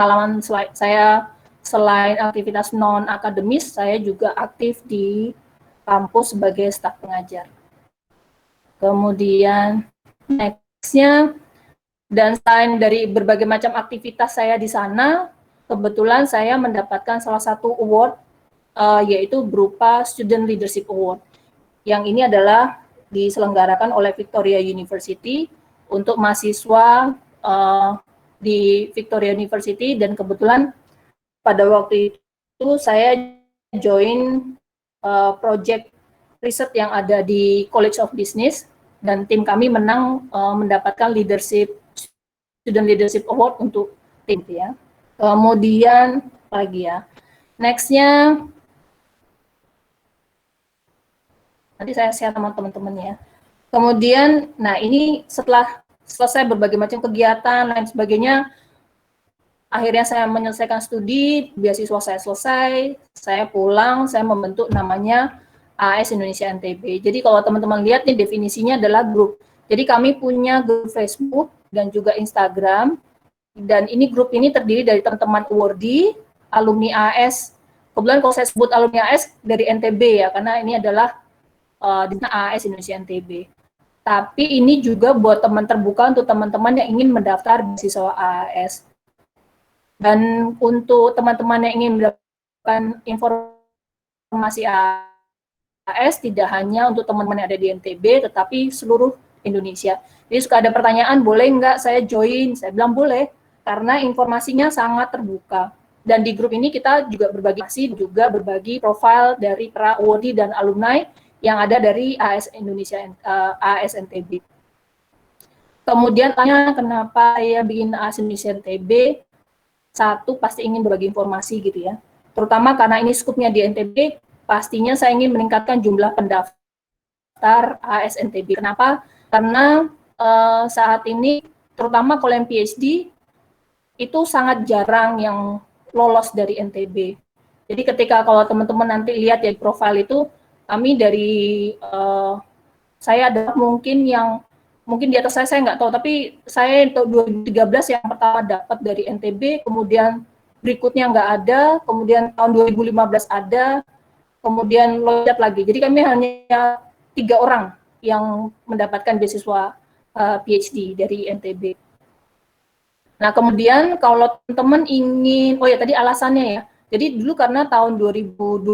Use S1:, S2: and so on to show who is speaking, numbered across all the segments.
S1: pengalaman saya selain aktivitas non-akademis, saya juga aktif di kampus sebagai staf pengajar. Kemudian next-nya, dan selain dari berbagai macam aktivitas saya di sana, kebetulan saya mendapatkan salah satu award, yaitu berupa Student Leadership Award. Yang ini adalah diselenggarakan oleh Victoria University untuk mahasiswa di Victoria University, dan kebetulan pada waktu itu saya join project riset yang ada di College of Business, dan tim kami menang mendapatkan Student Leadership Award untuk tim ya. Kemudian lagi ya, next-nya nanti saya share sama teman-teman ya. Kemudian, nah ini setelah selesai berbagai macam kegiatan lain sebagainya, akhirnya saya menyelesaikan studi, beasiswa saya selesai, saya pulang, saya membentuk namanya AS Indonesia NTB. Jadi kalau teman-teman lihat nih, definisinya adalah grup. Jadi kami punya grup Facebook dan juga Instagram, dan ini grup ini terdiri dari teman-teman awardee, alumni AS. Kebetulan kalau saya sebut alumni AS dari NTB ya, karena ini adalah AS Indonesia NTB. Tapi ini juga buat teman terbuka untuk teman-teman yang ingin mendaftar beasiswa AS. Dan untuk teman-teman yang ingin mendapatkan informasi AS, tidak hanya untuk teman-teman yang ada di NTB, tetapi seluruh Indonesia. Jadi suka ada pertanyaan, boleh nggak saya join? Saya bilang boleh, karena informasinya sangat terbuka. Dan di grup ini kita juga berbagi informasi, juga berbagi profil dari para awardee dan alumni yang ada dari AS Indonesia, AS NTB. Kemudian tanya kenapa saya bikin AS Indonesia NTB? Satu, pasti ingin berbagi informasi gitu ya. Terutama karena ini skupnya di NTB, pastinya saya ingin meningkatkan jumlah pendaftar AS NTB. Kenapa? Karena saat ini, terutama kalau yang PhD, itu sangat jarang yang lolos dari NTB. Jadi ketika kalau teman-teman nanti lihat ya profil itu, kami dari saya ada mungkin di atas saya nggak tahu, tapi saya tahun 2013 yang pertama dapat dari NTB, kemudian berikutnya nggak ada, kemudian tahun 2015 ada, kemudian loncat lagi. Jadi kami hanya 3 orang yang mendapatkan beasiswa PhD dari NTB. Nah kemudian kalau teman-teman ingin, oh ya tadi alasannya ya, jadi dulu karena tahun 2012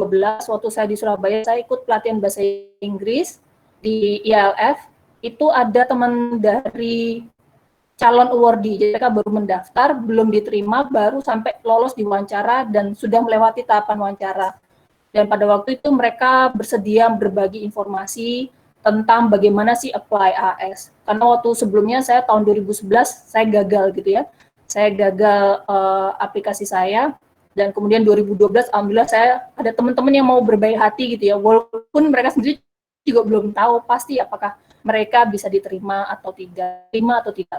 S1: waktu saya di Surabaya, saya ikut pelatihan bahasa Inggris di ILF, itu ada teman dari calon awardee, jadi mereka baru mendaftar, belum diterima, baru sampai lolos di wawancara dan sudah melewati tahapan wawancara. Dan pada waktu itu mereka bersedia berbagi informasi tentang bagaimana sih apply AS. Karena waktu sebelumnya saya tahun 2011 saya gagal gitu ya. Saya gagal aplikasi saya, dan kemudian 2012 alhamdulillah saya ada teman-teman yang mau berbaik hati gitu ya. Walaupun mereka sendiri juga belum tahu pasti apakah mereka bisa diterima atau tidak,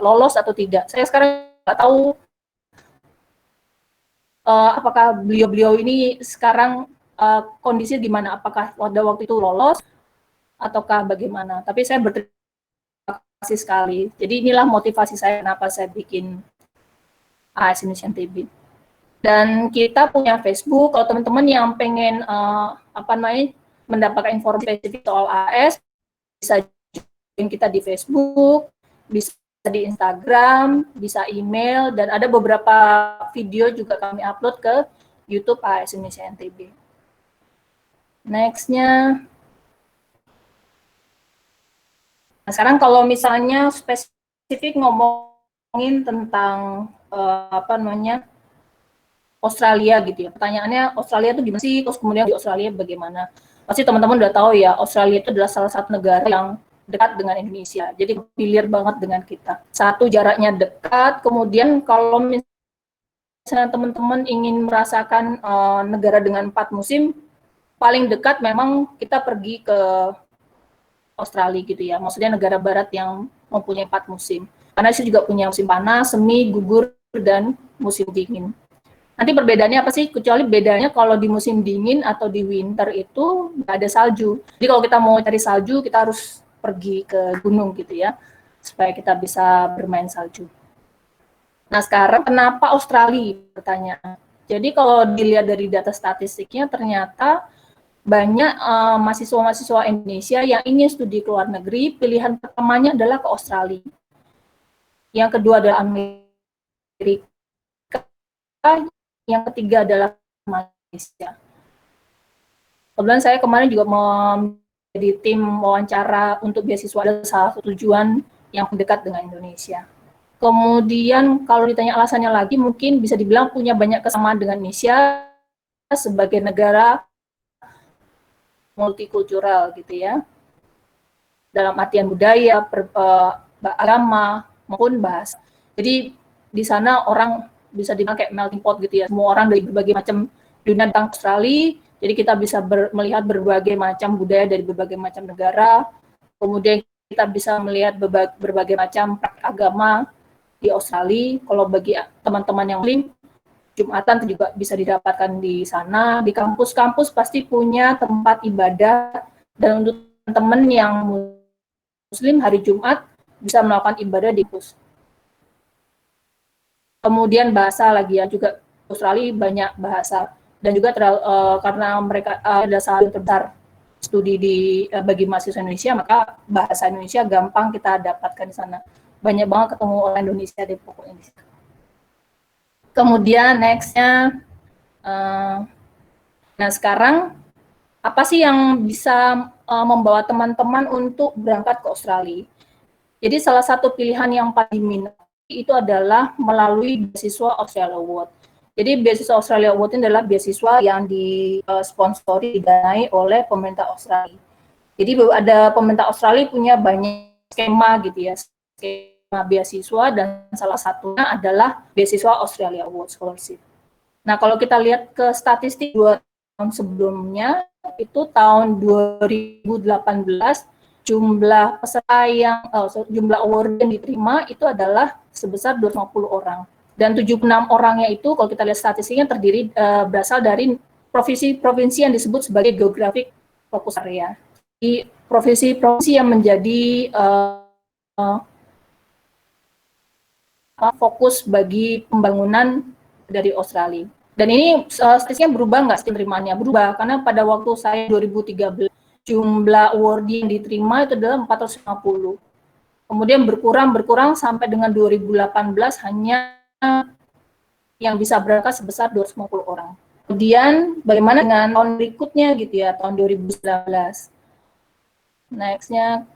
S1: lolos atau tidak. Saya sekarang nggak tahu apakah beliau-beliau ini sekarang kondisi di mana, apakah pada waktu itu lolos ataukah bagaimana. Tapi saya berterima kasih sekali. Jadi inilah motivasi saya kenapa saya bikin AS Indonesia NTB. Dan kita punya Facebook, kalau teman-teman yang pengen mendapatkan informasi spesifik soal AS, bisa join kita di Facebook, bisa di Instagram, bisa email, dan ada beberapa video juga kami upload ke YouTube AS Indonesia NTB. Next-nya, nah, sekarang kalau misalnya spesifik ngomongin tentang Australia gitu ya. Pertanyaannya Australia itu gimana sih? Terus kemudian di Australia bagaimana? Pasti teman-teman udah tahu ya, Australia itu adalah salah satu negara yang dekat dengan Indonesia. Jadi familiar banget dengan kita. Satu, jaraknya dekat. Kemudian kalau misalnya teman-teman ingin merasakan negara dengan 4 musim, paling dekat memang kita pergi ke Australia gitu ya. Maksudnya negara barat yang mempunyai 4 musim. Karena sih juga punya musim panas, semi, gugur, dan musim dingin. Nanti perbedaannya apa sih? Kecuali bedanya kalau di musim dingin atau di winter itu nggak ada salju. Jadi kalau kita mau cari salju, kita harus pergi ke gunung gitu ya, supaya kita bisa bermain salju. Nah, sekarang kenapa Australia? Pertanyaan. Jadi kalau dilihat dari data statistiknya, ternyata banyak mahasiswa-mahasiswa Indonesia yang ingin studi ke luar negeri, pilihan pertamanya adalah ke Australia. Yang kedua adalah Amerika, yang ketiga adalah Malaysia. Kebetulan saya kemarin juga menjadi tim wawancara untuk beasiswa, ada salah satu tujuan yang dekat dengan Indonesia. Kemudian kalau ditanya alasannya lagi, mungkin bisa dibilang punya banyak kesamaan dengan Indonesia sebagai negara multikultural gitu ya, dalam artian budaya, agama maupun bahasa. Jadi di sana orang bisa dibilang kayak melting pot gitu ya, semua orang dari berbagai macam dunia datang Australia. Jadi kita bisa melihat berbagai macam budaya dari berbagai macam negara. Kemudian kita bisa melihat berbagai macam praktik agama di Australia. Kalau bagi teman-teman yang Muslim, Jumatan juga bisa didapatkan di sana. Di kampus-kampus pasti punya tempat ibadah, dan untuk teman-teman yang Muslim hari Jumat bisa melakukan ibadah di kampus. Kemudian bahasa lagi ya, juga Australia banyak bahasa, dan juga karena mereka ada saling terbesar studi bagi mahasiswa Indonesia, maka bahasa Indonesia gampang kita dapatkan di sana. Banyak banget ketemu orang Indonesia di pokok Indonesia. Kemudian nextnya, nah sekarang apa sih yang bisa membawa teman-teman untuk berangkat ke Australia? Jadi salah satu pilihan yang paling diminati itu adalah melalui beasiswa Australia Award. Jadi beasiswa Australia Award ini adalah beasiswa yang disponsori, didanai oleh pemerintah Australia. Jadi ada pemerintah Australia punya banyak skema gitu ya, skema beasiswa, dan salah satunya adalah beasiswa Australia Award Scholarship. Nah, kalau kita lihat ke statistik 2 tahun sebelumnya, itu tahun 2018 jumlah peserta jumlah award yang diterima itu adalah sebesar 250 orang. Dan 76 orangnya itu kalau kita lihat statistiknya terdiri berasal dari provinsi-provinsi yang disebut sebagai geographic focus area. Di provinsi-provinsi yang menjadi fokus bagi pembangunan dari Australia. Dan ini statistiknya berubah nggak penerimaannya? Berubah, karena pada waktu saya 2013, jumlah awardee yang diterima itu adalah 450. Kemudian berkurang sampai dengan 2018 hanya yang bisa berangkat sebesar 250 orang. Kemudian bagaimana dengan tahun berikutnya gitu ya, tahun 2019. Next-nya.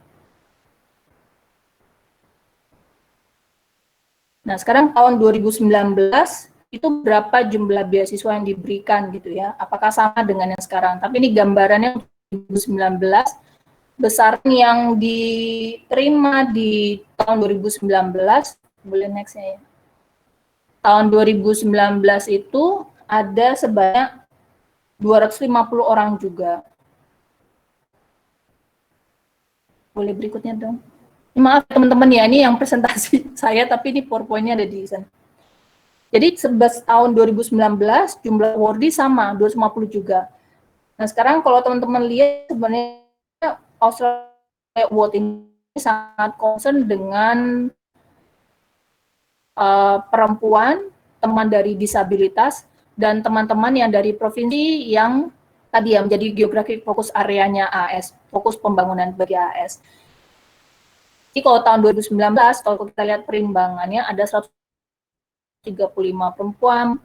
S1: Nah, sekarang tahun 2019 itu berapa jumlah beasiswa yang diberikan gitu ya? Apakah sama dengan yang sekarang? Tapi ini gambarannya 2019, besar yang diterima di tahun 2019, boleh next-nya ya. Tahun 2019 itu ada sebanyak 250 orang juga. Boleh berikutnya dong. Maaf teman-teman ya, ini yang presentasi saya, tapi ini PowerPoint-nya ada di sana. Jadi 11 tahun 2019 jumlah awardee sama 250 juga. Nah sekarang kalau teman-teman lihat sebenarnya Australia Award ini sangat concern dengan perempuan, teman dari disabilitas, dan teman-teman yang dari provinsi yang tadi ya menjadi geografik fokus areanya AS, fokus pembangunan bagi AS. Jadi kalau tahun 2019, kalau kita lihat perimbangannya ada 135 perempuan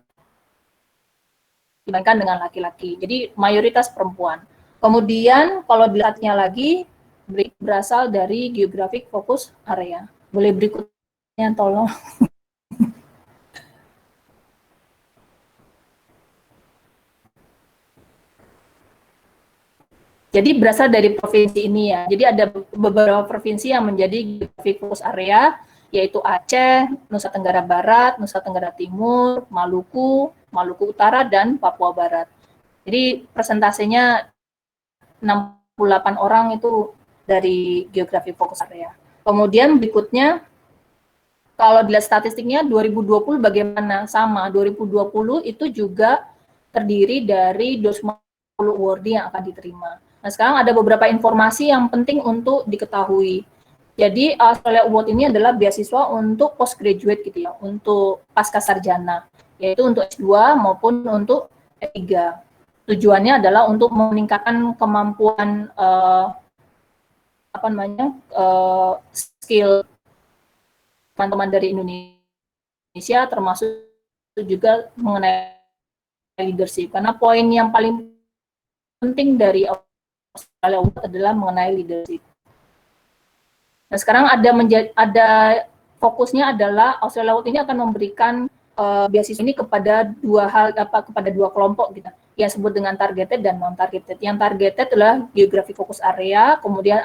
S1: dibandingkan dengan laki-laki. Jadi mayoritas perempuan. Kemudian kalau dilihatnya lagi berasal dari geographic focus area. Boleh berikutnya tolong. Jadi berasal dari provinsi ini ya. Jadi ada beberapa provinsi yang menjadi geographic focus area, yaitu Aceh, Nusa Tenggara Barat, Nusa Tenggara Timur, Maluku, Maluku Utara, dan Papua Barat. Jadi presentasinya 68 orang itu dari geographic focus area. Kemudian berikutnya, kalau dilihat statistiknya 2020 bagaimana? Sama, 2020 itu juga terdiri dari 250 awardee yang akan diterima. Nah, sekarang ada beberapa informasi yang penting untuk diketahui. Jadi Australia Award ini adalah beasiswa untuk postgraduate gitu ya, untuk pasca sarjana, yaitu untuk S2 maupun untuk S3. Tujuannya adalah untuk meningkatkan kemampuan skill teman-teman dari Indonesia, termasuk juga mengenai leadership. Karena poin yang paling penting dari Australia Award adalah mengenai leadership. Nah, sekarang ada fokusnya adalah Australia Award ini akan memberikan beasiswa ini kepada kepada dua kelompok gitu. Yang disebut dengan targeted dan non targeted. Yang targeted adalah geographic focus area, kemudian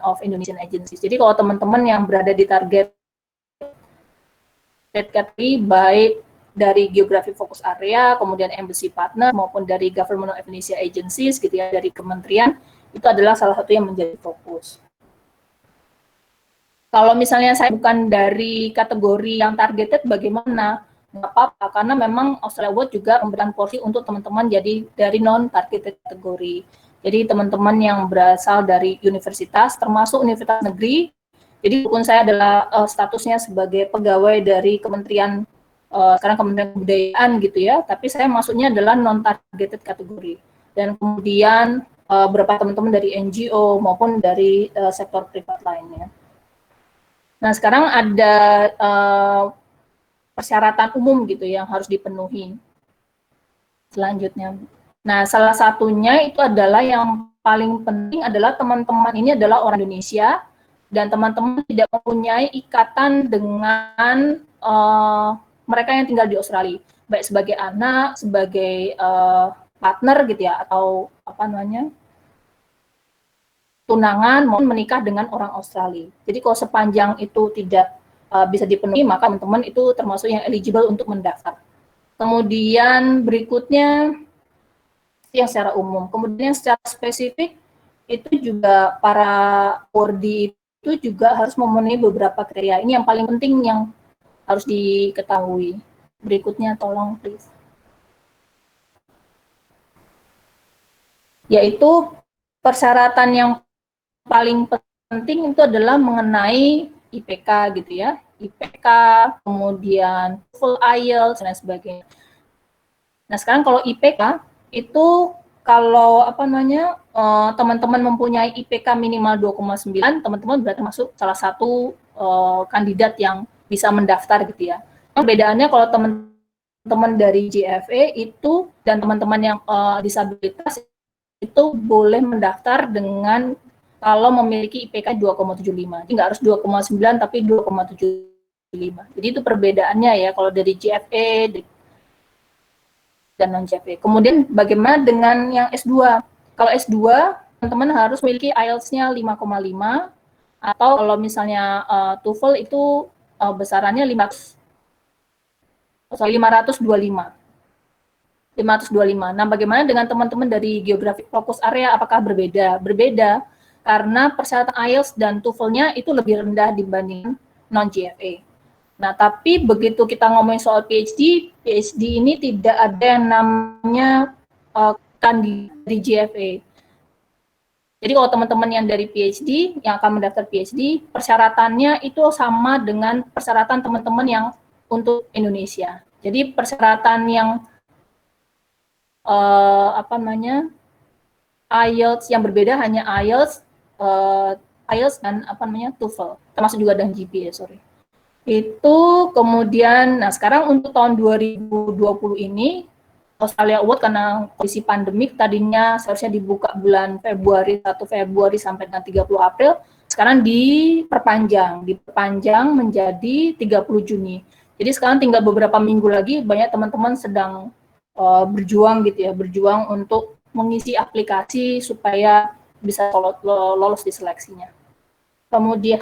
S1: of Indonesian agencies. Jadi kalau teman-teman yang berada di target category baik dari geographic focus area, kemudian embassy partner maupun dari government of Indonesia agencies gitu ya, dari kementerian, itu adalah salah satu yang menjadi fokus. Kalau misalnya saya bukan dari kategori yang targeted, bagaimana? Nggak apa-apa, karena memang Australia Award juga memberikan porsi untuk teman-teman jadi dari non-targeted kategori. Jadi teman-teman yang berasal dari universitas, termasuk universitas negeri, jadi walaupun saya adalah statusnya sebagai pegawai dari Kementerian, sekarang Kementerian Kebudayaan gitu ya, tapi saya masuknya adalah non-targeted kategori. Dan kemudian beberapa teman-teman dari NGO maupun dari sektor privat lainnya. Nah, sekarang ada persyaratan umum gitu yang harus dipenuhi. Selanjutnya. Nah, salah satunya itu adalah yang paling penting adalah teman-teman ini adalah orang Indonesia dan teman-teman tidak mempunyai ikatan dengan mereka yang tinggal di Australia, baik sebagai anak, sebagai partner gitu ya, atau apa namanya, tunangan maupun menikah dengan orang Australia. Jadi kalau sepanjang itu tidak bisa dipenuhi, maka teman-teman itu termasuk yang eligible untuk mendaftar. Kemudian berikutnya yang secara umum. Kemudian yang secara spesifik itu juga para awardee itu juga harus memenuhi beberapa kriteria. Ini yang paling penting yang harus diketahui. Berikutnya tolong please. Yaitu persyaratan yang paling penting itu adalah mengenai IPK gitu ya, IPK, kemudian TOEFL, IELTS dan sebagainya. Nah sekarang kalau IPK itu kalau apa namanya teman-teman mempunyai IPK minimal 2,9, teman-teman berarti masuk salah satu kandidat yang bisa mendaftar gitu ya. Perbedaannya kalau teman-teman dari JFA itu dan teman-teman yang disabilitas itu boleh mendaftar dengan kalau memiliki IPK 2,75. Jadi nggak harus 2,9 tapi 2,75. Jadi itu perbedaannya ya kalau dari JFA dan non JFA. Kemudian bagaimana dengan yang S2? Kalau S2 teman-teman harus memiliki IELTS-nya 5,5 atau kalau misalnya TOEFL itu besarannya 525. Nah, bagaimana dengan teman-teman dari geographic focus area? Apakah berbeda? Berbeda, karena persyaratan IELTS dan TOEFL-nya itu lebih rendah dibanding non-GFA. Nah, tapi begitu kita ngomongin soal PhD ini tidak ada yang namanya kandidat di GFA. Jadi kalau teman-teman yang dari PhD, yang akan mendaftar PhD, persyaratannya itu sama dengan persyaratan teman-teman yang untuk Indonesia. Jadi persyaratan yang IELTS yang berbeda hanya IELTS dan TOEFL, termasuk juga dengan GPA, Itu kemudian, nah sekarang untuk tahun 2020 ini, Australia Award karena kondisi pandemik tadinya seharusnya dibuka bulan Februari, 1 Februari sampai dengan 30 April, sekarang diperpanjang menjadi 30 Juni. Jadi sekarang tinggal beberapa minggu lagi, banyak teman-teman sedang berjuang untuk mengisi aplikasi supaya bisa lolos di seleksinya. Kemudian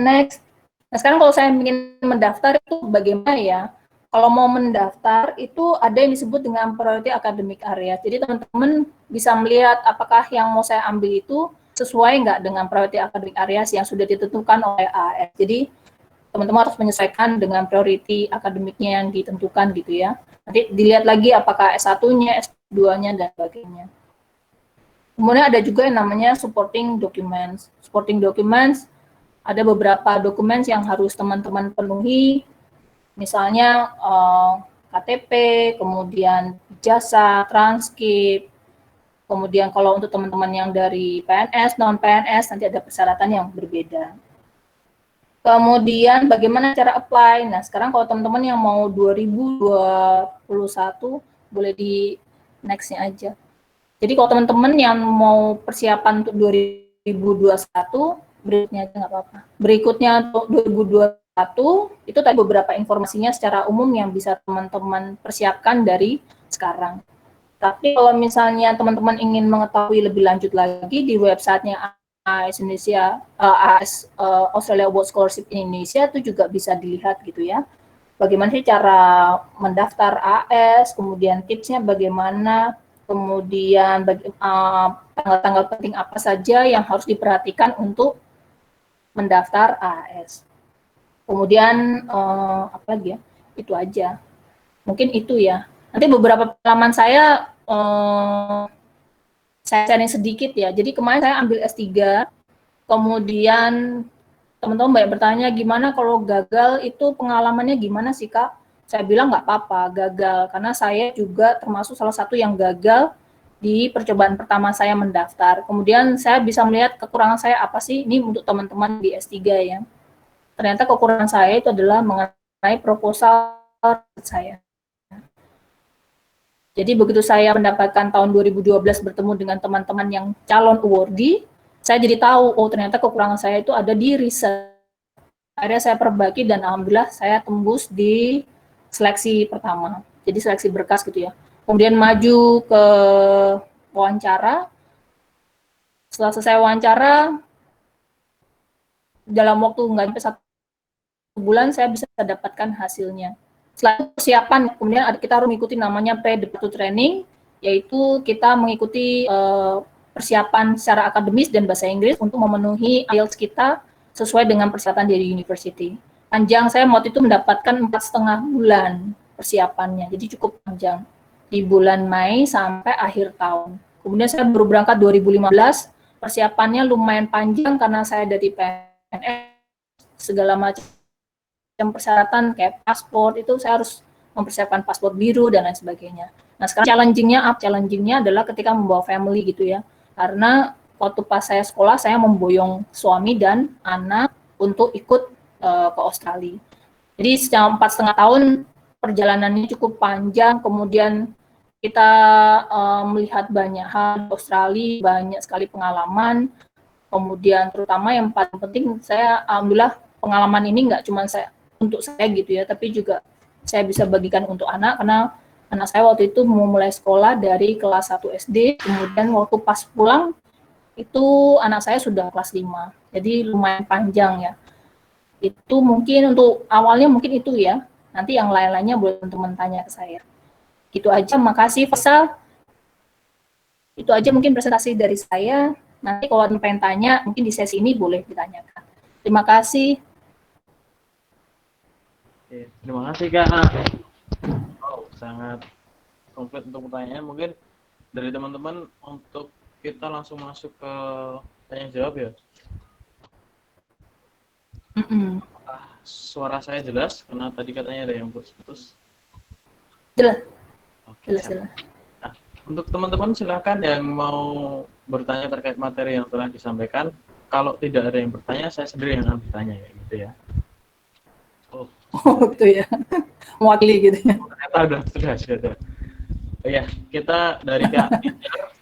S1: next. Nah sekarang kalau saya ingin mendaftar itu bagaimana ya? Kalau mau mendaftar itu ada yang disebut dengan priority academic area. Jadi teman-teman bisa melihat apakah yang mau saya ambil itu sesuai nggak dengan priority academic areas yang sudah ditentukan oleh AAS. Jadi teman-teman harus menyesuaikan dengan priority akademiknya yang ditentukan gitu ya. Nanti dilihat lagi apakah S1-nya, S2-nya, dan sebagainya. Kemudian ada juga yang namanya supporting documents. Supporting documents ada beberapa dokumen yang harus teman-teman penuhi, misalnya KTP, kemudian ijazah, transkrip, kemudian kalau untuk teman-teman yang dari PNS, non-PNS, nanti ada persyaratan yang berbeda. Kemudian bagaimana cara apply? Nah, sekarang kalau teman-teman yang mau 2021, boleh di next-nya aja. Jadi kalau teman-teman yang mau persiapan untuk 2021, berikutnya aja nggak apa-apa. Berikutnya untuk 2021, itu tadi beberapa informasinya secara umum yang bisa teman-teman persiapkan dari sekarang. Tapi kalau misalnya teman-teman ingin mengetahui lebih lanjut lagi di websitenya AS Indonesia, AS Australia Award Scholarship Indonesia itu juga bisa dilihat gitu ya. Bagaimana sih cara mendaftar AS, kemudian tipsnya bagaimana, kemudian tanggal-tanggal penting apa saja yang harus diperhatikan untuk mendaftar AS. Kemudian apa lagi ya? Itu aja. Mungkin itu ya. Nanti beberapa pengalaman saya sharing sedikit ya. Jadi kemarin saya ambil S3, kemudian teman-teman banyak bertanya gimana kalau gagal, itu pengalamannya gimana sih Kak? Saya bilang nggak apa-apa gagal, karena saya juga termasuk salah satu yang gagal di percobaan pertama saya mendaftar. Kemudian saya bisa melihat kekurangan saya apa sih, ini untuk teman-teman di S3 ya. Ternyata kekurangan saya itu adalah mengenai proposal saya. Jadi begitu saya mendapatkan tahun 2012 bertemu dengan teman-teman yang calon awardee, saya jadi tahu, oh ternyata kekurangan saya itu ada di riset. Akhirnya saya perbaiki dan alhamdulillah saya tembus di seleksi pertama. Jadi seleksi berkas gitu ya. Kemudian maju ke wawancara. Setelah selesai wawancara, dalam waktu nggak sampai 1 bulan saya bisa dapatkan hasilnya. Setelah persiapan, kemudian kita harus mengikuti namanya pre-debut training, yaitu kita mengikuti persiapan secara akademis dan bahasa Inggris untuk memenuhi IELTS kita sesuai dengan persyaratan dari university. Panjang saya waktu itu mendapatkan 4,5 bulan persiapannya, jadi cukup panjang. Di bulan Mei sampai akhir tahun. Kemudian saya baru berangkat 2015, persiapannya lumayan panjang karena saya dari PNS, segala macam persyaratan kayak paspor, itu saya harus mempersiapkan paspor biru dan lain sebagainya. Nah sekarang challengingnya adalah ketika membawa family gitu ya, karena waktu pas saya sekolah saya memboyong suami dan anak untuk ikut ke Australia. Jadi selama 4,5 tahun perjalanannya cukup panjang, kemudian kita melihat banyak hal di Australia, banyak sekali pengalaman, kemudian terutama yang paling penting saya alhamdulillah pengalaman ini nggak cuma saya untuk saya gitu ya, tapi juga saya bisa bagikan untuk anak, karena anak saya waktu itu mau mulai sekolah dari kelas 1 SD, kemudian waktu pas pulang itu anak saya sudah kelas 5, jadi lumayan panjang ya. Itu mungkin untuk awalnya mungkin itu ya, nanti yang lain-lainnya boleh teman-teman tanya ke saya. Gitu aja, makasih Faisal. Itu aja mungkin presentasi dari saya. Nanti kalau ada pengen tanya, mungkin di sesi ini boleh ditanyakan. Terima kasih.
S2: Oke, terima kasih Kak. Oh, sangat komplit untuk pertanyaan. Mungkin dari teman-teman untuk kita langsung masuk ke tanya jawab ya. Suara saya jelas karena tadi katanya ada yang putus-putus.
S1: Jelas.
S2: Oke,
S1: jelas.
S2: Nah, untuk teman-teman silakan yang mau bertanya terkait materi yang telah disampaikan. Kalau tidak ada yang bertanya, saya sendiri yang akan bertanya ya, gitu ya.
S1: Oh, gitu ya. Mewakili gitu ya.
S2: Ternyata sudah. Oh ya, kita dari Kak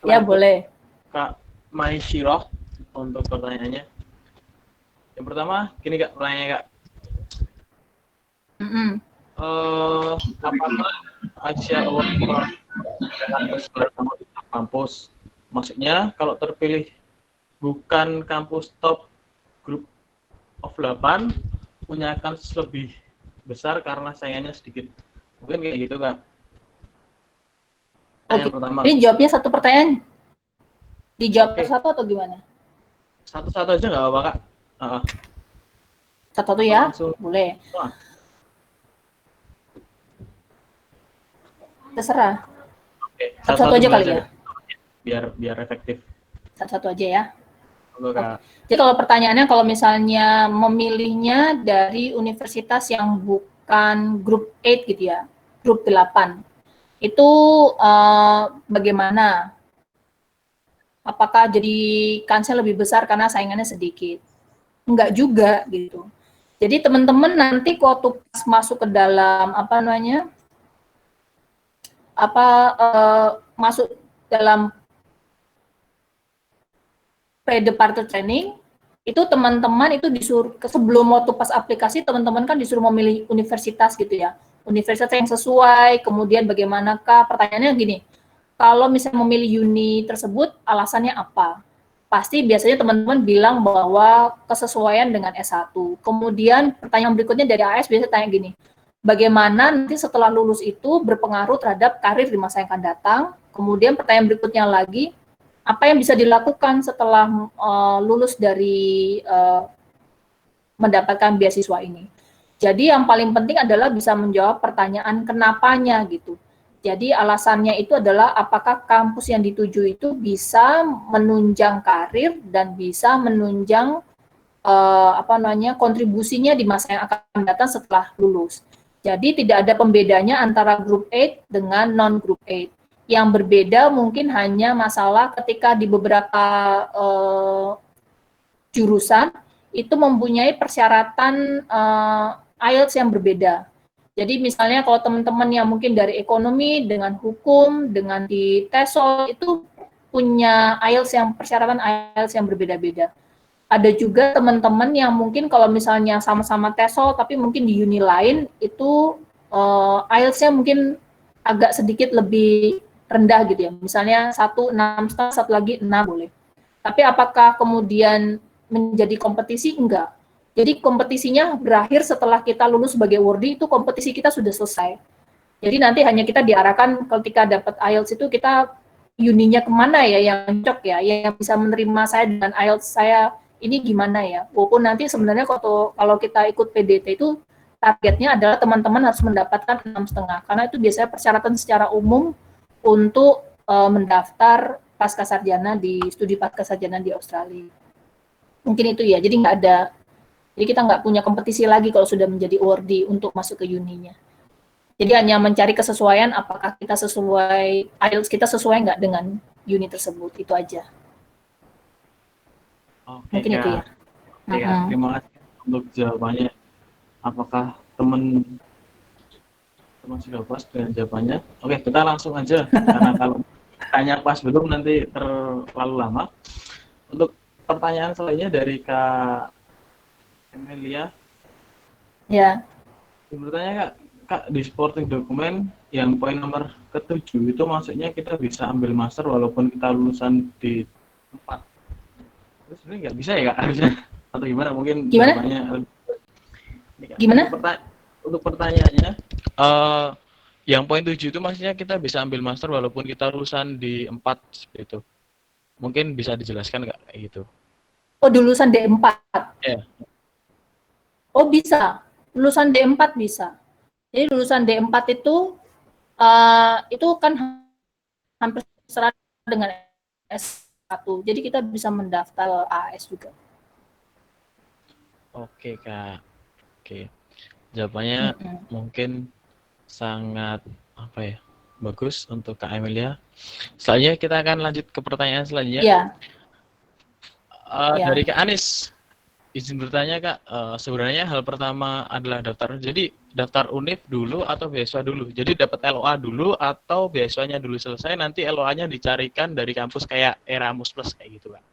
S1: ya, boleh.
S2: Kak Mai Shiroh untuk pertanyaannya. Yang pertama, gini Kak, pertanyaannya Kak. Apakah Asia Award kampus? Maksudnya kalau terpilih bukan kampus top group of 8, punya kans lebih besar karena saingannya sedikit. Mungkin kayak gitu Kak. Yang pertama.
S1: Ini jawabnya satu pertanyaan. Dijawab satu atau gimana?
S2: Satu-satu aja nggak apa-apa Kak.
S1: Satu-satu ya?
S2: Langsung.
S1: Boleh. Terserah.
S2: Oke.
S1: Satu-satu aja kali ya.
S2: Biar efektif.
S1: Satu-satu aja ya.
S2: Halo, Kak.
S1: Jadi kalau pertanyaannya, kalau misalnya memilihnya dari universitas yang bukan grup 8 gitu ya, grup 8, itu bagaimana? Apakah jadi kansnya lebih besar karena saingannya sedikit? Enggak juga gitu. Jadi teman-teman nanti waktu masuk ke dalam masuk dalam pre-departure training, itu teman-teman itu disuruh sebelum waktu pas aplikasi, teman-teman kan disuruh memilih universitas gitu ya, universitas yang sesuai. Kemudian bagaimanakah, pertanyaannya gini, kalau misalnya memilih uni tersebut alasannya apa? Pasti biasanya teman-teman bilang bahwa kesesuaian dengan S1. Kemudian pertanyaan berikutnya dari AS biasanya tanya gini, bagaimana nanti setelah lulus itu berpengaruh terhadap karir di masa yang akan datang. Kemudian pertanyaan berikutnya lagi, apa yang bisa dilakukan setelah lulus dari mendapatkan beasiswa ini. Jadi yang paling penting adalah bisa menjawab pertanyaan kenapanya gitu. Jadi alasannya itu adalah apakah kampus yang dituju itu bisa menunjang karir dan bisa menunjang kontribusinya di masa yang akan datang setelah lulus. Jadi tidak ada pembedanya antara grup 8 dengan non grup 8. Yang berbeda mungkin hanya masalah ketika di beberapa jurusan itu mempunyai persyaratan IELTS yang berbeda. Jadi misalnya kalau teman-teman yang mungkin dari ekonomi, dengan hukum, dengan di TESOL, itu punya IELTS yang persyaratan IELTS yang berbeda-beda. Ada juga teman-teman yang mungkin kalau misalnya sama-sama TESOL, tapi mungkin di uni lain, itu IELTS-nya mungkin agak sedikit lebih rendah gitu ya. Misalnya 1,6, satu lagi 6 boleh. Tapi apakah kemudian menjadi kompetisi? Enggak. Jadi kompetisinya berakhir setelah kita lulus sebagai wordy, itu kompetisi kita sudah selesai. Jadi nanti hanya kita diarahkan ketika dapat IELTS itu kita uninya kemana ya yang cocok ya, yang bisa menerima saya dengan IELTS saya ini gimana ya. Walaupun nanti sebenarnya kalau kita ikut PDT itu targetnya adalah teman-teman harus mendapatkan 6,5, karena itu biasanya persyaratan secara umum untuk mendaftar pascasarjana di studi pascasarjana di Australia. Mungkin itu ya, jadi kita nggak punya kompetisi lagi kalau sudah menjadi wordy untuk masuk ke uninya. Jadi hanya mencari kesesuaian, apakah kita sesuai, IELTS kita sesuai nggak dengan uni tersebut, itu aja.
S2: Oke,
S1: Mungkin itu ya.
S2: Ya, terima kasih untuk jawabannya. Apakah teman sudah puas dengan jawabannya? Oke, kita langsung aja, karena kalau tanya pas belum nanti terlalu lama. Untuk pertanyaan selanjutnya dari Kak Emilia.
S1: Ya.
S2: Bertanya Kak, di supporting dokumen yang poin nomor ke-7 itu maksudnya kita bisa ambil master walaupun kita lulusan di 4. Terus sebenarnya nggak bisa ya Kak harusnya? Atau gimana? Mungkin jawabannya
S1: gimana?
S2: Untuk pertanyaannya, yang poin 7 itu maksudnya kita bisa ambil master walaupun kita lulusan di 4 seperti itu. Mungkin bisa dijelaskan nggak kayak gitu?
S1: Oh, di lulusan D4?
S2: Ya.
S1: Oh, bisa. Lulusan D4 bisa. Jadi lulusan D4 itu kan hampir setara dengan S1. Jadi kita bisa mendaftar AS juga.
S2: Oke, Kak. Oke. Jawabannya mungkin sangat bagus untuk Kak Emilia. Selanjutnya kita akan lanjut ke pertanyaan selanjutnya.
S1: Iya.
S2: Dari Kak Anis, izin bertanya Kak, sebenarnya hal pertama adalah daftar. Jadi daftar univ dulu atau beasiswa dulu? Jadi dapat LOA dulu atau beasiswanya dulu selesai, nanti LOA-nya dicarikan dari kampus kayak Erasmus Plus kayak gitu Kak?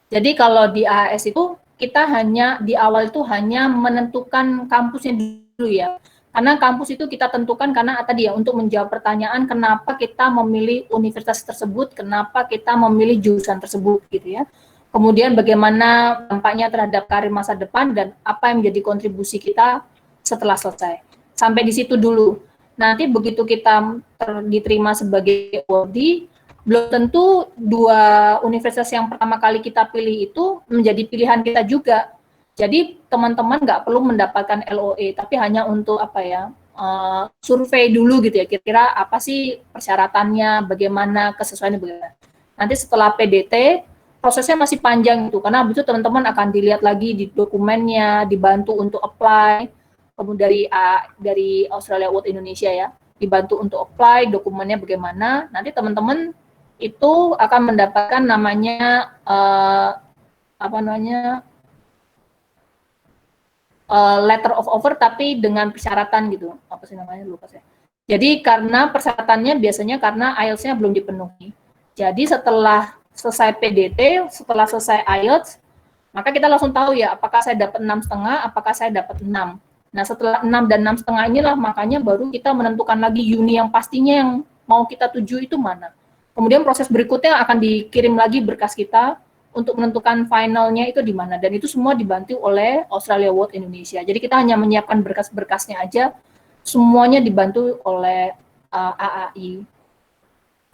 S1: Jadi kalau di AS itu kita hanya di awal itu hanya menentukan kampusnya dulu ya. Karena kampus itu kita tentukan karena tadi ya untuk menjawab pertanyaan kenapa kita memilih universitas tersebut, kenapa kita memilih jurusan tersebut gitu ya. Kemudian bagaimana dampaknya terhadap karir masa depan dan apa yang menjadi kontribusi kita setelah selesai. Sampai di situ dulu. Nanti begitu kita diterima sebagai wordy, belum tentu 2 universitas yang pertama kali kita pilih itu menjadi pilihan kita juga. Jadi teman-teman nggak perlu mendapatkan LOE, tapi hanya untuk survei dulu gitu ya, kira-kira apa sih persyaratannya, bagaimana kesesuaiannya, bagaimana. Nanti setelah PDT, prosesnya masih panjang itu, karena habis itu teman-teman akan dilihat lagi di dokumennya, dibantu untuk apply, kemudian dari Australia Award Indonesia ya, dibantu untuk apply, dokumennya bagaimana, nanti teman-teman itu akan mendapatkan namanya letter of offer tapi dengan persyaratan gitu. Apa sih namanya, lupa saya. Jadi karena persyaratannya biasanya karena IELTS-nya belum dipenuhi. Jadi setelah selesai PDT, setelah selesai IELTS, maka kita langsung tahu ya apakah saya dapat 6,5, apakah saya dapat 6. Nah setelah 6 dan 6,5 inilah makanya baru kita menentukan lagi uni yang pastinya yang mau kita tuju itu mana. Kemudian proses berikutnya akan dikirim lagi berkas kita untuk menentukan finalnya itu di mana, dan itu semua dibantu oleh Australia Award Indonesia. Jadi kita hanya menyiapkan berkas-berkasnya aja, semuanya dibantu oleh AAI.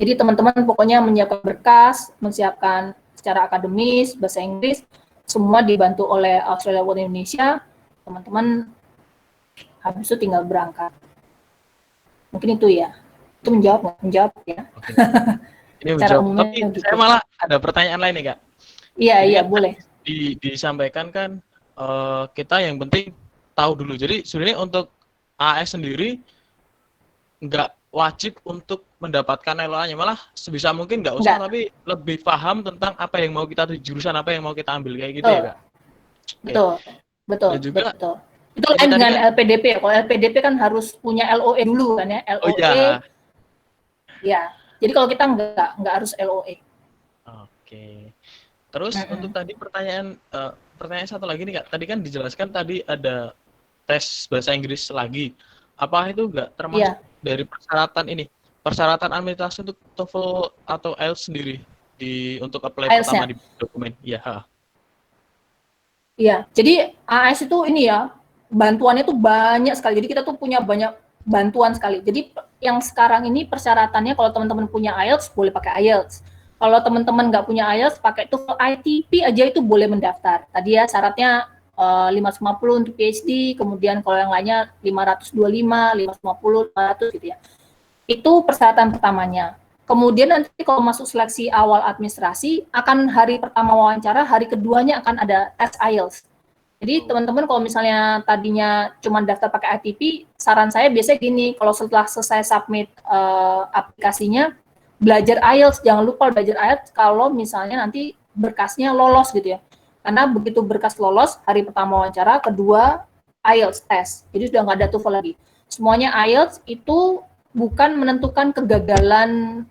S1: Jadi teman-teman pokoknya menyiapkan berkas, menyiapkan secara akademis, bahasa Inggris, semua dibantu oleh Australia Award Indonesia. Teman-teman habis itu tinggal berangkat. Mungkin itu ya. Itu menjawab ya.
S2: Oke. Ini menjawab. Tapi gitu. Saya malah ada pertanyaan lain nih Kak.
S1: Iya, boleh.
S2: Disampaikan kan kita yang penting tahu dulu. Jadi sebenarnya untuk AS sendiri nggak wajib untuk mendapatkan LOA-nya, malah sebisa mungkin nggak usah, tapi lebih paham tentang apa yang mau kita tuju, jurusan apa yang mau kita ambil kayak gitu ya Kak.
S1: Betul. Itu lain dengan LPDP ya. Kalau LPDP kan harus punya LOE dulu kan ya. LOE. Oh, iya. Ya. Jadi kalau kita nggak harus LOE.
S2: Oke. Terus untuk tadi pertanyaan satu lagi nih Kak. Tadi kan dijelaskan tadi ada tes bahasa Inggris lagi. Apa itu nggak termasuk dari persyaratan administrasi untuk TOEFL atau IELTS sendiri untuk apply pertama di dokumen? Iya.
S1: Iya. Jadi AS itu ini ya, bantuannya tuh banyak sekali. Jadi kita tuh punya banyak bantuan sekali. Jadi yang sekarang ini persyaratannya kalau teman-teman punya IELTS boleh pakai IELTS. Kalau teman-teman nggak punya IELTS, pakai TOEFL ITP aja itu boleh mendaftar. Tadi ya syaratnya 550 untuk PhD, kemudian kalau yang lainnya 525, 550, 500 gitu ya. Itu persyaratan pertamanya. Kemudian nanti kalau masuk seleksi awal administrasi, akan hari pertama wawancara, hari keduanya akan ada tes IELTS. Jadi teman-teman kalau misalnya tadinya cuma daftar pakai ITP, saran saya biasanya gini, kalau setelah selesai submit aplikasinya, belajar IELTS, jangan lupa belajar IELTS kalau misalnya nanti berkasnya lolos gitu ya. Karena begitu berkas lolos, hari pertama wawancara, kedua IELTS tes. Jadi sudah nggak ada TOEFL lagi. Semuanya IELTS itu bukan menentukan kegagalan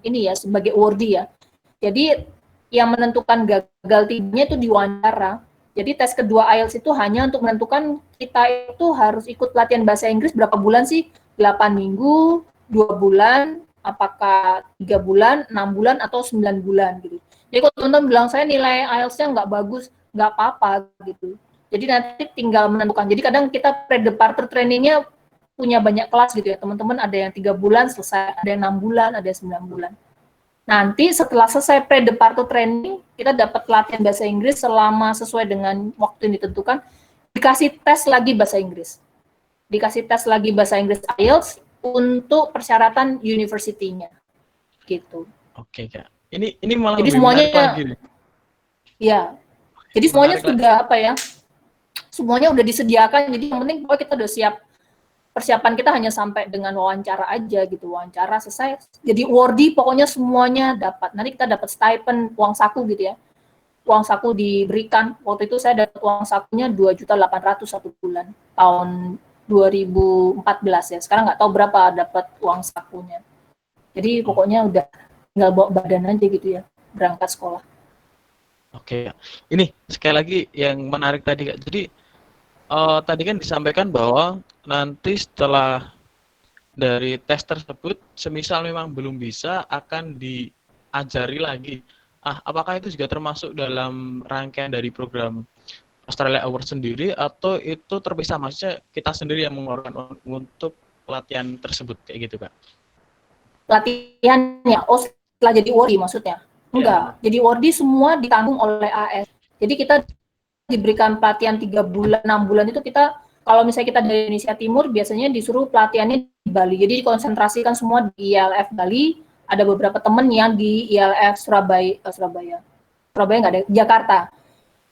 S1: ini ya sebagai awardee ya. Jadi yang menentukan gagal tidaknya itu di wawancara. Jadi tes kedua IELTS itu hanya untuk menentukan kita itu harus ikut pelatihan bahasa Inggris berapa bulan sih? 8 minggu, 2 bulan, apakah 3 bulan, 6 bulan, atau 9 bulan gitu. Jadi kalau teman-teman bilang saya nilai IELTS-nya nggak bagus, nggak apa-apa gitu. Jadi nanti tinggal menentukan. Jadi kadang kita pre-departure training-nya punya banyak kelas gitu ya. Teman-teman ada yang 3 bulan selesai, ada yang 6 bulan, ada yang 9 bulan. Nanti setelah selesai pre-departure training, kita dapat pelatihan bahasa Inggris selama sesuai dengan waktu yang ditentukan, dikasih tes lagi bahasa Inggris. Dikasih tes lagi bahasa Inggris IELTS untuk persyaratan university-nya. Gitu.
S2: Oke, Kak. Ini malah
S1: jadi semuanya lagi. Ya. Jadi semuanya sudah apa ya? Semuanya udah disediakan. Jadi yang penting pokoknya kita udah siap. Persiapan kita hanya sampai dengan wawancara aja gitu. Wawancara selesai. Jadi awardee pokoknya semuanya dapat. Nanti kita dapat stipend, uang saku gitu ya. Uang saku diberikan. Waktu itu saya dapat uang sakunya 2.800.000 satu bulan. Tahun 2014 ya. Sekarang nggak tahu berapa dapat uang sakunya. Jadi pokoknya udah tinggal bawa badan aja gitu ya, berangkat sekolah.
S2: Oke, ini sekali lagi yang menarik tadi Kak. Jadi tadi kan disampaikan bahwa nanti setelah dari tes tersebut, semisal memang belum bisa, akan diajari lagi. Apakah itu juga termasuk dalam rangkaian dari program Australia Award sendiri, atau itu terpisah? Maksudnya kita sendiri yang mengeluarkan untuk pelatihan tersebut, kayak gitu Kak?
S1: Pelatihannya, setelah jadi awardee maksudnya? Enggak, jadi awardee semua ditanggung oleh AS. Jadi kita diberikan pelatihan 3 bulan, 6 bulan itu kita, kalau misalnya kita dari Indonesia Timur, biasanya disuruh pelatihannya di Bali. Jadi dikonsentrasikan semua di ILF Bali, ada beberapa temen yang di ILF Surabaya nggak ada, Jakarta.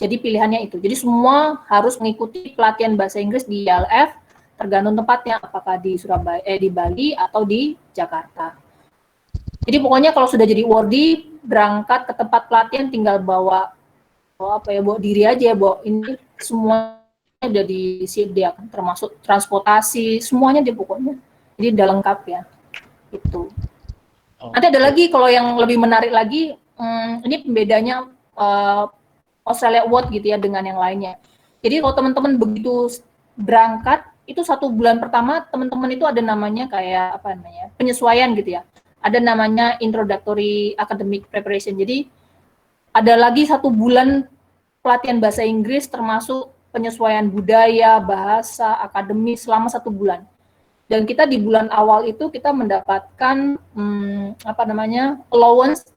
S1: Jadi pilihannya itu. Jadi semua harus mengikuti pelatihan bahasa Inggris di ILF, tergantung tempatnya, apakah di di Bali atau di Jakarta. Jadi pokoknya kalau sudah jadi wardi, berangkat ke tempat pelatihan tinggal bawa diri aja, bawa ini semuanya udah disediakan, termasuk transportasi, semuanya dia pokoknya. Jadi udah lengkap ya. Itu. Nanti ada lagi kalau yang lebih menarik lagi, ini pembedanya Australia Award gitu ya dengan yang lainnya. Jadi kalau teman-teman begitu berangkat, itu 1 bulan pertama teman-teman itu ada namanya kayak penyesuaian gitu ya. Ada namanya introductory academic preparation. Jadi ada lagi 1 bulan pelatihan bahasa Inggris termasuk penyesuaian budaya, bahasa, akademis selama 1 bulan. Dan kita di bulan awal itu kita mendapatkan allowance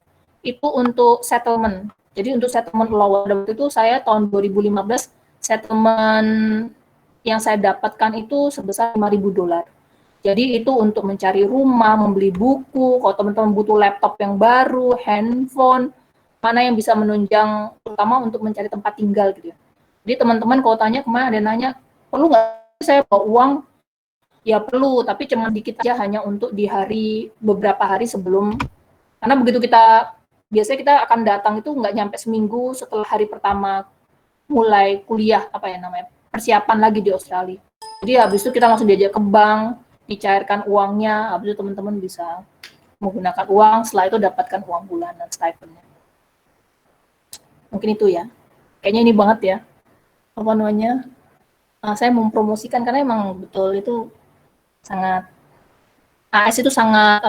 S1: itu untuk settlement. Jadi untuk settlement allowance waktu itu saya tahun 2015 settlement yang saya dapatkan itu sebesar $5.000. Jadi itu untuk mencari rumah, membeli buku, kalau teman-teman butuh laptop yang baru, handphone, mana yang bisa menunjang, terutama untuk mencari tempat tinggal gitu ya. Jadi teman-teman kalau tanya kemana, ada nanya, perlu nggak saya bawa uang? Ya perlu, tapi cuma dikit aja, hanya untuk di beberapa hari sebelum, karena begitu biasanya kita akan datang itu nggak nyampe seminggu setelah hari pertama mulai kuliah, persiapan lagi di Australia. Jadi habis itu kita langsung diajak ke bank, dicairkan uangnya, habis itu teman-teman bisa menggunakan uang, setelah itu dapatkan uang bulanan stipendnya. Mungkin itu ya. Kayaknya ini banget ya. Saya mempromosikan karena emang betul itu sangat AS itu sangat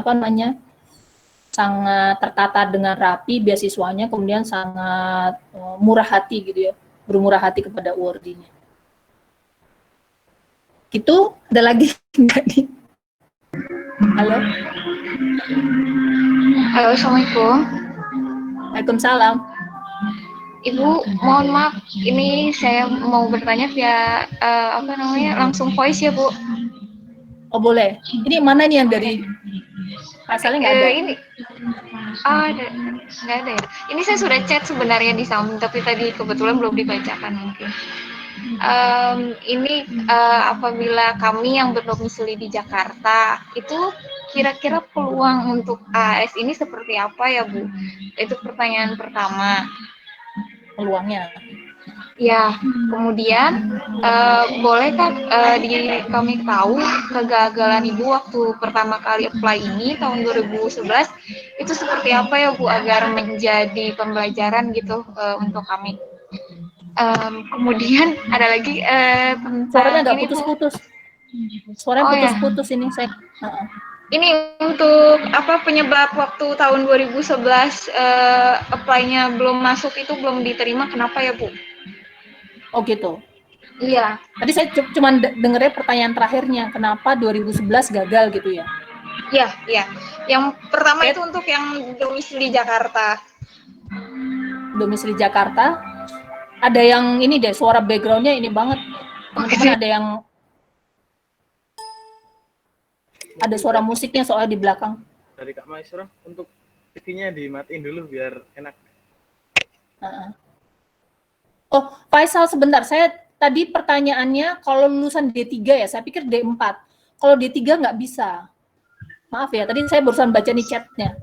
S1: sangat tertata dengan rapi beasiswanya, kemudian sangat murah hati gitu ya, bermurah hati kepada wardinya. Gitu, ada lagi nggak nih? Halo?
S3: Halo, Assalamualaikum.
S1: Waalaikumsalam.
S3: Ibu, mohon maaf, ini saya mau bertanya via langsung voice ya, Bu.
S1: Oh boleh. Ini mana nih yang dari asalnya nggak ada?
S3: Ini nggak ada ya. Ini saya sudah chat sebenarnya di samping, tapi tadi kebetulan belum dibacakan mungkin. Ini apabila kami yang berdomisili di Jakarta, itu kira-kira peluang untuk AS ini seperti apa ya, Bu? Itu pertanyaan pertama.
S1: Peluangnya.
S3: Ya, kemudian bolehkah kami tahu kegagalan Ibu waktu pertama kali apply ini tahun 2011 itu seperti apa ya Bu, agar menjadi pembelajaran gitu untuk kami. Kemudian ada lagi tentang
S1: Suaranya nggak
S3: ini Bu.
S1: putus-putus. Suaranya putus-putus ini saya.
S3: Ini untuk penyebab waktu tahun 2011 apply-nya belum masuk itu belum diterima, kenapa ya Bu?
S1: Oh gitu.
S3: Iya.
S1: Tadi saya cuma dengernya pertanyaan terakhirnya, kenapa 2011 gagal gitu ya?
S3: Iya, iya. Yang pertama itu untuk yang domisili Jakarta.
S1: Domisili Jakarta. Ada yang ini deh, suara background-nya ini banget. Teman-teman ada suara musiknya soalnya di belakang.
S2: Dari Kak Maisra, untuk TV-nya dimatiin dulu biar enak.
S1: Oh, Faisal sebentar. Saya tadi pertanyaannya kalau lulusan D3 ya, saya pikir D4. Kalau D3 nggak bisa. Maaf ya, tadi saya barusan baca nih chatnya.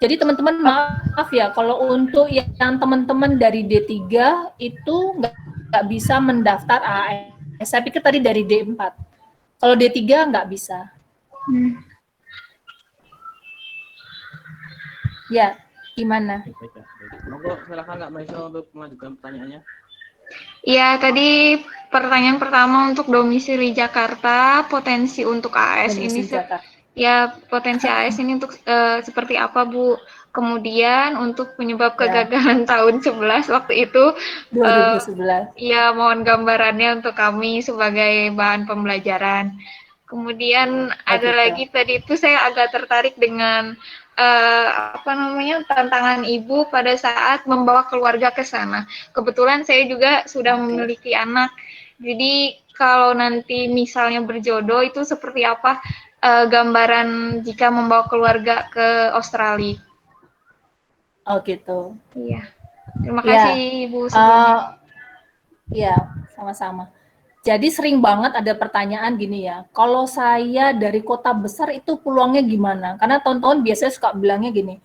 S1: Jadi teman-teman maaf ya, kalau untuk yang teman-teman dari D3 itu nggak bisa mendaftar AAS. Saya pikir tadi dari D4. Kalau D3 nggak bisa. Ya, gimana?
S2: Monggo silakan Kak Maisra untuk melanjutkan pertanyaannya.
S3: Ya, tadi pertanyaan pertama untuk domisili Jakarta, potensi untuk AS ini potensi AS ini untuk seperti apa Bu? Kemudian untuk penyebab kegagalan tahun 11 waktu itu
S1: 2011.
S3: Ya, mohon gambarannya untuk kami sebagai bahan pembelajaran. Kemudian ada lagi tadi itu saya agak tertarik dengan tantangan Ibu pada saat membawa keluarga ke sana. Kebetulan saya juga sudah memiliki anak. Jadi kalau nanti misalnya berjodoh itu seperti apa gambaran jika membawa keluarga ke Australia?
S1: Oh gitu.
S3: Iya. Terima kasih
S1: Ya,
S3: Ibu sebelumnya.
S1: ya sama-sama. Jadi sering banget ada pertanyaan gini ya, kalau saya dari kota besar itu peluangnya gimana? Karena teman-teman biasanya suka bilangnya gini,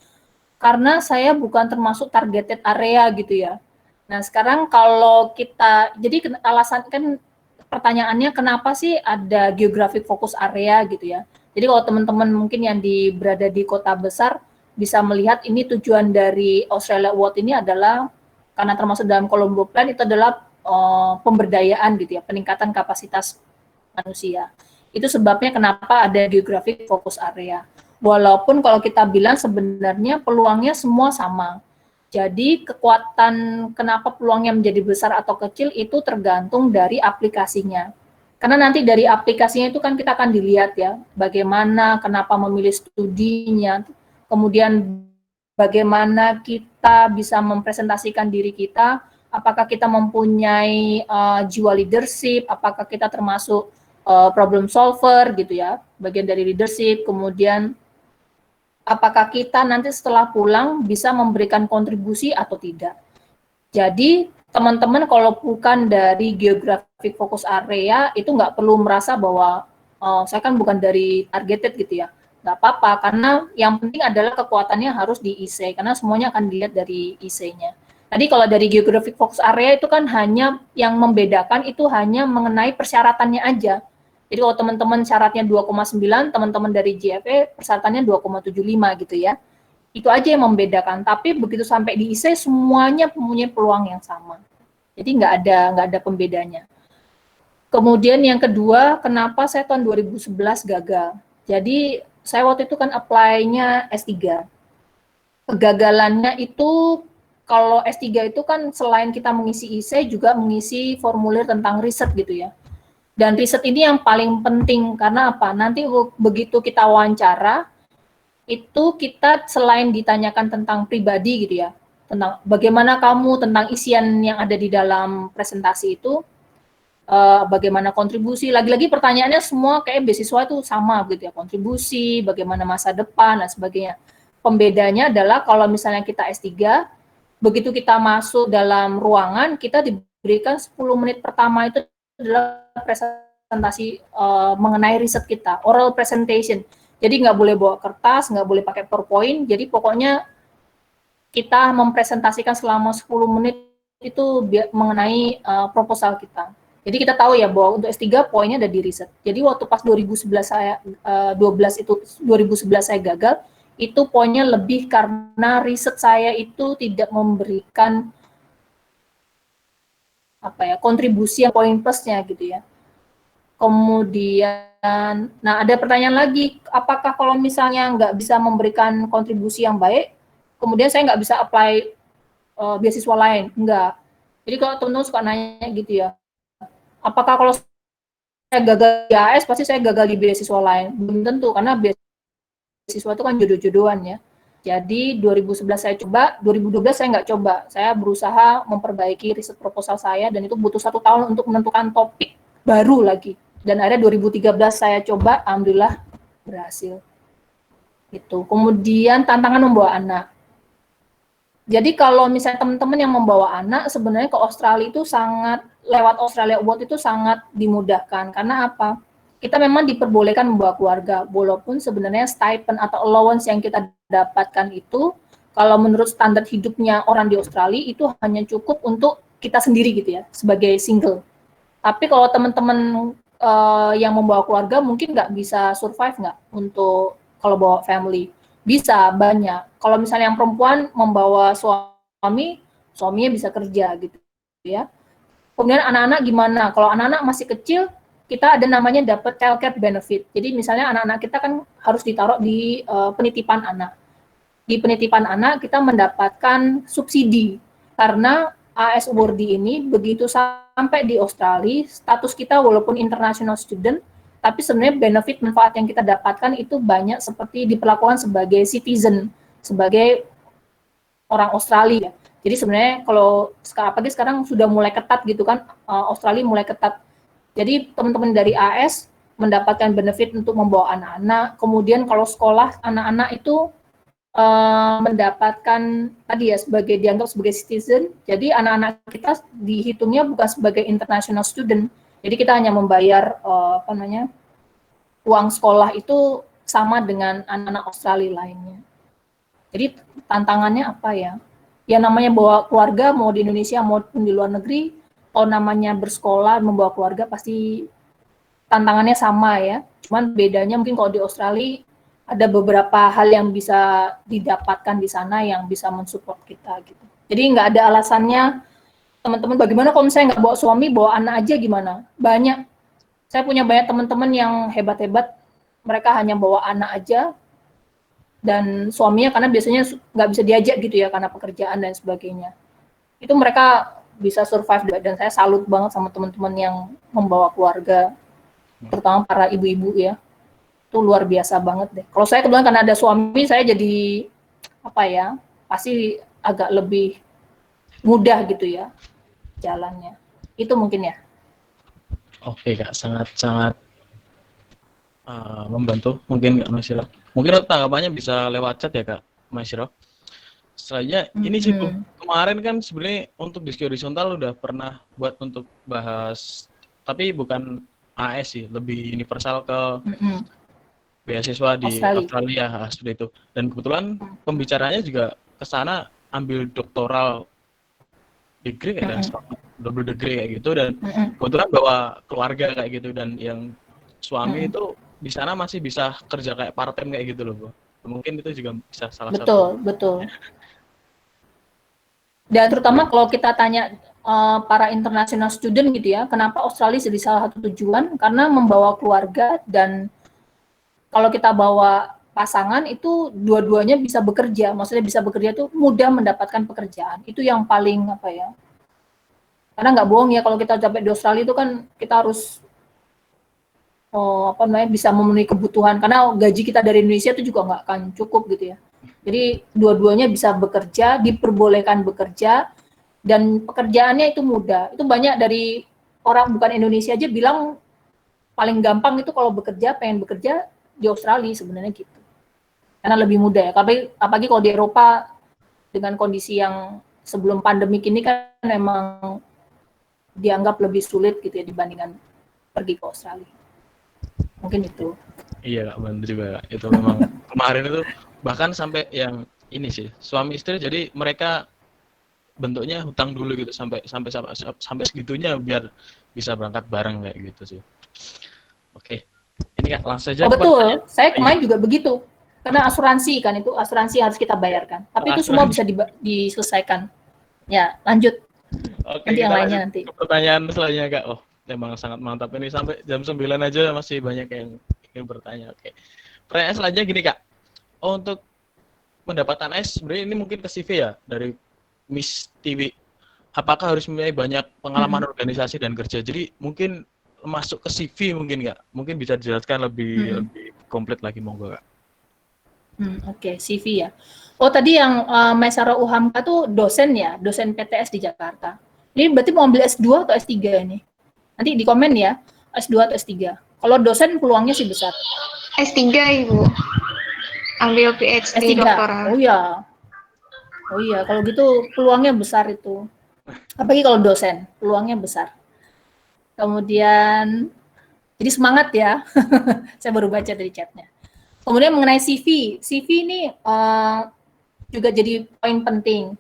S1: karena saya bukan termasuk targeted area gitu ya. Nah sekarang kalau kita, jadi alasan kan pertanyaannya kenapa sih ada geographic focus area gitu ya. Jadi kalau teman-teman mungkin yang berada di kota besar bisa melihat ini tujuan dari Australia Award ini adalah karena termasuk dalam Colombo Plan itu adalah pemberdayaan gitu ya, peningkatan kapasitas manusia. Itu sebabnya kenapa ada geographic focus area. Walaupun kalau kita bilang sebenarnya peluangnya semua sama. Jadi kekuatan kenapa peluangnya menjadi besar atau kecil itu tergantung dari aplikasinya. Karena nanti dari aplikasinya itu kan kita akan dilihat ya, bagaimana, kenapa memilih studinya, kemudian bagaimana kita bisa mempresentasikan diri kita, apakah kita mempunyai jiwa leadership, apakah kita termasuk problem solver gitu ya, bagian dari leadership, kemudian apakah kita nanti setelah pulang bisa memberikan kontribusi atau tidak. Jadi teman-teman kalau bukan dari geographic focus area itu nggak perlu merasa bahwa saya kan bukan dari targeted gitu ya. Nggak apa-apa, karena yang penting adalah kekuatannya harus di IC, karena semuanya akan dilihat dari IC-nya. Tadi kalau dari geographic focus area itu kan hanya yang membedakan itu hanya mengenai persyaratannya aja. Jadi kalau teman-teman syaratnya 2,9, teman-teman dari JFE persyaratannya 2,75 gitu ya. Itu aja yang membedakan. Tapi begitu sampai di IC semuanya mempunyai peluang yang sama. Jadi nggak ada pembedanya. Kemudian yang kedua, kenapa saya tahun 2011 gagal? Jadi saya waktu itu kan apply-nya S3. Kegagalannya itu kalau S3 itu kan selain kita mengisi IC juga mengisi formulir tentang riset gitu ya. Dan riset ini yang paling penting karena apa? Nanti begitu kita wawancara, itu kita selain ditanyakan tentang pribadi gitu ya, tentang bagaimana kamu, tentang isian yang ada di dalam presentasi itu, bagaimana kontribusi, lagi-lagi pertanyaannya semua kayak beasiswa itu sama gitu ya, kontribusi, bagaimana masa depan, dan sebagainya. Pembedanya adalah kalau misalnya kita S3, begitu kita masuk dalam ruangan, kita diberikan 10 menit pertama itu adalah presentasi mengenai riset kita, oral presentation. Jadi nggak boleh bawa kertas, nggak boleh pakai PowerPoint, jadi pokoknya kita mempresentasikan selama 10 menit itu mengenai proposal kita. Jadi kita tahu ya bahwa untuk S3 poinnya ada di riset. Jadi waktu pas 2011 saya 2011 saya gagal, itu poinnya lebih karena riset saya itu tidak memberikan kontribusi yang poin plusnya gitu ya. Kemudian, nah ada pertanyaan lagi, apakah kalau misalnya nggak bisa memberikan kontribusi yang baik, kemudian saya nggak bisa apply beasiswa lain? Enggak. Jadi kalau teman-teman suka nanya gitu ya, apakah kalau saya gagal di AS, pasti saya gagal di beasiswa lain? Belum tentu, karena beasiswa itu kan jodoh-jodohan ya. Jadi 2011 saya coba, 2012 saya nggak coba. Saya berusaha memperbaiki riset proposal saya, dan itu butuh 1 tahun untuk menentukan topik baru lagi. Dan akhirnya 2013 saya coba, alhamdulillah berhasil. Gitu. Kemudian tantangan membawa anak. Jadi kalau misalnya teman-teman yang membawa anak, sebenarnya ke Australia itu lewat Australia Award itu sangat dimudahkan. Karena apa? Kita memang diperbolehkan membawa keluarga, walaupun sebenarnya stipend atau allowance yang kita dapatkan itu, kalau menurut standar hidupnya orang di Australia, itu hanya cukup untuk kita sendiri gitu ya, sebagai single. Tapi kalau teman-teman yang membawa keluarga mungkin nggak bisa survive nggak untuk kalau bawa family. Bisa, banyak. Kalau misalnya yang perempuan membawa suami, suaminya bisa kerja gitu ya. Kemudian anak-anak gimana? Kalau anak-anak masih kecil, kita ada namanya dapat childcare benefit. Jadi misalnya anak-anak kita kan harus ditaruh di penitipan anak. Di penitipan anak kita mendapatkan subsidi karena AS Awardee ini begitu sampai di Australia, status kita walaupun international student, tapi sebenarnya benefit manfaat yang kita dapatkan itu banyak seperti diperlakukan sebagai citizen, sebagai orang Australia. Jadi sebenarnya kalau apalagi sekarang sudah mulai ketat gitu kan, Australia mulai ketat. Jadi teman-teman dari AS mendapatkan benefit untuk membawa anak-anak. Kemudian kalau sekolah, anak-anak itu mendapatkan tadi ya sebagai dianggap sebagai citizen. Jadi anak-anak kita dihitungnya bukan sebagai international student. Jadi kita hanya membayar uang sekolah itu sama dengan anak-anak Australia lainnya. Jadi tantangannya apa ya? Ya namanya bawa keluarga mau di Indonesia maupun di luar negeri, kalau namanya bersekolah membawa keluarga pasti tantangannya sama ya. Cuman bedanya mungkin kalau di Australia ada beberapa hal yang bisa didapatkan di sana yang bisa mensupport kita gitu. Jadi nggak ada alasannya teman-teman bagaimana kalau misalnya nggak bawa suami, bawa anak aja gimana? Banyak. Saya punya banyak teman-teman yang hebat-hebat, mereka hanya bawa anak aja dan suaminya karena biasanya nggak bisa diajak gitu ya karena pekerjaan dan sebagainya. Itu mereka bisa survive dan saya salut banget sama teman-teman yang membawa keluarga, terutama para ibu-ibu ya. Itu luar biasa banget deh. Kalau saya kebetulan karena ada suami, saya jadi pasti agak lebih mudah gitu ya jalannya. Itu mungkin ya.
S2: Oke Kak, sangat-sangat membantu mungkin Kak Masyiro. Mungkin tanggapannya bisa lewat chat ya Kak Masyiro. Selanjutnya ini sih Bu, kemarin kan sebenarnya untuk diskusi horizontal udah pernah buat untuk bahas, tapi bukan AS sih, lebih universal ke beasiswa di Australia seperti itu. Dan kebetulan pembicaranya juga ke sana ambil doktoral degree kayak double degree kayak gitu, dan kebetulan bawa keluarga kayak gitu, dan yang suami itu di sana masih bisa kerja kayak part time kayak gitu loh Bu. Mungkin itu juga bisa salah satu.
S1: Betul. Dan terutama kalau kita tanya para international student gitu ya, kenapa Australia jadi salah satu tujuan? Karena membawa keluarga, dan kalau kita bawa pasangan itu dua-duanya bisa bekerja. Maksudnya bisa bekerja itu mudah mendapatkan pekerjaan. Itu yang paling karena nggak bohong ya, kalau kita sampai di Australia itu kan kita harus bisa memenuhi kebutuhan, karena gaji kita dari Indonesia itu juga nggak akan cukup gitu ya. Jadi dua-duanya bisa bekerja, diperbolehkan bekerja, dan pekerjaannya itu mudah. Itu banyak dari orang bukan Indonesia aja bilang paling gampang itu kalau pengen bekerja di Australia sebenarnya gitu. Karena lebih mudah ya. Apalagi kalau di Eropa dengan kondisi yang sebelum pandemik ini kan memang dianggap lebih sulit gitu ya dibandingkan pergi ke Australia. Mungkin itu.
S2: Iya Kak, benar juga Kak. Itu memang kemarin itu bahkan sampai yang ini sih, suami istri jadi mereka bentuknya hutang dulu gitu sampai segitunya biar bisa berangkat bareng kayak gitu sih. Oke. Ini Kak, langsung saja.
S1: Betul. Saya kemarin juga begitu. Karena asuransi kan, itu asuransi harus kita bayarkan. Tapi itu semua bisa diselesaikan. Ya, lanjut.
S2: Oke,
S1: nanti yang lainnya nanti.
S2: Pertanyaan selanjutnya Kak. Oh, memang sangat mantap ini, sampai jam 9 aja masih banyak yang ingin bertanya. Oke. Pertanyaan selanjutnya gini Kak. Untuk mendapatkan AS sebenarnya ini mungkin ke CV ya dari Miss TV. Apakah harus mempunyai banyak pengalaman organisasi dan kerja? Jadi mungkin masuk ke CV mungkin Kak. Mungkin bisa dijelaskan lebih komplit lagi monggo Kak.
S1: Oke, CV ya. Oh, tadi yang Maisara Uhamka tuh dosen ya, dosen PTS di Jakarta. Ini berarti mau ambil S2 atau S3 ini? Nanti di komen ya, S2 atau S3. Kalau dosen peluangnya sih besar.
S3: S3 Ibu. Ambil PhD
S1: S3.
S3: doktoral.
S1: Oh iya, kalau gitu peluangnya besar itu. Apalagi kalau dosen, peluangnya besar. Kemudian, jadi semangat ya. Saya baru baca dari chatnya. Kemudian mengenai CV ini juga jadi poin penting.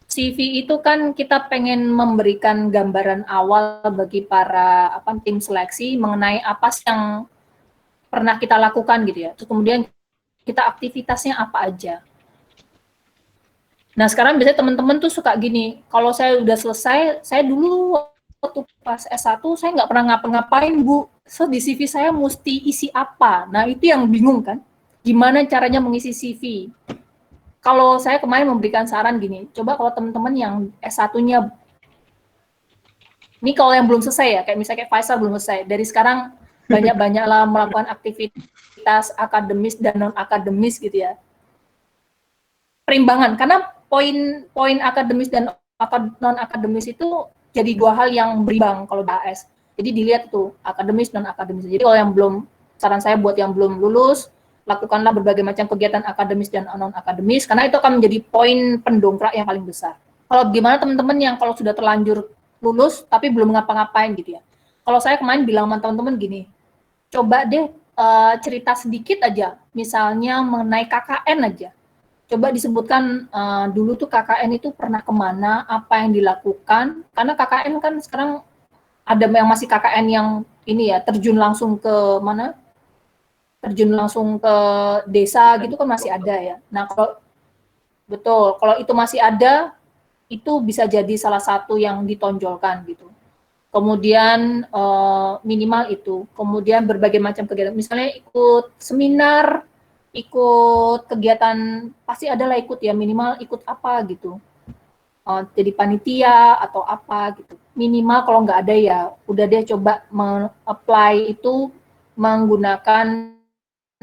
S1: CV itu kan kita pengen memberikan gambaran awal bagi para tim seleksi mengenai apa yang pernah kita lakukan gitu ya. Terus kemudian kita aktivitasnya apa aja. Nah sekarang biasanya teman-teman tuh suka gini, kalau saya udah selesai, saya dulu waktu pas S1 saya nggak pernah ngapa-ngapain Bu, so di CV saya mesti isi apa? Nah itu yang bingung kan, gimana caranya mengisi CV? Kalau saya kemarin memberikan saran gini, coba kalau teman-teman yang S1-nya, ini kalau yang belum selesai ya, kayak misalnya kayak Faisal belum selesai, dari sekarang banyak-banyaklah melakukan aktivitas akademis dan non-akademis gitu ya. Perimbangan, karena poin akademis dan non-akademis itu jadi dua hal yang berimbang kalau di AS. Jadi dilihat tuh akademis dan akademis. Jadi kalau yang belum, saran saya buat yang belum lulus, lakukanlah berbagai macam kegiatan akademis dan non akademis karena itu akan menjadi poin pendongkrak yang paling besar. Kalau gimana teman-teman yang kalau sudah terlanjur lulus tapi belum ngapa-ngapain gitu ya. Kalau saya kemarin bilang sama teman-teman gini, coba deh cerita sedikit aja, misalnya mengenai KKN aja. Coba disebutkan dulu tuh KKN itu pernah kemana, apa yang dilakukan, karena KKN kan sekarang ada yang masih KKN yang ini ya, terjun langsung ke mana, terjun langsung ke desa gitu kan masih ada ya. Nah kalau betul, kalau itu masih ada, itu bisa jadi salah satu yang ditonjolkan gitu. Kemudian minimal itu, kemudian berbagai macam kegiatan, misalnya ikut seminar, ikut kegiatan, pasti adalah ikut ya, minimal ikut apa gitu, jadi panitia atau apa gitu. Minimal kalau nggak ada ya, udah deh coba apply itu menggunakan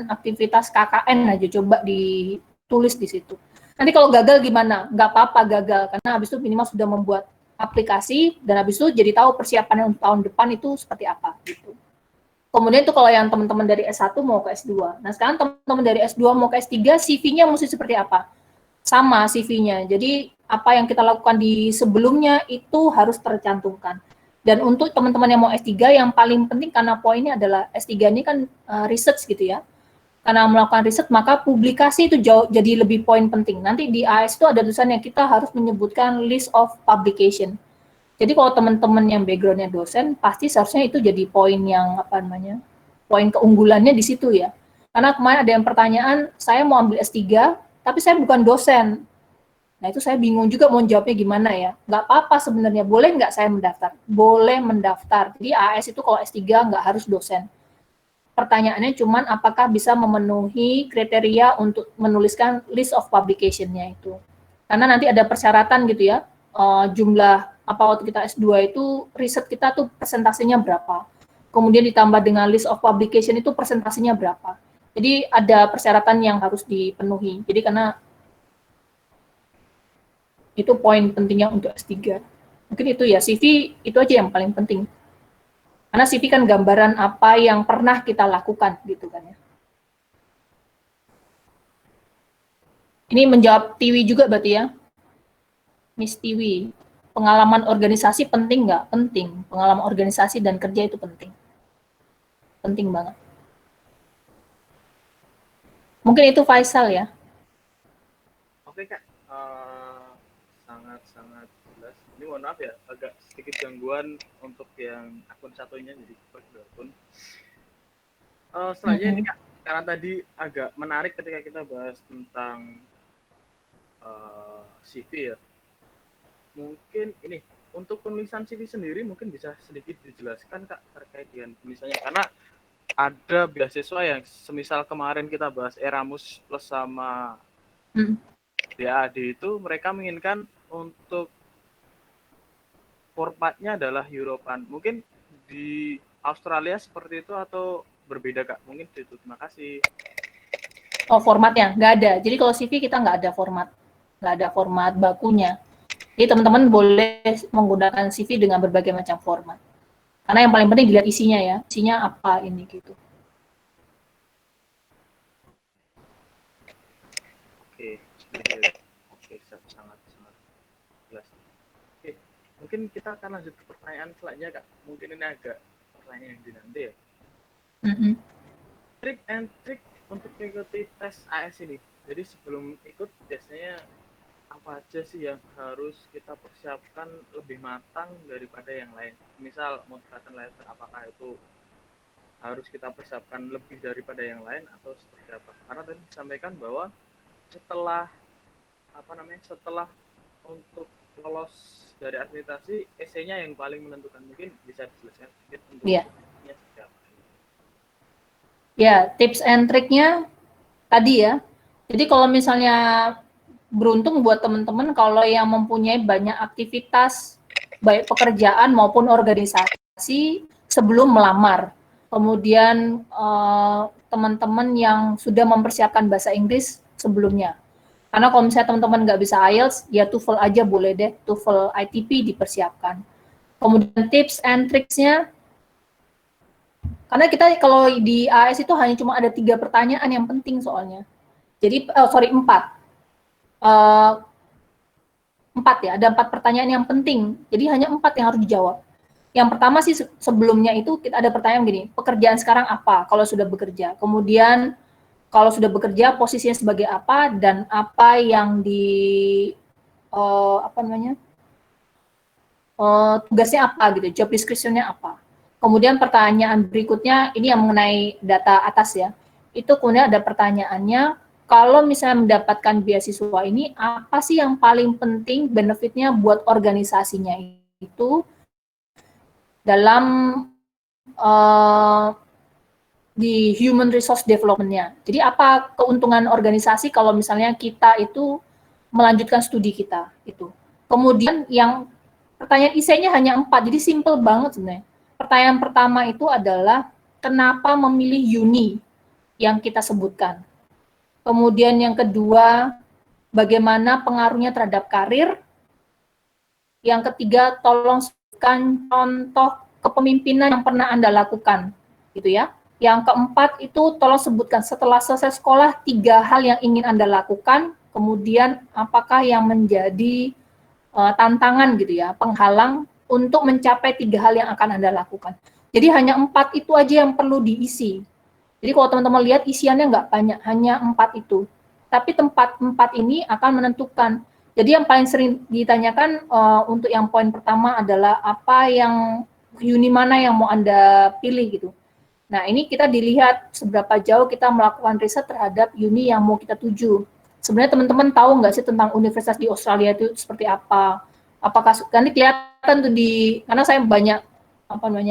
S1: aktivitas KKN aja, coba ditulis di situ. Nanti kalau gagal gimana? Nggak apa-apa gagal, karena habis itu minimal sudah membuat aplikasi, dan habis itu jadi tahu persiapannya untuk tahun depan itu seperti apa gitu. Kemudian itu kalau yang teman-teman dari S1 mau ke S2. Nah sekarang teman-teman dari S2 mau ke S3, CV-nya mesti seperti apa? Sama CV-nya. Jadi apa yang kita lakukan di sebelumnya itu harus tercantumkan. Dan untuk teman-teman yang mau S3, yang paling penting karena poinnya adalah S3 ini kan research gitu ya. Karena melakukan riset, maka publikasi itu jauh jadi lebih poin penting. Nanti di AS itu ada tulisan yang kita harus menyebutkan list of publication. Jadi kalau teman-teman yang background-nya dosen, pasti seharusnya itu jadi poin yang apa namanya, poin keunggulannya di situ ya. Karena kemarin ada yang pertanyaan, saya mau ambil S3, tapi saya bukan dosen. Nah itu saya bingung juga mau jawabnya gimana ya. Nggak apa-apa sebenarnya, boleh nggak saya mendaftar? Boleh mendaftar. Jadi AS itu kalau S3 nggak harus dosen. Pertanyaannya cuman apakah bisa memenuhi kriteria untuk menuliskan list of publication-nya itu. Karena nanti ada persyaratan gitu ya, jumlah apa waktu kita S2 itu riset kita tuh persentasenya berapa. Kemudian ditambah dengan list of publication itu persentasenya berapa. Jadi ada persyaratan yang harus dipenuhi. Jadi karena itu poin pentingnya untuk S3. Mungkin itu ya, CV itu aja yang paling penting. Karena CV kan gambaran apa yang pernah kita lakukan gitu kan ya. Ini menjawab Tiwi juga berarti ya, Miss Tiwi. Pengalaman organisasi penting nggak? Penting. Pengalaman organisasi dan kerja itu penting. Penting banget. Mungkin itu Faisal ya.
S2: Oke Kak, sangat-sangat jelas. Ini mohon maaf ya, agak sedikit gangguan untuk yang akun satunya, jadi akun. Selanjutnya ini Kak, karena tadi agak menarik ketika kita bahas tentang CV ya. Mungkin ini untuk penulisan CV sendiri mungkin bisa sedikit dijelaskan Kak terkait dengan penulisannya, karena ada beasiswa yang semisal kemarin kita bahas Erasmus plus sama DAAD itu, mereka menginginkan untuk formatnya adalah European. Mungkin di Australia seperti itu atau berbeda Kak? Mungkin itu. Terima kasih.
S1: Oh formatnya nggak ada. Jadi kalau CV kita nggak ada format, nggak ada format bakunya. Jadi teman-teman boleh menggunakan CV dengan berbagai macam format. Karena yang paling penting dilihat isinya ya, isinya apa ini gitu.
S2: Oke, sangat jelas. Oke, mungkin kita akan lanjut ke pertanyaan selanjutnya Kak. Mungkin ini agak pertanyaan yang dinanti ya. Trik and trick untuk mengikuti tes AS ini. Jadi sebelum ikut biasanya apa aja sih yang harus kita persiapkan lebih matang daripada yang lain? Misal motivation letter, apakah itu harus kita persiapkan lebih daripada yang lain atau seperti apa? Karena tadi disampaikan bahwa setelah untuk lolos dari akreditasi, esainya yang paling menentukan. Mungkin bisa dijelaskan sedikit untuk seperti apa?
S1: Ya, tips and triknya tadi ya. Jadi kalau misalnya beruntung buat teman-teman kalau yang mempunyai banyak aktivitas baik pekerjaan maupun organisasi sebelum melamar. Kemudian teman-teman yang sudah mempersiapkan bahasa Inggris sebelumnya. Karena kalau misalnya teman-teman nggak bisa IELTS, ya TOEFL aja boleh deh, TOEFL ITP dipersiapkan. Kemudian tips and tricksnya, Karena kita kalau di AS itu hanya cuma ada 3 pertanyaan yang penting soalnya. Jadi, 4. 4 ya, ada 4 pertanyaan yang penting. Jadi hanya 4 yang harus dijawab. Yang pertama sih sebelumnya itu kita ada pertanyaan gini, pekerjaan sekarang apa kalau sudah bekerja? Kemudian kalau sudah bekerja posisinya sebagai apa dan apa yang tugasnya apa gitu, job description-nya apa. Kemudian pertanyaan berikutnya ini yang mengenai data atas ya. Itu kemudian ada pertanyaannya, kalau misalnya mendapatkan beasiswa ini apa sih yang paling penting benefitnya buat organisasinya itu dalam di human resource development-nya. Jadi apa keuntungan organisasi kalau misalnya kita itu melanjutkan studi kita itu. Kemudian yang pertanyaan isinya hanya 4, jadi simple banget sebenarnya. Pertanyaan pertama itu adalah kenapa memilih uni yang kita sebutkan. Kemudian yang kedua, bagaimana pengaruhnya terhadap karir. Yang ketiga, tolong sebutkan contoh kepemimpinan yang pernah Anda lakukan, gitu ya. Yang keempat itu tolong sebutkan setelah selesai sekolah 3 hal yang ingin Anda lakukan, kemudian apakah yang menjadi tantangan gitu ya, penghalang untuk mencapai 3 hal yang akan Anda lakukan. Jadi hanya 4 itu aja yang perlu diisi. Jadi kalau teman-teman lihat isiannya nggak banyak, hanya 4 itu. Tapi tempat 4 ini akan menentukan. Jadi yang paling sering ditanyakan untuk yang poin pertama adalah apa yang uni mana yang mau Anda pilih gitu. Nah, ini kita dilihat seberapa jauh kita melakukan riset terhadap uni yang mau kita tuju. Sebenarnya teman-teman tahu nggak sih tentang universitas di Australia itu seperti apa? Apakah nanti kelihatan tuh karena saya banyak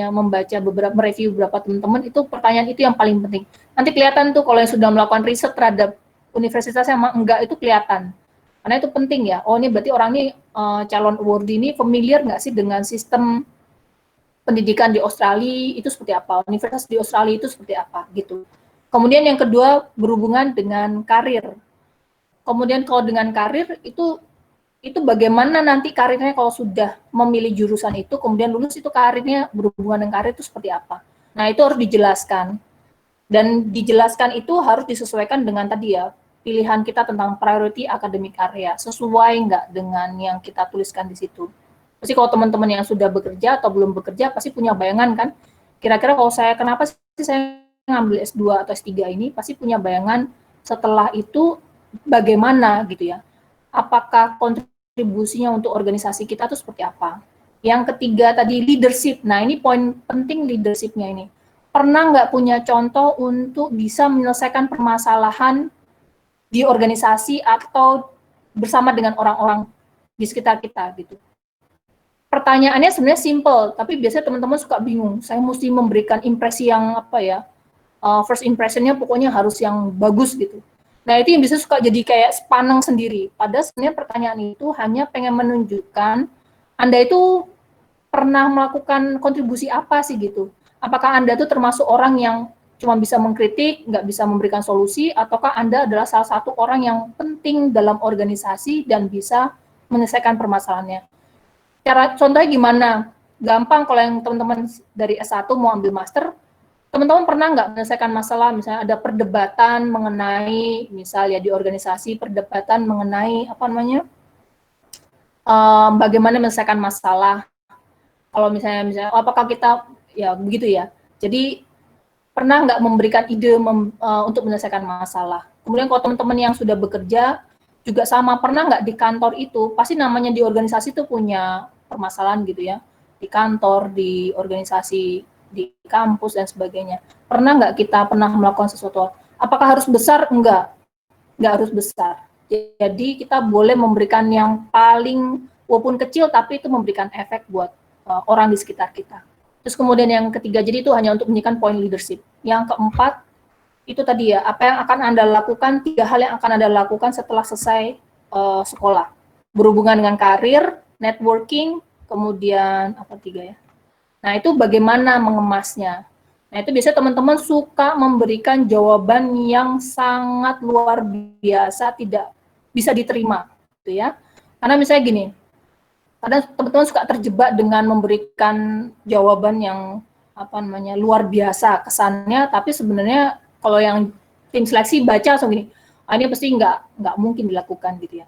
S1: membaca mereview beberapa teman-teman, itu pertanyaan itu yang paling penting. Nanti kelihatan tuh kalau yang sudah melakukan riset terhadap universitas yang enggak itu kelihatan. Karena itu penting ya. Oh, ini berarti orang ini calon awardee ini familiar nggak sih dengan sistem pendidikan di Australia itu seperti apa, universitas di Australia itu seperti apa gitu. Kemudian yang kedua berhubungan dengan karir. Kemudian kalau dengan karir itu bagaimana nanti karirnya kalau sudah memilih jurusan itu, kemudian lulus itu karirnya berhubungan dengan karir itu seperti apa. Nah, itu harus dijelaskan. Dan dijelaskan itu harus disesuaikan dengan tadi ya, pilihan kita tentang priority academic area, sesuai nggak dengan yang kita tuliskan di situ. Pasti kalau teman-teman yang sudah bekerja atau belum bekerja, pasti punya bayangan kan, kira-kira kalau kenapa sih saya ngambil S2 atau S3 ini, pasti punya bayangan setelah itu bagaimana gitu ya. Apakah kontribusinya untuk organisasi kita itu seperti apa. Yang ketiga tadi leadership. Nah, ini poin penting leadership-nya ini. Pernah nggak punya contoh untuk bisa menyelesaikan permasalahan di organisasi atau bersama dengan orang-orang di sekitar kita gitu. Pertanyaannya sebenarnya simple, tapi biasanya teman-teman suka bingung. Saya mesti memberikan impresi yang first impression-nya pokoknya harus yang bagus gitu. Nah, itu yang bisa suka jadi kayak sepaneng sendiri. Padahal sebenarnya pertanyaan itu hanya pengen menunjukkan Anda itu pernah melakukan kontribusi apa sih gitu. Apakah Anda itu termasuk orang yang cuma bisa mengkritik, nggak bisa memberikan solusi, ataukah Anda adalah salah satu orang yang penting dalam organisasi dan bisa menyelesaikan permasalahannya. Contohnya gimana? Gampang kalau yang teman-teman dari S1 mau ambil master, teman-teman pernah nggak menyelesaikan masalah, misalnya ada perdebatan mengenai, misalnya di organisasi, perdebatan mengenai, bagaimana menyelesaikan masalah. Kalau misalnya apakah kita, ya begitu ya. Jadi, pernah nggak memberikan ide untuk menyelesaikan masalah. Kemudian kalau teman-teman yang sudah bekerja, juga sama, pernah nggak di kantor itu, pasti namanya di organisasi itu punya permasalahan gitu ya, di kantor, di organisasi, di kampus, dan sebagainya. Pernah nggak kita melakukan sesuatu? Apakah harus besar? Enggak harus besar. Jadi kita boleh memberikan yang paling, walaupun kecil, tapi itu memberikan efek buat orang di sekitar kita. Terus kemudian yang ketiga, jadi itu hanya untuk menunjukkan poin leadership. Yang keempat, itu tadi ya, apa yang akan Anda lakukan, 3 hal yang akan Anda lakukan setelah selesai sekolah. Berhubungan dengan karir, networking, kemudian apa 3 ya. Nah, itu bagaimana mengemasnya. Nah, itu biasanya teman-teman suka memberikan jawaban yang sangat luar biasa, tidak bisa diterima, gitu ya. Karena misalnya gini, kadang teman-teman suka terjebak dengan memberikan jawaban yang luar biasa kesannya, tapi sebenarnya kalau yang tim seleksi baca langsung gini, ini pasti nggak mungkin dilakukan gitu ya.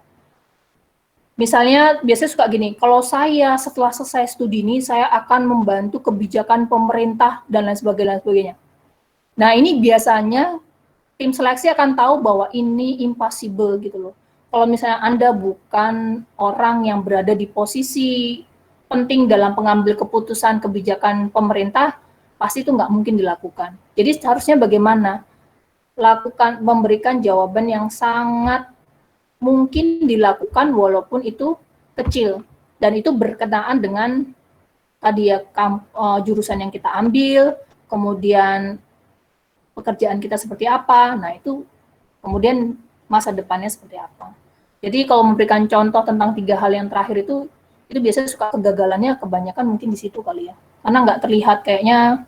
S1: Misalnya biasanya suka gini, kalau saya setelah selesai studi ini saya akan membantu kebijakan pemerintah dan lain sebagainya. Nah ini biasanya tim seleksi akan tahu bahwa ini impossible gitu loh. Kalau misalnya Anda bukan orang yang berada di posisi penting dalam pengambil keputusan kebijakan pemerintah, pasti itu nggak mungkin dilakukan. Jadi seharusnya bagaimana? Memberikan jawaban yang sangat mungkin dilakukan walaupun itu kecil. Dan itu berkenaan dengan tadi ya jurusan yang kita ambil, kemudian pekerjaan kita seperti apa, nah itu kemudian masa depannya seperti apa. Jadi kalau memberikan contoh tentang 3 hal yang terakhir itu biasanya suka kegagalannya kebanyakan mungkin di situ kali ya. Karena nggak terlihat kayaknya,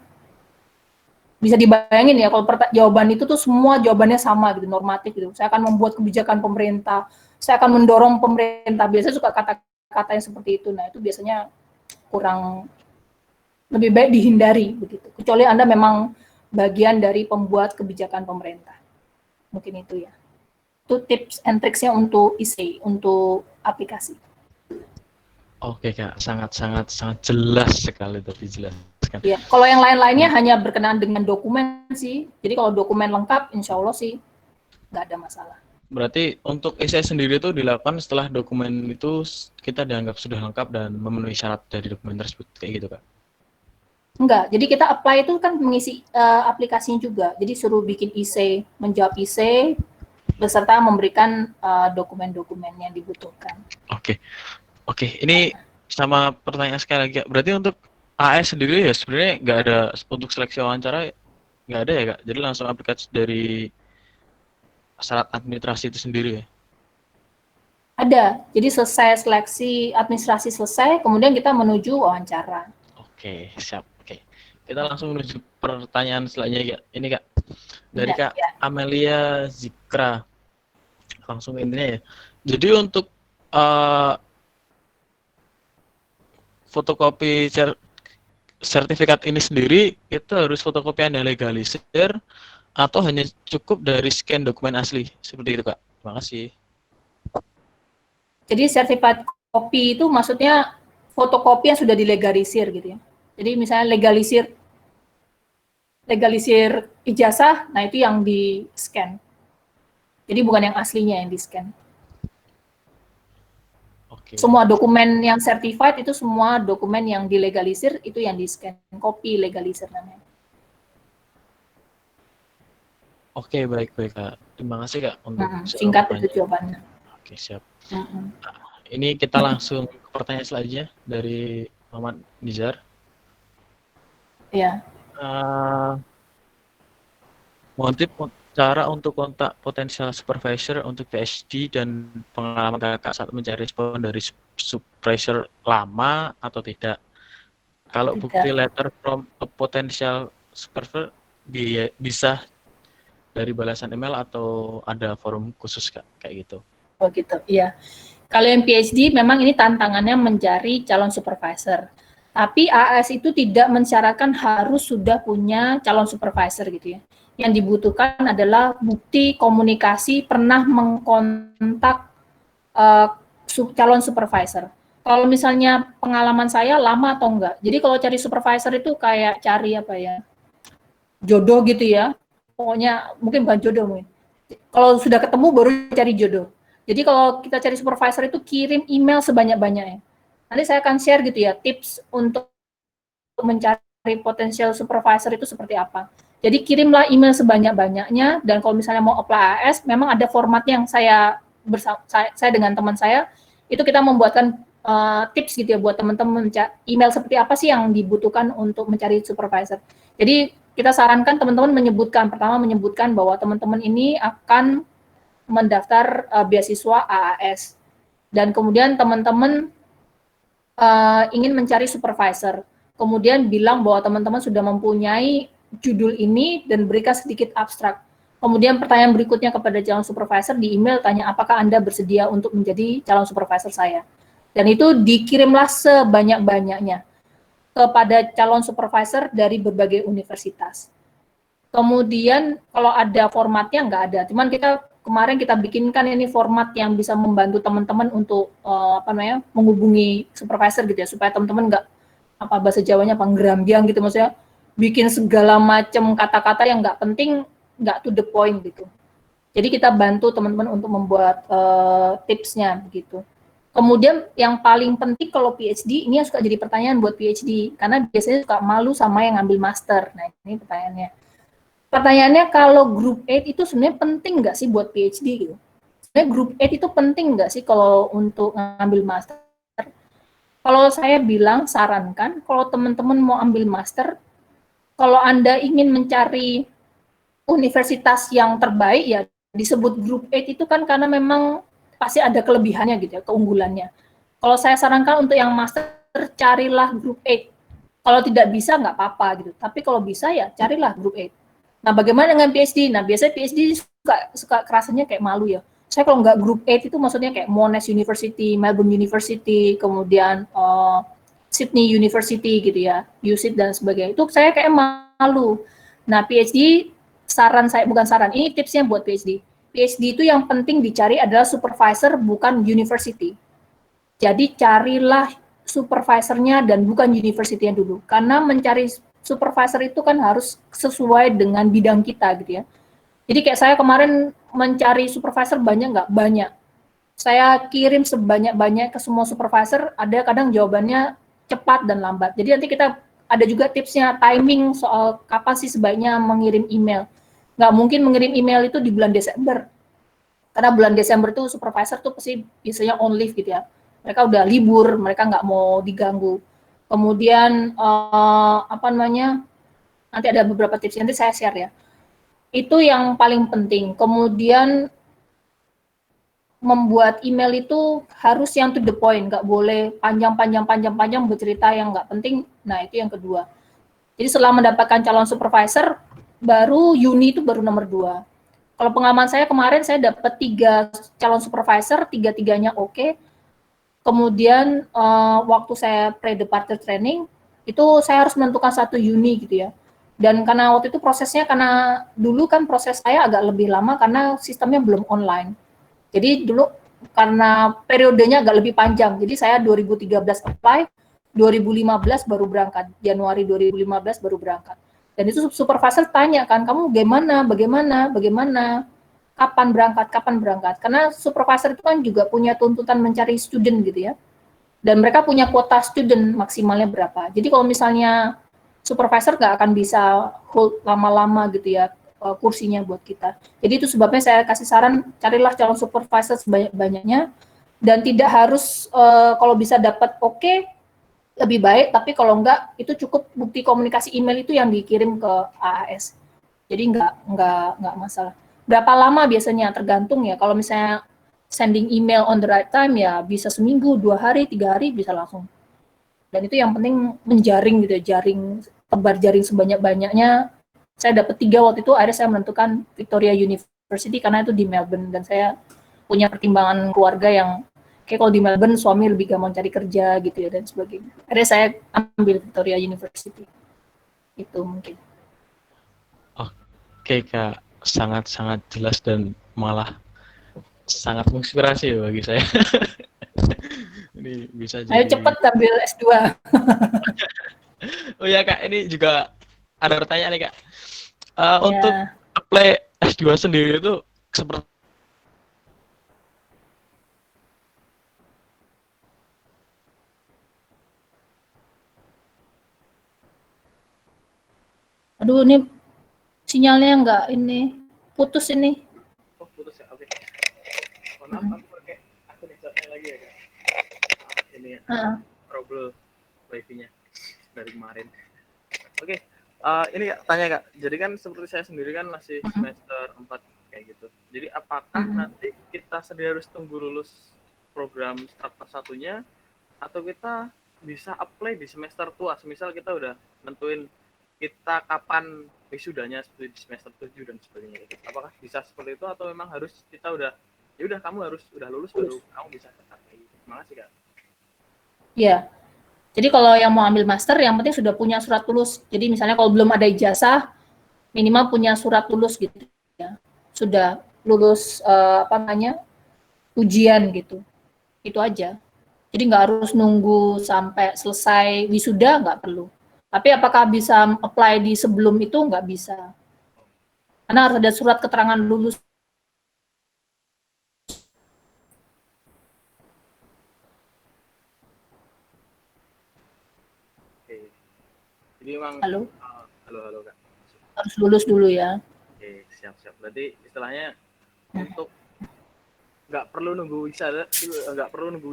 S1: bisa dibayangin ya kalau jawaban itu tuh semua jawabannya sama gitu, normatif gitu. Saya akan membuat kebijakan pemerintah, saya akan mendorong pemerintah, biasanya suka kata-kata yang seperti itu. Nah itu biasanya lebih baik dihindari begitu. Kecuali Anda memang bagian dari pembuat kebijakan pemerintah. Mungkin itu ya. Itu tips and tricksnya untuk IC, untuk aplikasi.
S2: Oke Kak, sangat jelas sekali tadi jelaskan.
S1: Ya, kalau yang lain-lainnya hanya berkenaan dengan dokumen sih. Jadi kalau dokumen lengkap, insya Allah sih nggak ada masalah.
S2: Berarti untuk essay sendiri itu dilakukan setelah dokumen itu kita dianggap sudah lengkap dan memenuhi syarat dari dokumen tersebut, kayak gitu Kak?
S1: Enggak, jadi kita apply itu kan mengisi aplikasinya juga. Jadi suruh bikin essay, menjawab essay, beserta memberikan dokumen-dokumen yang dibutuhkan.
S2: Oke, ini sama pertanyaan sekali lagi Kak. Berarti untuk AS sendiri ya sebenarnya nggak ada untuk seleksi wawancara, nggak ada ya Kak? Jadi langsung aplikasi dari syarat administrasi itu sendiri ya?
S1: Ada, jadi selesai seleksi administrasi selesai, kemudian kita menuju wawancara.
S2: Oke, siap. Oke, kita langsung menuju pertanyaan selanjutnya Kak. Ini Kak, dari Kak Amelia Zikra. Langsung intinya ya. Jadi untuk fotokopi sertifikat ini sendiri, itu harus fotokopi yang legalisir atau hanya cukup dari scan dokumen asli? Seperti itu Kak. Terima kasih.
S1: Jadi sertifikat kopi itu maksudnya fotokopi yang sudah dilegalisir gitu ya. Jadi misalnya legalisir ijazah, nah itu yang di-scan. Jadi bukan yang aslinya yang di-scan.
S2: Oke.
S1: Semua dokumen yang certified itu semua dokumen yang dilegalisir itu yang di-scan. Kopi legalisir namanya.
S2: Oke, baik Kak. Terima kasih Kak untuk
S1: singkat itu jawabannya.
S2: Oke, siap. Ini kita langsung ke pertanyaan selanjutnya dari Muhammad Nizar.
S1: Ya.
S2: Mohon tips cara untuk kontak potensial supervisor untuk PhD dan pengalaman Kakak saat mencari respon dari supervisor lama atau tidak. Kalau bukti letter from a potential supervisor bisa dari balasan email atau ada forum khusus Kak, kayak gitu.
S1: Oh gitu, iya. Kalau yang PhD memang ini tantangannya mencari calon supervisor. Tapi AS itu tidak mensyaratkan harus sudah punya calon supervisor gitu ya. Yang dibutuhkan adalah bukti komunikasi pernah mengkontak calon supervisor. Kalau misalnya pengalaman saya lama atau enggak. Jadi kalau cari supervisor itu kayak cari apa ya, jodoh gitu ya. Pokoknya mungkin bukan jodoh mungkin. Kalau sudah ketemu baru cari jodoh. Jadi kalau kita cari supervisor itu kirim email sebanyak-banyaknya. Nanti saya akan share gitu ya tips untuk mencari potensial supervisor itu seperti apa. Jadi kirimlah email sebanyak-banyaknya, dan kalau misalnya mau apply AS, memang ada formatnya yang saya dengan teman saya, itu kita membuatkan tips gitu ya buat teman-teman, email seperti apa sih yang dibutuhkan untuk mencari supervisor. Jadi kita sarankan teman-teman pertama menyebutkan bahwa teman-teman ini akan mendaftar beasiswa AAS, dan kemudian teman-teman ingin mencari supervisor, kemudian bilang bahwa teman-teman sudah mempunyai judul ini dan berikan sedikit abstrak. Kemudian pertanyaan berikutnya kepada calon supervisor di email, tanya apakah Anda bersedia untuk menjadi calon supervisor saya. Dan itu dikirimlah sebanyak-banyaknya. kepada calon supervisor dari berbagai universitas. Kemudian kalau ada formatnya nggak ada, cuman kemarin kita bikinkan ini format yang bisa membantu teman-teman untuk menghubungi supervisor gitu ya, supaya teman-teman nggak bahasa Jawanya nggerambyang gitu, maksudnya bikin segala macam kata-kata yang nggak penting, nggak to the point gitu. Jadi kita bantu teman-teman untuk membuat tipsnya begitu. Kemudian yang paling penting kalau PhD, ini yang suka jadi pertanyaan buat PhD, karena biasanya suka malu sama yang ngambil master. Nah ini pertanyaannya. Pertanyaannya, kalau group 8 itu sebenarnya penting nggak sih buat PhD gitu? Sebenarnya group 8 itu penting nggak sih kalau untuk ngambil master? Kalau saya bilang, sarankan, kalau teman-teman mau ambil master, kalau Anda ingin mencari universitas yang terbaik, ya disebut group 8 itu kan karena memang pasti ada kelebihannya gitu ya, keunggulannya. Kalau saya sarankan untuk yang master, carilah group 8. Kalau tidak bisa, nggak apa-apa gitu. Tapi kalau bisa, ya carilah group 8. Nah, bagaimana dengan PhD? Nah, biasanya PhD suka kerasanya kayak malu ya. Saya kalau nggak group 8 itu maksudnya kayak Monash University, Melbourne University, kemudian Sydney University gitu ya, USyd dan sebagainya. Itu saya kayak malu. Nah, PhD, bukan saran, ini tipsnya buat PhD. PhD itu yang penting dicari adalah supervisor, bukan university. Jadi carilah supervisornya dan bukan university-nya dulu. Karena mencari supervisor itu kan harus sesuai dengan bidang kita gitu ya. Jadi kayak saya kemarin mencari supervisor banyak nggak? Banyak. Saya kirim sebanyak-banyak ke semua supervisor, ada kadang jawabannya cepat dan lambat. Jadi nanti kita ada juga tipsnya, timing soal kapan sih sebaiknya mengirim email. Nggak mungkin mengirim email itu di bulan Desember. Karena bulan Desember tuh supervisor tuh pasti biasanya on leave gitu ya. Mereka udah libur, mereka nggak mau diganggu. Kemudian nanti ada beberapa tips, nanti saya share ya. Itu yang paling penting. Kemudian membuat email itu harus yang to the point, nggak boleh panjang bercerita yang nggak penting. Nah, itu yang kedua. Jadi setelah mendapatkan calon supervisor, baru uni itu baru nomor 2. Kalau pengalaman saya kemarin, saya dapat 3 calon supervisor, 3-tiganya oke. Kemudian waktu saya pre-departure training, itu saya harus menentukan 1 uni gitu ya. Dan karena waktu itu prosesnya, karena dulu kan proses saya agak lebih lama karena sistemnya belum online. Jadi dulu karena periodenya agak lebih panjang, jadi saya 2013 apply, 2015 baru berangkat, Januari 2015 baru berangkat. Dan itu supervisor tanya kan, kamu bagaimana, kapan berangkat? Karena supervisor itu kan juga punya tuntutan mencari student gitu ya. Dan mereka punya kuota student maksimalnya berapa. Jadi kalau misalnya supervisor nggak akan bisa hold lama-lama gitu ya kursinya buat kita. Jadi itu sebabnya saya kasih saran, carilah calon supervisor sebanyak-banyaknya, dan tidak harus kalau bisa dapat oke, lebih baik, tapi kalau enggak, itu cukup bukti komunikasi email itu yang dikirim ke AAS. Jadi enggak masalah. Berapa lama biasanya? Tergantung ya. Kalau misalnya sending email on the right time, ya bisa seminggu, 2 hari, 3 hari, bisa langsung. Dan itu yang penting menjaring gitu ya, tebar jaring sebanyak-banyaknya. Saya dapat 3 waktu itu, akhirnya saya menentukan Victoria University karena itu di Melbourne, dan saya punya pertimbangan keluarga yang kayak kalau di Melbourne suami lebih gampang cari kerja gitu ya dan sebagainya. Akhirnya saya ambil Victoria University. Itu mungkin.
S2: Oke Kak, sangat-sangat jelas dan malah sangat menginspirasi ya bagi saya. Ini bisa jadi.
S1: Ayo cepat ambil S2.
S2: Oh ya Kak, ini juga ada pertanyaan nih Kak.
S1: Ya.
S2: Untuk apply S2 sendiri itu seperti
S1: Aduh, ini sinyalnya nggak ini, putus ini.
S2: oh putus ya, oke. Maaf, aku pakai akun Instagram lagi ya Kak. Ini trouble wifi-nya dari kemarin. Oke, ini Kak, tanya Kak. Jadi kan seperti saya sendiri kan masih semester 4 kayak gitu. Jadi apakah nanti kita sendiri harus tunggu lulus program starter satunya, atau kita bisa apply di semester tua? Semisal kita udah nentuin kita kapan wisudanya seperti di semester 7 dan sebagainya. Apakah bisa seperti itu, atau memang harus kita udah, ya udah kamu harus udah lulus baru kamu bisa starter? Terima kasih Kak.
S1: Ya. Jadi kalau yang mau ambil master, yang penting sudah punya surat lulus. Jadi misalnya kalau belum ada ijazah, minimal punya surat lulus gitu ya. Sudah lulus ujian gitu. Itu aja. Jadi nggak harus nunggu sampai selesai wisuda, nggak perlu. Tapi apakah bisa apply di sebelum itu? Nggak bisa. Karena harus ada surat keterangan lulus.
S2: Oke. Jadi memang
S1: Halo?
S2: halo Kak.
S1: Harus lulus dulu ya.
S2: Oke, siap. Berarti istilahnya untuk nggak perlu nunggu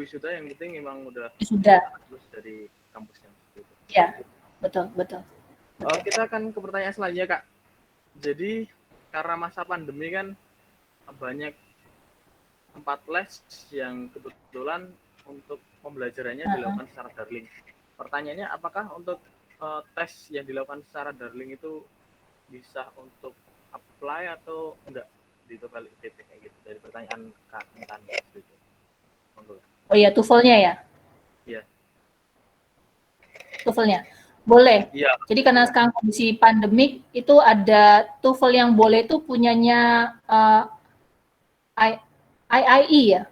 S2: wisuda, yang penting memang udah
S1: Sudah.
S2: lulus dari kampusnya. Gitu.
S1: Ya, betul.
S2: Kita akan ke pertanyaan selanjutnya, Kak. Jadi karena masa pandemi kan banyak tempat les yang kebetulan untuk pembelajarannya dilakukan secara daring. Pertanyaannya, apakah untuk tes yang dilakukan secara daring itu bisa untuk apply atau enggak di TOEFL ITB kayak gitu, dari pertanyaan Kak Intan gitu.
S1: Oh iya, TOEFL-nya ya?
S2: Iya.
S1: TOEFL-nya. Boleh.
S2: Iya.
S1: Jadi karena sekarang kondisi pandemik, itu ada TOEFL yang boleh itu punyanya IIE ya.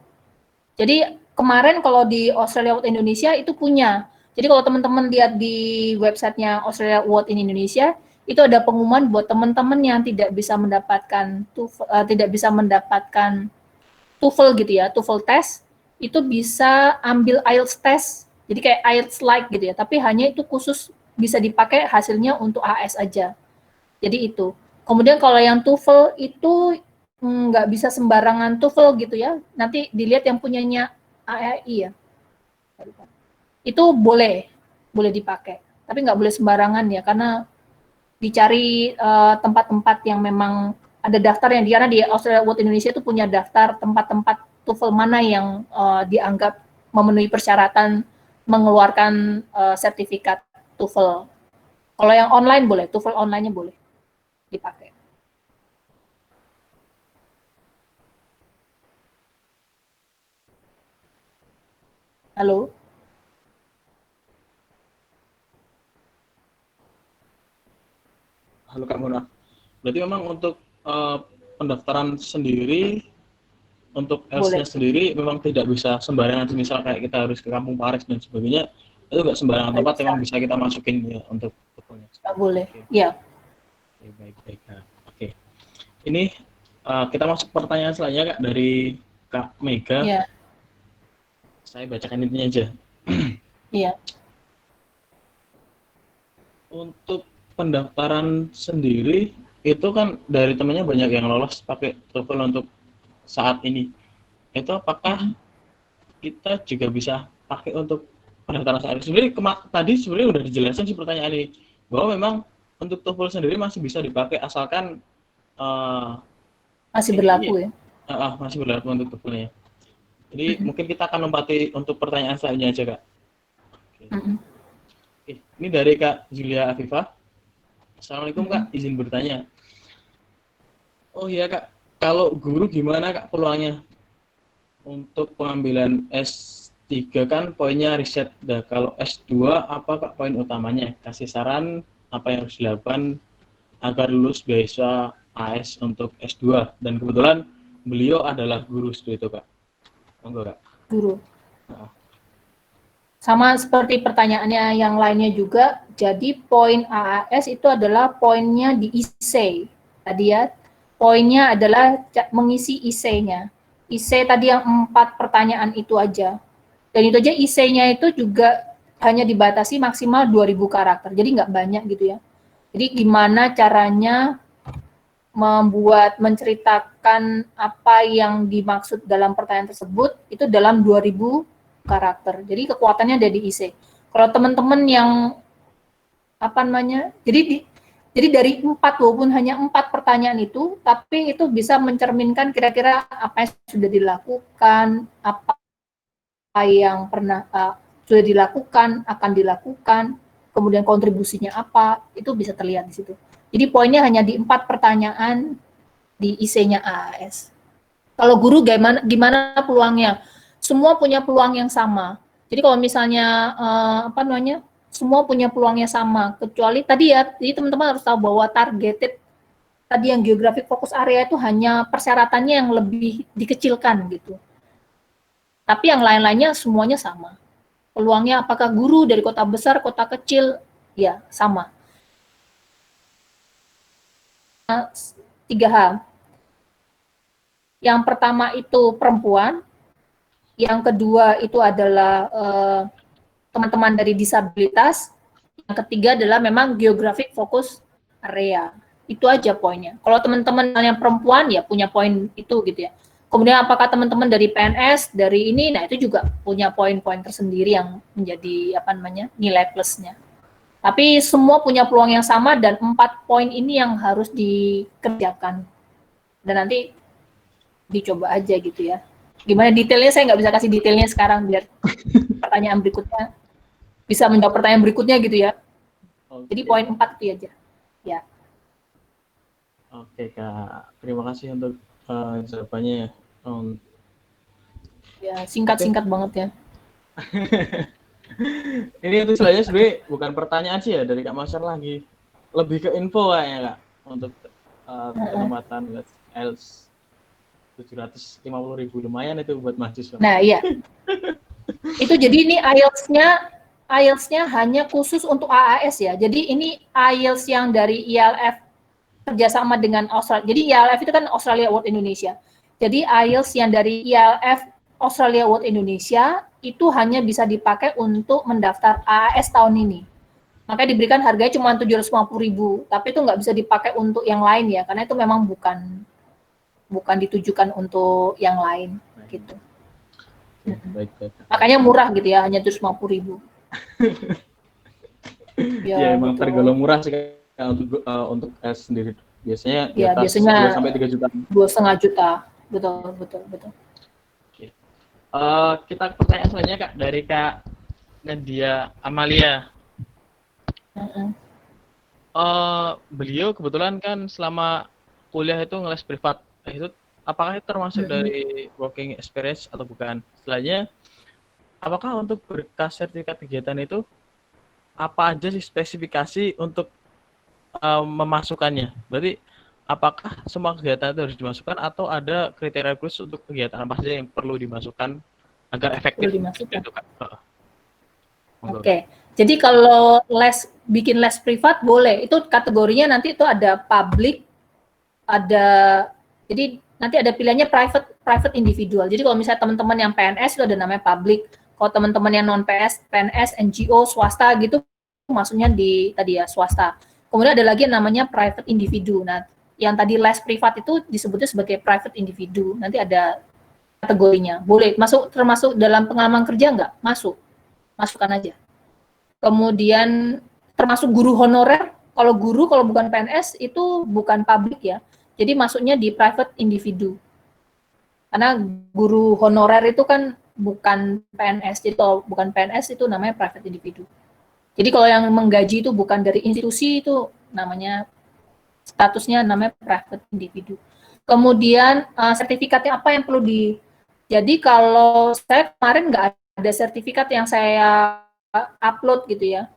S1: Jadi kemarin kalau di Australia Award Indonesia itu punya. Jadi kalau teman-teman lihat di websitenya Australia Award in Indonesia, itu ada pengumuman buat teman-teman yang tidak bisa mendapatkan TOEFL gitu ya, TOEFL test, itu bisa ambil IELTS test. Jadi kayak IELTS like gitu ya, tapi hanya itu khusus bisa dipakai hasilnya untuk AS aja. Jadi itu. Kemudian kalau yang TOEFL itu nggak bisa sembarangan TOEFL gitu ya. Nanti dilihat yang punyanya AAI ya. Itu boleh dipakai. Tapi nggak boleh sembarangan ya, karena dicari tempat-tempat yang memang ada daftarnya. Karena di Australia Award Indonesia itu punya daftar tempat-tempat TOEFL mana yang dianggap memenuhi persyaratan mengeluarkan sertifikat TOEFL. Kalau yang online boleh, TOEFL online-nya boleh dipakai. Halo?
S2: Halo Kak Mona. Berarti memang untuk pendaftaran sendiri, untuk ELTS-nya sendiri memang tidak bisa sembarangan, misal kayak kita harus ke Kampung Paris dan sebagainya, itu nggak sembarangan tempat memang bisa kita masukin ya untuk TOEFL-nya.
S1: Nggak boleh, ya.
S2: Oke, baik. Oke. Ini kita masuk pertanyaan selanjutnya Kak, dari Kak Mega.
S1: Iya.
S2: Saya bacakan intinya aja.
S1: Iya.
S2: Untuk pendaftaran sendiri itu kan dari temannya banyak yang lolos pakai TOEFL untuk saat ini. Itu apakah kita juga bisa pakai untuk pendaftaran saat ini? Sebenarnya tadi sebenarnya udah dijelasin sih pertanyaan ini, bahwa memang untuk TOEFL sendiri masih bisa dipakai asalkan
S1: masih berlaku ya.
S2: Masih berlaku untuk TOEFL-nya. Jadi mungkin kita akan lompati untuk pertanyaan selanjutnya aja Kak. Oke. Ini dari Kak Julia Afifah. Assalamualaikum Kak, izin bertanya. Oh iya Kak, kalau guru gimana Kak peluangnya untuk pengambilan S3 kan poinnya riset. Nah, kalau S2 apa Kak poin utamanya? Kasih saran apa yang harus dilakukan agar lulus beasiswa AS untuk S2. Dan kebetulan beliau adalah guru studi itu Kak. Monggo Kak.
S1: Guru. Sama seperti pertanyaannya yang lainnya juga, jadi poin AAS itu adalah poinnya di essay. Tadi ya, poinnya adalah mengisi essay-nya. Essay tadi yang 4 pertanyaan itu aja. Dan itu aja essay-nya itu juga hanya dibatasi maksimal 2.000 karakter, jadi nggak banyak gitu ya. Jadi gimana caranya menceritakan apa yang dimaksud dalam pertanyaan tersebut, itu dalam 2.000 karakter. Jadi kekuatannya ada di essay. Kalau teman-teman yang jadi dari 4 walaupun hanya 4 pertanyaan itu, tapi itu bisa mencerminkan kira-kira apa yang sudah dilakukan, apa yang pernah sudah dilakukan, akan dilakukan, kemudian kontribusinya apa, itu bisa terlihat di situ. Jadi poinnya hanya di 4 pertanyaan di essay-nya AAS. Kalau guru gimana peluangnya? Semua punya peluang yang sama. Jadi kalau misalnya semua punya peluangnya sama, kecuali tadi ya, jadi teman-teman harus tahu bahwa targeted tadi yang geographic fokus area itu hanya persyaratannya yang lebih dikecilkan gitu. Tapi yang lain-lainnya semuanya sama. Peluangnya apakah guru dari kota besar, kota kecil, ya sama. 3 hal. Yang pertama itu perempuan, yang kedua itu adalah teman-teman dari disabilitas, yang ketiga adalah memang geographic fokus area. Itu aja poinnya. Kalau teman-teman yang perempuan ya punya poin itu gitu ya. Kemudian apakah teman-teman dari PNS, dari ini, nah itu juga punya poin-poin tersendiri yang menjadi nilai plusnya. Tapi semua punya peluang yang sama dan 4 poin ini yang harus dikerjakan. Dan nanti dicoba aja gitu ya. Gimana detailnya saya nggak bisa kasih detailnya sekarang biar pertanyaan berikutnya bisa menjawab pertanyaan berikutnya gitu ya. Jadi poin 4 itu aja. Ya.
S2: Oke Kak, terima kasih untuk jawabannya.
S1: Ya, singkat-singkat banget ya.
S2: Ini itu sebenarnya bukan pertanyaan sih ya dari Kak Masyar lagi. Lebih ke info kayaknya Kak untuk penempatan IELTS 750.000 lumayan itu buat mahasiswa.
S1: Nah, iya. Itu jadi ini IELTS-nya hanya khusus untuk AAS ya. Jadi ini IELTS yang dari ILF kerjasama dengan Australia. Jadi ILF itu kan Australia Award Indonesia. Jadi IELTS yang dari ILF Australia Award Indonesia itu hanya bisa dipakai untuk mendaftar AAS tahun ini. Makanya diberikan harganya cuma 750.000, tapi itu nggak bisa dipakai untuk yang lain ya, karena itu memang bukan ditujukan untuk yang lain gitu.
S2: Baik.
S1: Makanya murah gitu ya, hanya 750.000.
S2: Ya emang tergolong murah sih untuk S sendiri. Biasanya
S1: ya, biasanya
S2: 2 sampai 3 juta.
S1: 2,5 juta. Betul.
S2: Oke. Kita pertanyaan selanjutnya Kak dari Kak Nadia Amalia. Beliau kebetulan kan selama kuliah itu ngeles privat. Itu apakah itu termasuk dari working experience atau bukan? Selanjutnya, apakah untuk berkas sertifikat kegiatan itu apa aja sih spesifikasi untuk memasukkannya? Berarti apakah semua kegiatan itu harus dimasukkan atau ada kriteria khusus untuk kegiatan apa saja yang perlu dimasukkan agar efektif?
S1: Oke. Jadi kalau bikin les privat boleh. Itu kategorinya nanti itu ada public, jadi nanti ada pilihannya private individual. Jadi kalau misalnya teman-teman yang PNS itu ada namanya public. Kalau teman-teman yang non PNS, NGO, swasta gitu, maksudnya di tadi ya swasta. Kemudian ada lagi yang namanya private individu. Nah, yang tadi les privat itu disebutnya sebagai private individu. Nanti ada kategorinya. Boleh termasuk dalam pengalaman kerja nggak? Masukkan aja. Kemudian termasuk guru honorer. Kalau bukan PNS itu bukan public ya. Jadi masuknya di private individu. Karena guru honorer itu kan bukan PNS. Jadi kalau bukan PNS itu namanya private individu. Jadi kalau yang menggaji itu bukan dari institusi itu namanya statusnya namanya private individu. Kemudian sertifikatnya apa yang perlu jadi kalau saya kemarin nggak ada sertifikat yang saya upload gitu ya,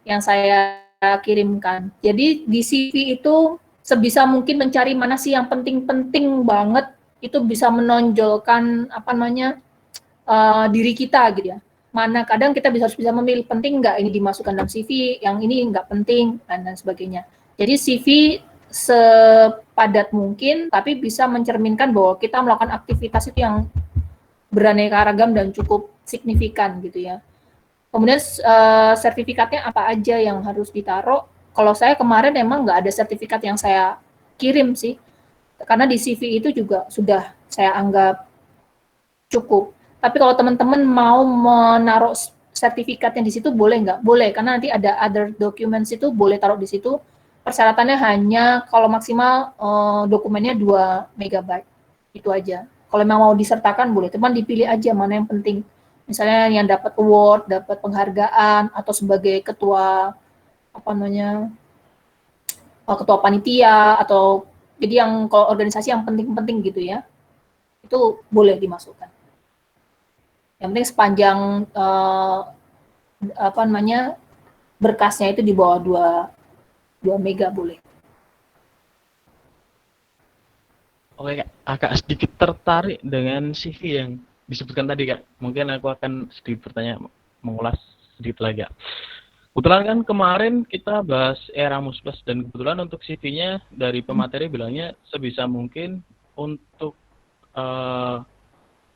S1: yang saya kirimkan. Jadi di CV itu sebisa mungkin mencari mana sih yang penting-penting banget, itu bisa menonjolkan diri kita gitu ya. Mana kadang kita harus bisa memilih penting nggak ini dimasukkan dalam CV, yang ini nggak penting dan sebagainya. Jadi CV sepadat mungkin, tapi bisa mencerminkan bahwa kita melakukan aktivitas itu yang beraneka ragam dan cukup signifikan gitu ya. Kemudian sertifikatnya apa aja yang harus ditaruh. Kalau saya kemarin emang nggak ada sertifikat yang saya kirim sih, karena di CV itu juga sudah saya anggap cukup. Tapi kalau teman-teman mau menaruh sertifikatnya di situ boleh nggak? Boleh, karena nanti ada other documents itu boleh taruh di situ. Persyaratannya hanya kalau maksimal dokumennya 2 MB. Itu aja. Kalau memang mau disertakan boleh, teman dipilih aja mana yang penting. Misalnya yang dapat award, dapat penghargaan, atau sebagai ketua ketua panitia, atau jadi yang kalau organisasi yang penting-penting gitu ya, itu boleh dimasukkan. Yang penting sepanjang berkasnya itu di bawah 2 mega boleh.
S2: Oke Kak, agak sedikit tertarik dengan CV yang disebutkan tadi Kak. Mungkin aku akan sedikit bertanya, mengulas sedikit lagi Kak. Kebetulan kan kemarin kita bahas Erasmus Plus dan kebetulan untuk CV-nya dari pemateri bilangnya sebisa mungkin untuk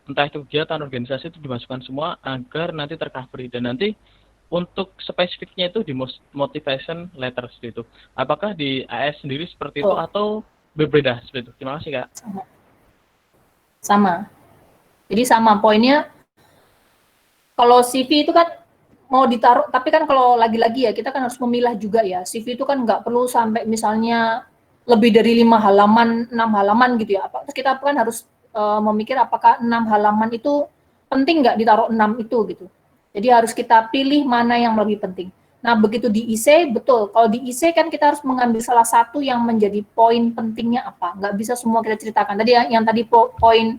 S2: entah itu kegiatan organisasi itu dimasukkan semua agar nanti tercovery dan nanti untuk spesifiknya itu di motivation letters itu. Apakah di AS sendiri seperti itu atau berbeda seperti itu? Terima kasih Kak.
S1: Sama. Jadi sama poinnya. Kalau CV itu kan mau ditaruh, tapi kan kalau lagi-lagi ya kita kan harus memilah juga ya. CV itu kan nggak perlu sampai misalnya lebih dari 5 halaman, 6 halaman gitu ya. Kita kan harus memikir apakah 6 halaman itu penting nggak ditaruh 6 itu gitu. Jadi harus kita pilih mana yang lebih penting. Nah begitu di IC, betul. Kalau di IC kan kita harus mengambil salah satu yang menjadi poin pentingnya apa. Nggak bisa semua kita ceritakan. Tadi yang tadi poin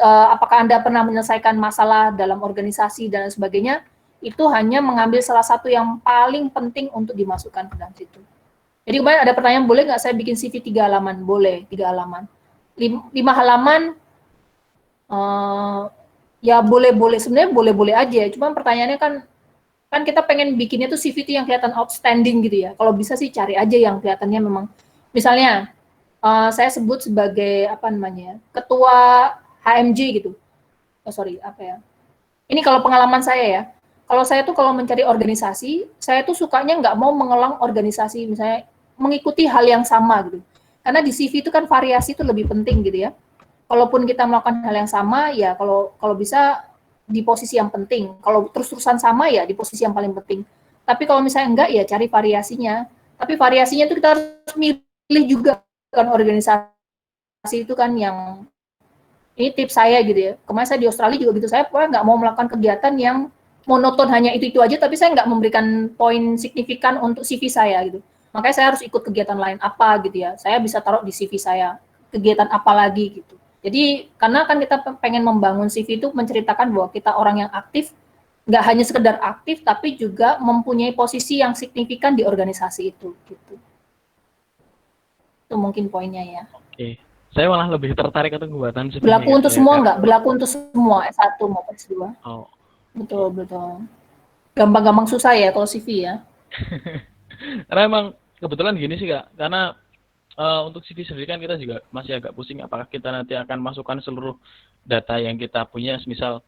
S1: apakah Anda pernah menyelesaikan masalah dalam organisasi dan sebagainya, itu hanya mengambil salah satu yang paling penting untuk dimasukkan ke dalam situ. Jadi kemarin ada pertanyaan, boleh nggak saya bikin CV 3 halaman? Boleh, 3 halaman. 5 halaman, ya boleh-boleh, sebenarnya boleh-boleh aja. Cuma pertanyaannya kan kita pengen bikinnya tuh CV itu yang kelihatan outstanding gitu ya. Kalau bisa sih cari aja yang kelihatannya memang, misalnya saya sebut sebagai ketua HMJ gitu. Ini kalau pengalaman saya ya. Kalau saya tuh kalau mencari organisasi, saya tuh sukanya nggak mau mengelang organisasi, misalnya mengikuti hal yang sama gitu. Karena di CV itu kan variasi itu lebih penting gitu ya. Kalaupun kita melakukan hal yang sama, ya kalau bisa di posisi yang penting. Kalau terus-terusan sama ya di posisi yang paling penting. Tapi kalau misalnya enggak, ya cari variasinya. Tapi variasinya itu kita harus milih juga kan organisasi itu kan yang ini tips saya gitu ya. Kemarin saya di Australia juga gitu, saya pokoknya nggak mau melakukan kegiatan yang monoton hanya itu aja, tapi saya nggak memberikan poin signifikan untuk CV saya gitu. Makanya saya harus ikut kegiatan lain apa gitu ya. Saya bisa taruh di CV saya, kegiatan apa lagi gitu. Jadi karena kan kita pengen membangun CV itu menceritakan bahwa kita orang yang aktif, nggak hanya sekedar aktif, tapi juga mempunyai posisi yang signifikan di organisasi itu gitu. Itu mungkin poinnya ya.
S2: Oke. Saya malah lebih tertarik untuk pembuatan CV.
S1: Berlaku untuk semua nggak? Berlaku untuk semua S1 maupun S2.
S2: Oh.
S1: Betul. Gampang-gampang susah ya kalau CV ya.
S2: Karena emang kebetulan gini sih Kak, karena untuk CV sendiri kan kita juga masih agak pusing apakah kita nanti akan masukkan seluruh data yang kita punya, misal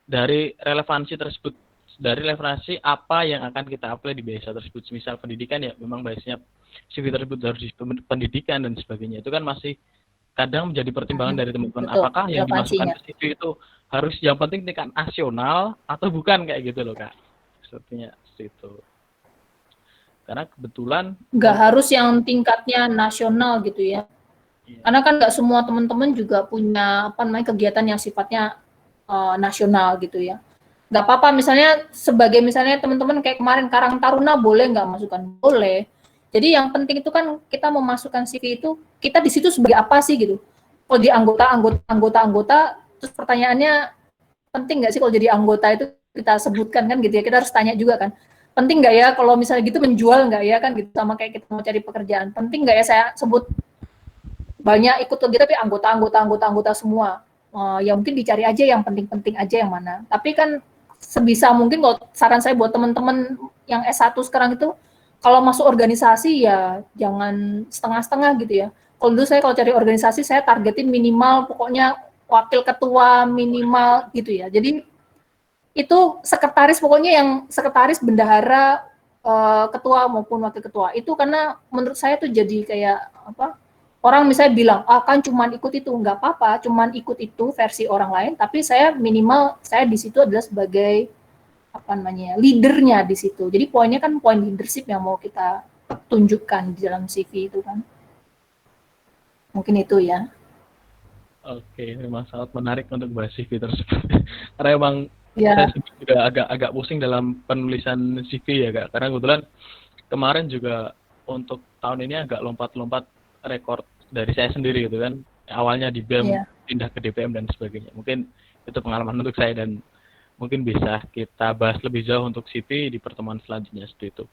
S2: dari relevansi tersebut, dari relevansi apa yang akan kita apply di bahasa tersebut, misal pendidikan ya memang bahasanya CV tersebut harus di pendidikan dan sebagainya, itu kan masih kadang menjadi pertimbangan dari teman-teman.
S1: Betul,
S2: Apakah yang dimasukkan ke CV itu harus yang penting tingkat nasional atau bukan, kayak gitu loh Kak. Sepertinya itu. Karena kebetulan
S1: nggak harus yang tingkatnya nasional gitu ya.
S2: Iya.
S1: Karena kan nggak semua teman-teman juga punya kegiatan yang sifatnya nasional gitu ya. Nggak apa-apa misalnya misalnya teman-teman kayak kemarin Karang Taruna boleh nggak masukkan? Boleh. Jadi yang penting itu kan kita memasukkan CV itu, kita di situ sebagai apa sih gitu. Kalau di anggota, terus pertanyaannya penting nggak sih kalau jadi anggota itu kita sebutkan kan gitu ya, kita harus tanya juga kan. Penting nggak ya kalau misalnya gitu menjual nggak ya kan gitu, sama kayak kita mau cari pekerjaan. Penting nggak ya saya sebut banyak ikut kegiatan tapi anggota semua. Ya mungkin dicari aja yang penting-penting aja yang mana. Tapi kan sebisa mungkin kalau saran saya buat teman-teman yang S1 sekarang itu, kalau masuk organisasi ya jangan setengah-setengah gitu ya. Kalau dulu saya kalau cari organisasi saya targetin minimal pokoknya wakil ketua minimal gitu ya. Jadi itu sekretaris pokoknya yang sekretaris bendahara ketua maupun wakil ketua itu, karena menurut saya tuh jadi kayak orang misalnya bilang kan cuman ikut itu, nggak apa-apa cuman ikut itu versi orang lain, tapi saya minimal saya di situ adalah sebagai leadernya di situ. Jadi poinnya kan poin leadership yang mau kita tunjukkan di dalam CV itu kan. Mungkin itu ya.
S2: Oke, memang sangat menarik untuk bahas CV tersebut. Karena emang
S1: Ya.
S2: saya juga agak pusing dalam penulisan CV ya Kak. Karena kebetulan kemarin juga untuk tahun ini agak lompat-lompat rekor dari saya sendiri gitu kan. Awalnya di BEM, pindah ke DPM dan sebagainya. Mungkin Itu pengalaman untuk saya dan mungkin bisa kita bahas lebih jauh untuk CV di pertemuan selanjutnya seperti itu.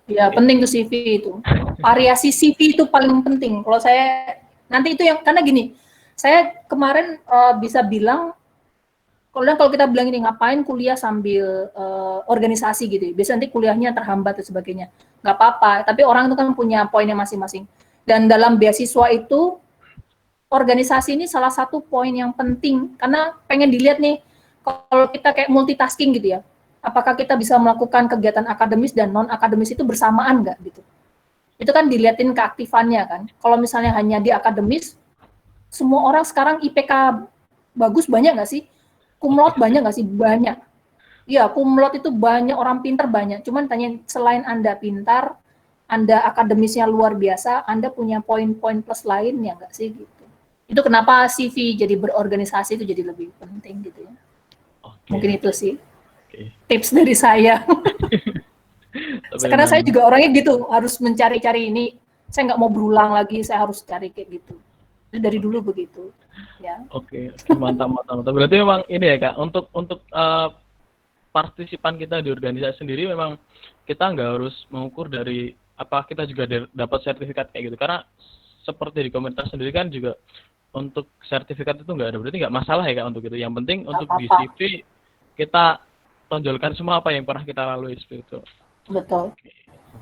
S1: Ya, penting tuh CV itu. Variasi CV itu paling penting. Kalau saya nanti itu yang karena gini, saya kemarin bisa bilang kalau kita bilang ini ngapain kuliah sambil organisasi gitu ya. Biasanya nanti kuliahnya terhambat dan sebagainya. Nggak apa-apa, tapi orang itu kan punya poinnya masing-masing. Dan dalam beasiswa itu organisasi ini salah satu poin yang penting karena pengen dilihat nih kalau kita kayak multitasking gitu ya. Apakah kita bisa melakukan kegiatan akademis dan non akademis itu bersamaan nggak gitu? Itu kan dilihatin keaktifannya kan. Kalau misalnya hanya di akademis, semua orang sekarang IPK bagus banyak nggak sih? Kumlot banyak nggak sih? Banyak. Iya, kumlot itu banyak, orang pintar banyak. Cuman tanya selain Anda pintar, Anda akademisnya luar biasa, Anda punya poin-poin plus lainnya nggak sih gitu. Itu kenapa CV jadi berorganisasi itu jadi lebih penting gitu ya. Mungkin itu sih tips dari saya. Karena saya juga orangnya gitu, harus mencari-cari ini. Saya nggak mau berulang lagi, saya harus cari kayak gitu. Itu dari dulu begitu. Ya.
S2: Oke, mantap. Berarti memang ini ya Kak, untuk partisipan kita di organisasi sendiri memang kita nggak harus mengukur dari apa kita juga dapat sertifikat kayak gitu. Karena seperti di komunitas sendiri kan juga untuk sertifikat itu nggak ada, berarti nggak masalah ya Kak untuk itu. Yang penting untuk di CV kita tonjolkan semua apa yang pernah kita lalui seperti itu.
S1: Betul.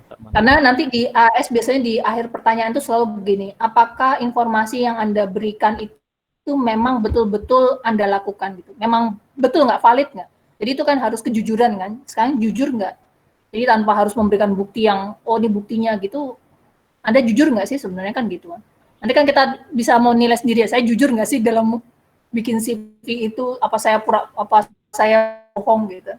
S2: Mantap.
S1: Karena nanti di AS biasanya di akhir pertanyaan itu selalu begini, apakah informasi yang Anda berikan itu memang betul-betul Anda lakukan gitu, memang betul nggak, valid nggak? Jadi itu kan harus kejujuran kan, sekarang jujur nggak? Jadi tanpa harus memberikan bukti yang, oh ini buktinya gitu, Anda jujur nggak sih sebenarnya kan gitu kan. Nanti kan kita bisa mau nilai sendiri ya, saya jujur nggak sih dalam bikin CV itu, apa saya bohong gitu.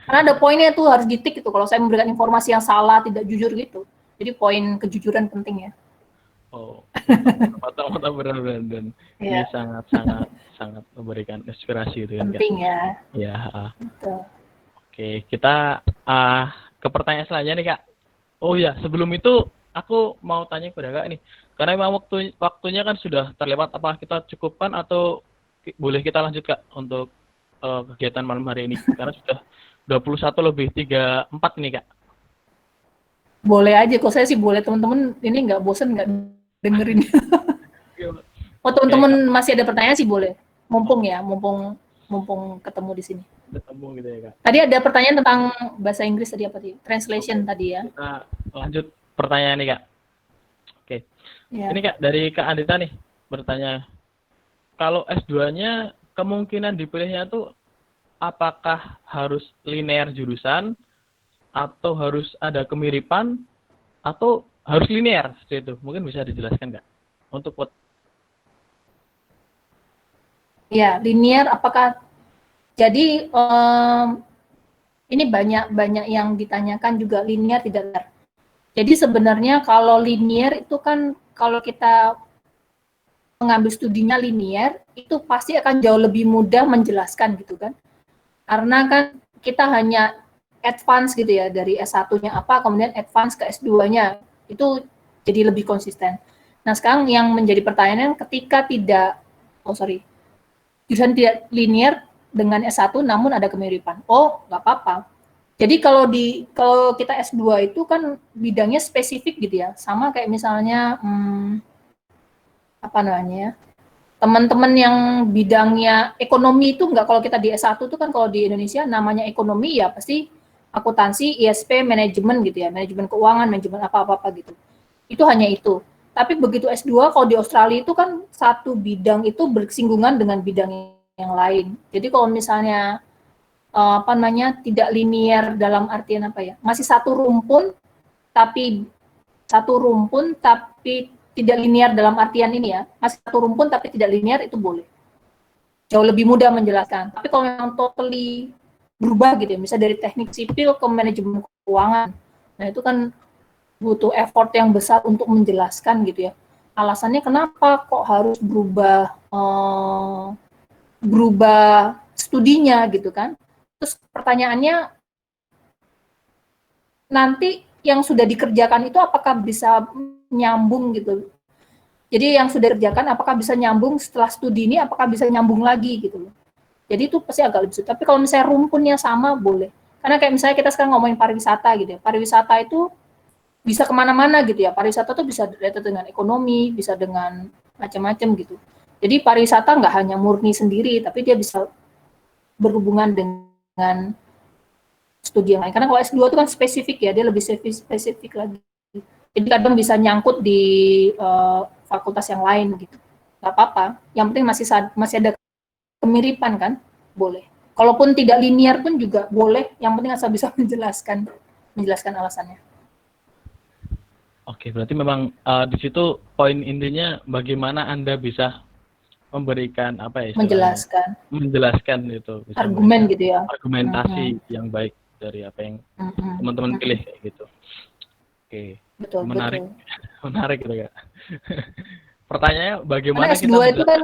S1: Karena ada poinnya tuh harus ditik gitu. Kalau saya memberikan informasi yang salah, tidak jujur gitu. Jadi poin kejujuran penting ya.
S2: Oh, mantap benar-benar dan ini sangat memberikan inspirasi itu kan.
S1: Penting ya.
S2: Ya.
S1: Betul.
S2: Oke, kita ke pertanyaan selanjutnya nih Kak. Oh ya, sebelum itu aku mau tanya kepada Kak nih. Karena memang waktunya kan sudah terlewat, apa kita cukupkan atau boleh kita lanjut Kak untuk kegiatan malam hari ini? Karena sudah 21:34 ini Kak.
S1: Boleh aja, kok saya sih boleh, teman-teman ini nggak bosen nggak dengerin. Oh teman-teman masih ada pertanyaan sih boleh, mumpung ketemu di sini.
S2: Ketemu gitu ya Kak.
S1: Tadi ada pertanyaan tentang bahasa Inggris tadi apa sih? Translation tadi ya.
S2: Kita lanjut pertanyaan nih Kak. Oke.
S1: Ya.
S2: Ini Kak dari Kak Andita nih bertanya, kalau S2-nya kemungkinan dipilihnya tuh apakah harus linear jurusan atau harus ada kemiripan atau harus linear seperti itu? Mungkin bisa dijelaskan Kak untuk
S1: Ya, linear apakah jadi ini banyak yang ditanyakan juga linear tidak linear. Jadi sebenarnya kalau linear itu kan kalau kita mengambil studinya linear itu pasti akan jauh lebih mudah menjelaskan gitu kan. Karena kan kita hanya advance gitu ya, dari S1-nya apa, kemudian advance ke S2-nya, itu jadi lebih konsisten. Nah sekarang yang menjadi pertanyaan ketika jurusan tidak linear dengan S1 namun ada kemiripan. Oh, nggak apa-apa. Jadi kalau kita S2 itu kan bidangnya spesifik gitu ya, sama kayak misalnya teman-teman yang bidangnya ekonomi itu enggak, kalau kita di S1 itu kan kalau di Indonesia namanya ekonomi ya pasti akuntansi, ISP, manajemen gitu ya, manajemen keuangan, manajemen apa-apa gitu. Itu hanya itu. Tapi begitu S2 kalau di Australia itu kan satu bidang itu bersinggungan dengan bidang yang lain. Jadi kalau misalnya tidak linear dalam artian masih satu rumpun tapi tidak linear dalam artian ini ya, masih satu rumpun tapi tidak linear, itu boleh. Jauh lebih mudah menjelaskan. Tapi kalau yang totally berubah gitu ya, misalnya dari teknik sipil ke manajemen keuangan, nah itu kan butuh effort yang besar untuk menjelaskan gitu ya. Alasannya kenapa kok harus berubah studinya gitu kan. Terus pertanyaannya, nanti yang sudah dikerjakan itu apakah bisa nyambung gitu. Jadi yang sudah dikerjakan apakah bisa nyambung setelah studi ini, apakah bisa nyambung lagi gitu loh. Jadi itu pasti agak lebih sulit. Tapi kalau misalnya rumpunnya sama, boleh. Karena kayak misalnya kita sekarang ngomongin pariwisata gitu ya. Pariwisata itu bisa kemana-mana gitu ya. Pariwisata tuh bisa related dengan ekonomi, bisa dengan macam-macam gitu. Jadi pariwisata nggak hanya murni sendiri, tapi dia bisa berhubungan dengan studi yang lain. Karena kalau S2 itu kan spesifik ya, dia lebih spesifik lagi. Jadi kadang bisa nyangkut di fakultas yang lain gitu. Nggak apa-apa. Yang penting masih ada kemiripan kan, boleh. Kalaupun tidak linear pun juga boleh. Yang penting asal bisa menjelaskan alasannya.
S2: Oke, berarti memang di situ poin intinya bagaimana Anda bisa memberikan apa ya istilahnya? Menjelaskan itu, bisa
S1: argumen gitu ya.
S2: Argumentasi yang baik dari apa yang teman-teman pilih kayak gitu. Oke.
S1: Betul,
S2: menarik.
S1: betul.
S2: Menarik gitu Kak. Pertanyaannya bagaimana
S1: karena S2
S2: kita
S1: itu kan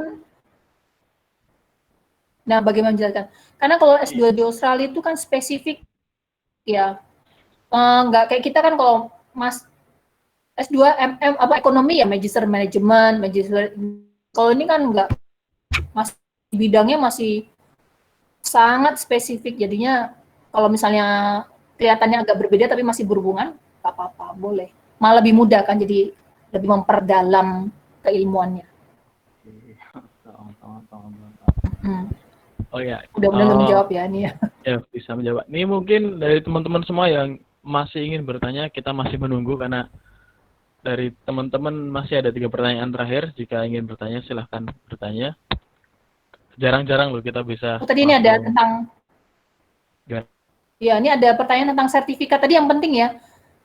S1: nah bagaimana menjelaskan? Karena kalau S2 di Australia itu kan spesifik ya. Nggak kayak kita kan kalau S2 MM apa ekonomi ya magister manajemen, magister. Kalau ini kan enggak, bidangnya masih sangat spesifik. Jadinya kalau misalnya kelihatannya agak berbeda tapi masih berhubungan, nggak apa-apa, boleh. Malah lebih mudah kan, jadi lebih memperdalam keilmuannya.
S2: Oh ya.
S1: Mudah-mudahan menjawab ya ini ya.
S2: Ya bisa menjawab. Ini mungkin dari teman-teman semua yang masih ingin bertanya, kita masih menunggu karena dari teman-teman masih ada 3 pertanyaan terakhir. Jika ingin bertanya silahkan bertanya. Jarang-jarang loh kita bisa.
S1: Tadi ini ada tentang. Ya, ini ada pertanyaan tentang sertifikat. Tadi yang penting ya.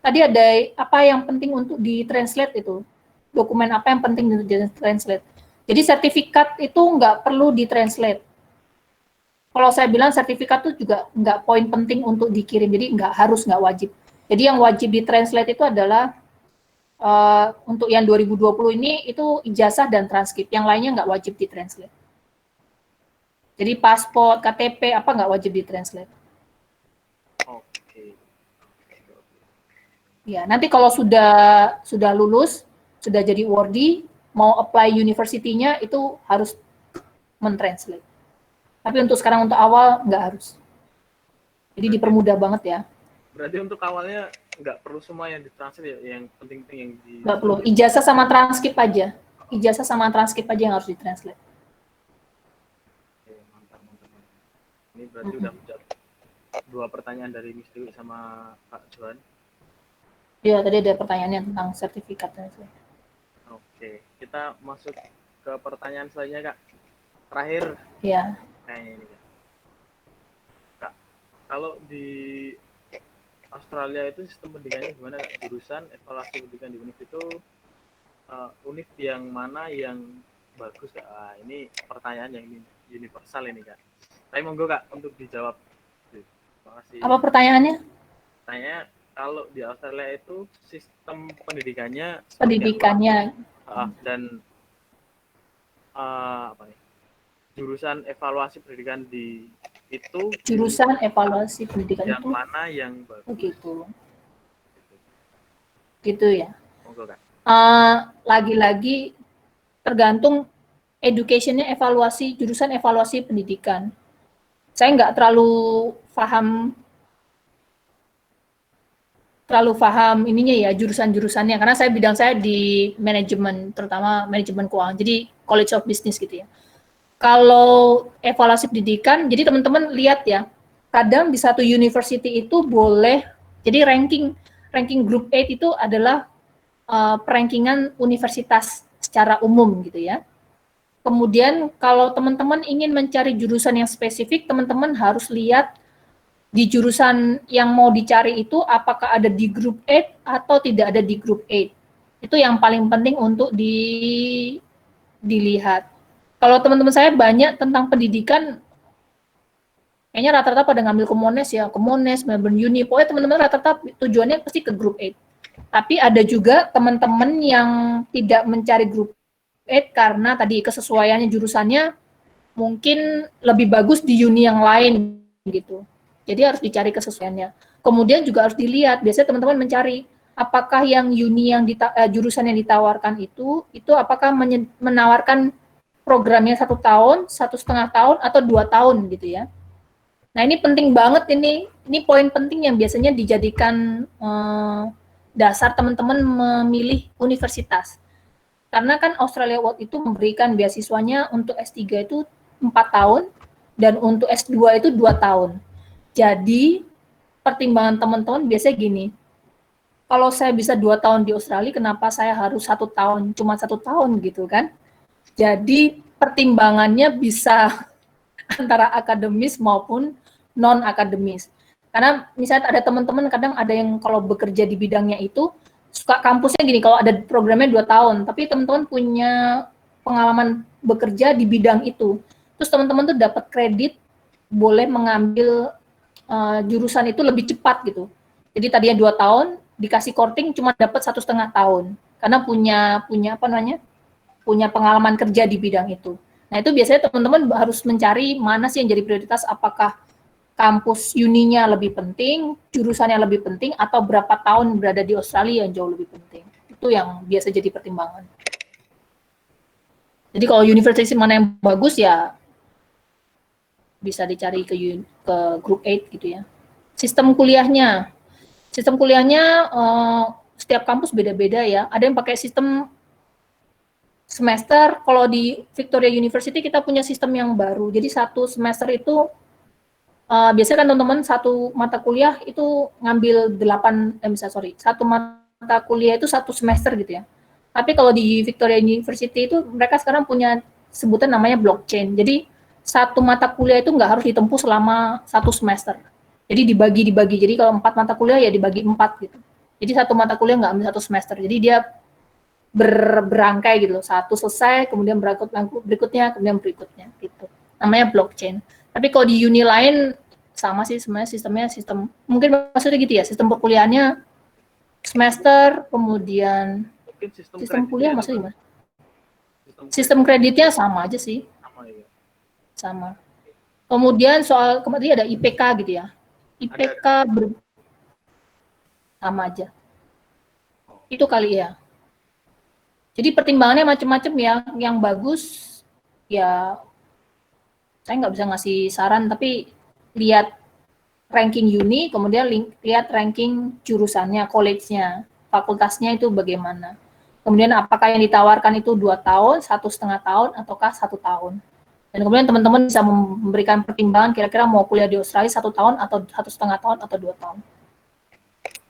S1: Tadi ada apa yang penting untuk di-translate itu. Dokumen apa yang penting untuk di-translate. Jadi sertifikat itu nggak perlu di-translate. Kalau saya bilang sertifikat itu juga nggak poin penting untuk dikirim. Jadi nggak wajib. Jadi yang wajib di-translate itu adalah untuk yang 2020 ini itu ijazah dan transkrip. Yang lainnya nggak wajib di-translate. Jadi paspor, KTP, apa nggak wajib di-translate.
S2: Oke.
S1: Ya, nanti kalau sudah lulus, sudah jadi awardee, mau apply university-nya itu harus mentranslate. Tapi untuk sekarang untuk awal nggak harus. Jadi dipermudah banget ya.
S2: Berarti untuk awalnya nggak perlu semua yang ditranslate ya, yang penting-penting yang di.
S1: Nggak perlu, ijazah sama transkrip aja. Ijazah sama transkrip aja yang harus ditranslate.
S2: Oke, mantap. Ini berarti udah menjawab 2 pertanyaan dari Miss Dewi sama Pak Johan.
S1: Iya, tadi ada pertanyaannya tentang sertifikat.
S2: Oke, kita masuk ke pertanyaan selanjutnya Kak. Terakhir.
S1: Iya.
S2: Kayaknya ini Kak. Kalau di Australia itu sistem pendidikannya gimana Kak? Jurusan evaluasi pendidikan di UNIF itu UNIF yang mana yang bagus Kak? Ini pertanyaan yang universal ini Kak. Tapi monggo Kak untuk dijawab. Terima kasih.
S1: Apa pertanyaannya?
S2: Tanya kalau di Australia itu sistem pendidikannya dan apa nih? Jurusan evaluasi pendidikan di itu
S1: jurusan evaluasi pendidikan
S2: yang
S1: itu
S2: mana yang bagus?
S1: Gitu ya.
S2: Monggo Kak.
S1: Lagi-lagi tergantung education-nya jurusan evaluasi pendidikan. Saya nggak terlalu paham ininya ya, jurusan-jurusannya, karena bidang saya di manajemen, terutama manajemen keuangan, jadi College of Business gitu ya. Kalau evaluasi pendidikan, jadi teman-teman lihat ya, kadang di satu university itu boleh, jadi ranking group 8 itu adalah perankingan universitas secara umum gitu ya. Kemudian kalau teman-teman ingin mencari jurusan yang spesifik, teman-teman harus lihat di jurusan yang mau dicari itu apakah ada di group 8 atau tidak ada di group 8. Itu yang paling penting untuk dilihat. Kalau teman-teman saya banyak tentang pendidikan, kayaknya rata-rata pada ngambil Kemones, Melbourne Uni, pokoknya teman-teman rata-rata tujuannya pasti ke group 8. Tapi ada juga teman-teman yang tidak mencari group 8 karena tadi kesesuaiannya jurusannya mungkin lebih bagus di uni yang lain gitu. Jadi harus dicari kesesuaiannya. Kemudian juga harus dilihat, biasanya teman-teman mencari apakah yang uni yang jurusan yang ditawarkan itu apakah menawarkan programnya 1 tahun, 1,5 tahun, atau 2 tahun gitu ya. Nah ini penting banget ini poin penting yang biasanya dijadikan dasar teman-teman memilih universitas. Karena kan Australia World itu memberikan beasiswanya untuk S3 itu 4 tahun, dan untuk S2 itu 2 tahun. Jadi pertimbangan teman-teman biasanya gini, kalau saya bisa 2 tahun di Australia, kenapa saya harus 1 tahun, cuma 1 tahun gitu kan? Jadi pertimbangannya bisa antara akademis maupun non-akademis. Karena misalnya ada teman-teman kadang ada yang kalau bekerja di bidangnya itu, suka kampusnya gini, kalau ada programnya 2 tahun, tapi teman-teman punya pengalaman bekerja di bidang itu. Terus teman-teman tuh dapat kredit, boleh mengambil jurusan itu lebih cepat gitu. Jadi tadinya 2 tahun, dikasih korting cuma dapat 1,5 tahun. Karena punya pengalaman kerja di bidang itu. Nah itu biasanya teman-teman harus mencari mana sih yang jadi prioritas, apakah kampus uninya lebih penting, jurusannya lebih penting, atau berapa tahun berada di Australia yang jauh lebih penting. Itu yang biasa jadi pertimbangan. Jadi kalau universitas mana yang bagus ya bisa dicari ke Group 8 gitu ya. Sistem kuliahnya setiap kampus beda-beda ya. Ada yang pakai sistem semester. Kalau di Victoria University kita punya sistem yang baru. Jadi 1 semester itu biasanya kan teman-teman 1 mata kuliah itu ngambil 1 mata kuliah itu 1 semester gitu ya. Tapi kalau di Victoria University itu mereka sekarang punya sebutan namanya blockchain. Jadi 1 mata kuliah itu nggak harus ditempuh selama 1 semester. Jadi dibagi. Jadi kalau 4 mata kuliah ya dibagi 4 gitu. Jadi 1 mata kuliah nggak ambil 1 semester. Jadi dia berangkai gitu loh. 1 selesai, kemudian berikutnya gitu. Namanya blockchain. Tapi kalau di uni lain sama sih sebenarnya sistem mungkin maksudnya gitu ya, sistem perkuliahannya semester, kemudian sistem kuliah maksudnya gimana? Sistem kreditnya sama aja sih. Sama. Kemudian kemudian ada IPK gitu ya. IPK sama aja. Itu kali ya. Jadi pertimbangannya macam-macam ya. Yang bagus ya saya nggak bisa ngasih saran, tapi lihat ranking uni, kemudian lihat ranking jurusannya, college-nya, fakultasnya itu bagaimana. Kemudian apakah yang ditawarkan itu 2 tahun, 1,5 tahun, ataukah 1 tahun. Dan kemudian teman-teman bisa memberikan pertimbangan kira-kira mau kuliah di Australia 1 tahun, atau 1,5 tahun, atau 2 tahun.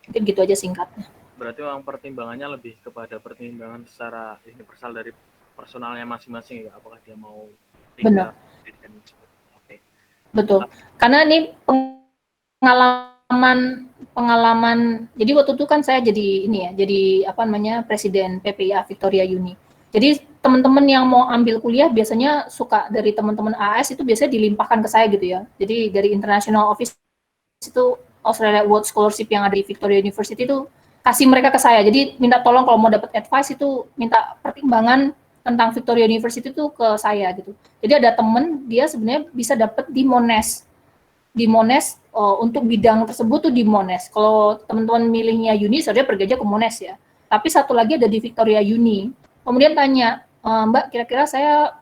S1: Mungkin gitu aja singkatnya.
S2: Berarti memang pertimbangannya lebih kepada pertimbangan secara universal dari personalnya masing-masing ya, apakah dia mau
S1: Benar.
S2: Oke.
S1: Betul. Karena ini pengalaman. Jadi waktu itu kan saya jadi presiden PPIA Victoria Uni. Jadi teman-teman yang mau ambil kuliah biasanya suka dari teman-teman AS itu biasanya dilimpahkan ke saya gitu ya. Jadi dari International Office itu Australia World Scholarship yang ada di Victoria University itu kasih mereka ke saya. Jadi minta tolong kalau mau dapat advice itu minta pertimbangan tentang Victoria University itu ke saya gitu. Jadi ada teman dia sebenarnya bisa dapat di Monash. Di Monash untuk bidang tersebut tuh di Monash. Kalau teman-teman milihnya uni, saya pergi aja ke Monash ya. Tapi satu lagi ada di Victoria Uni. Kemudian tanya, Mbak, kira-kira saya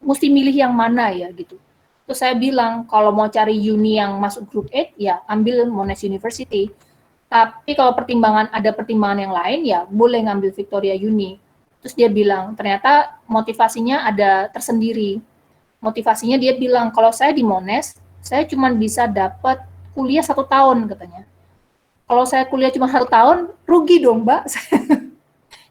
S1: mesti milih yang mana ya gitu. Terus saya bilang, kalau mau cari uni yang masuk Group 8, ya ambil Monash University. Tapi kalau ada pertimbangan yang lain, ya boleh ngambil Victoria Uni. Terus dia bilang, ternyata motivasinya ada tersendiri. Motivasinya dia bilang, kalau saya di Monash, saya cuma bisa dapat kuliah 1 tahun katanya. Kalau saya kuliah cuma 1 tahun, rugi dong Mbak.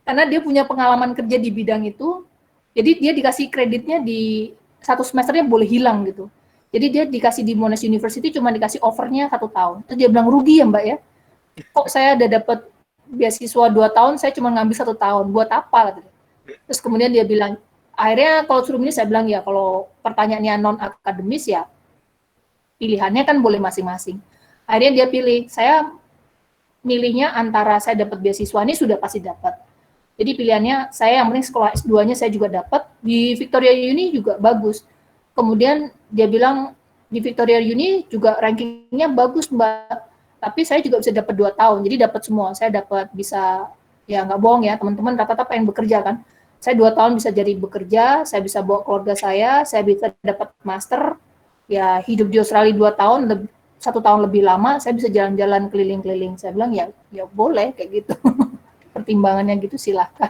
S1: Karena dia punya pengalaman kerja di bidang itu, jadi dia dikasih kreditnya di 1 semesternya boleh hilang gitu. Jadi dia dikasih di Monash University cuma dikasih offernya 1 tahun. Terus dia bilang rugi ya Mbak ya. Kok saya udah dapat beasiswa 2 tahun, saya cuma ngambil 1 tahun. Buat apa? Gitu. Terus kemudian dia bilang, akhirnya kalau suruh milih saya bilang ya kalau pertanyaannya non akademis ya pilihannya kan boleh masing-masing. Akhirnya dia pilih, saya milihnya antara saya dapat beasiswa ini sudah pasti dapat. Jadi pilihannya saya yang penting sekolah S2-nya saya juga dapat, di Victoria Uni juga bagus. Kemudian dia bilang di Victoria Uni juga rankingnya bagus Mbak, tapi saya juga bisa dapat 2 tahun, jadi dapat semua. Saya dapat bisa, ya nggak bohong ya teman-teman, rata-rata pengen bekerja kan. saya 2 tahun bisa jadi bekerja, saya bisa bawa keluarga saya bisa dapat master, ya hidup di Australia 2 tahun, 1 tahun lebih lama, saya bisa jalan-jalan keliling-keliling. Saya bilang ya boleh kayak gitu. Pertimbangannya gitu silahkan.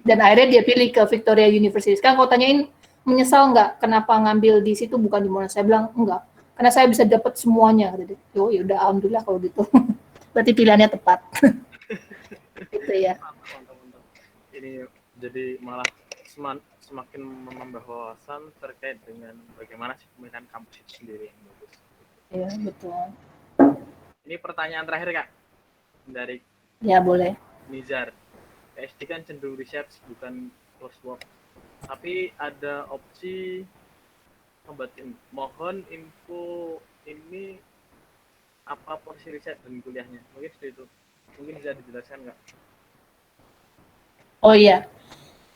S1: Dan akhirnya dia pilih ke Victoria University. Sekarang kalau tanyain menyesal nggak kenapa ngambil di situ bukan di Monash? Saya bilang enggak, karena saya bisa dapat semuanya. Oh ya udah alhamdulillah kalau gitu. Berarti pilihannya tepat. Gitu ya.
S2: Mantap. Ini jadi malah semakin menambah wawasan terkait dengan bagaimana sih pemilihan kampus itu sendiri yang bagus.
S1: Iya betul.
S2: Ini pertanyaan terakhir Kak dari
S1: Ya boleh.
S2: Nizar. PhD kan cenderung research bukan coursework, tapi ada opsi membatin. Mohon info ini apa porsi riset dan kuliahnya? Mungkin seperti itu. Mungkin bisa dijelaskan nggak?
S1: Oh iya.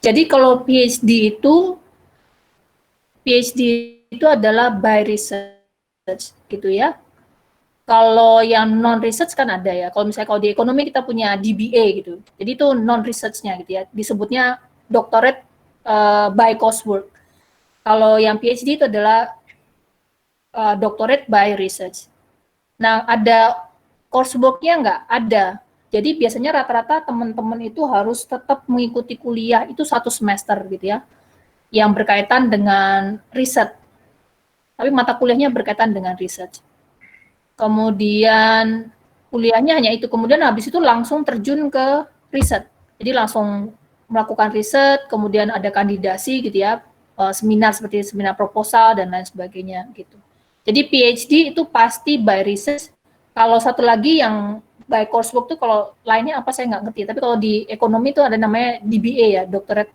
S1: Jadi kalau PhD itu adalah by research gitu ya. Kalau yang non research kan ada ya. Kalau misalnya kalau di ekonomi kita punya DBA gitu. Jadi itu non research-nya gitu ya. Disebutnya doctorate by coursework. Kalau yang PhD itu adalah doctorate by research. Nah, ada coursework-nya nggak? Ada. Jadi biasanya rata-rata teman-teman itu harus tetap mengikuti kuliah itu 1 semester gitu ya, yang berkaitan dengan riset. Tapi mata kuliahnya berkaitan dengan riset. Kemudian kuliahnya hanya itu. Kemudian habis itu langsung terjun ke riset. Jadi langsung melakukan riset, kemudian ada kandidasi gitu ya, seminar seperti seminar proposal dan lain sebagainya gitu. Jadi PhD itu pasti by research. Kalau satu lagi yang by coursework tuh kalau lainnya apa saya nggak ngerti. Tapi kalau di ekonomi itu ada namanya DBA ya, doctorate.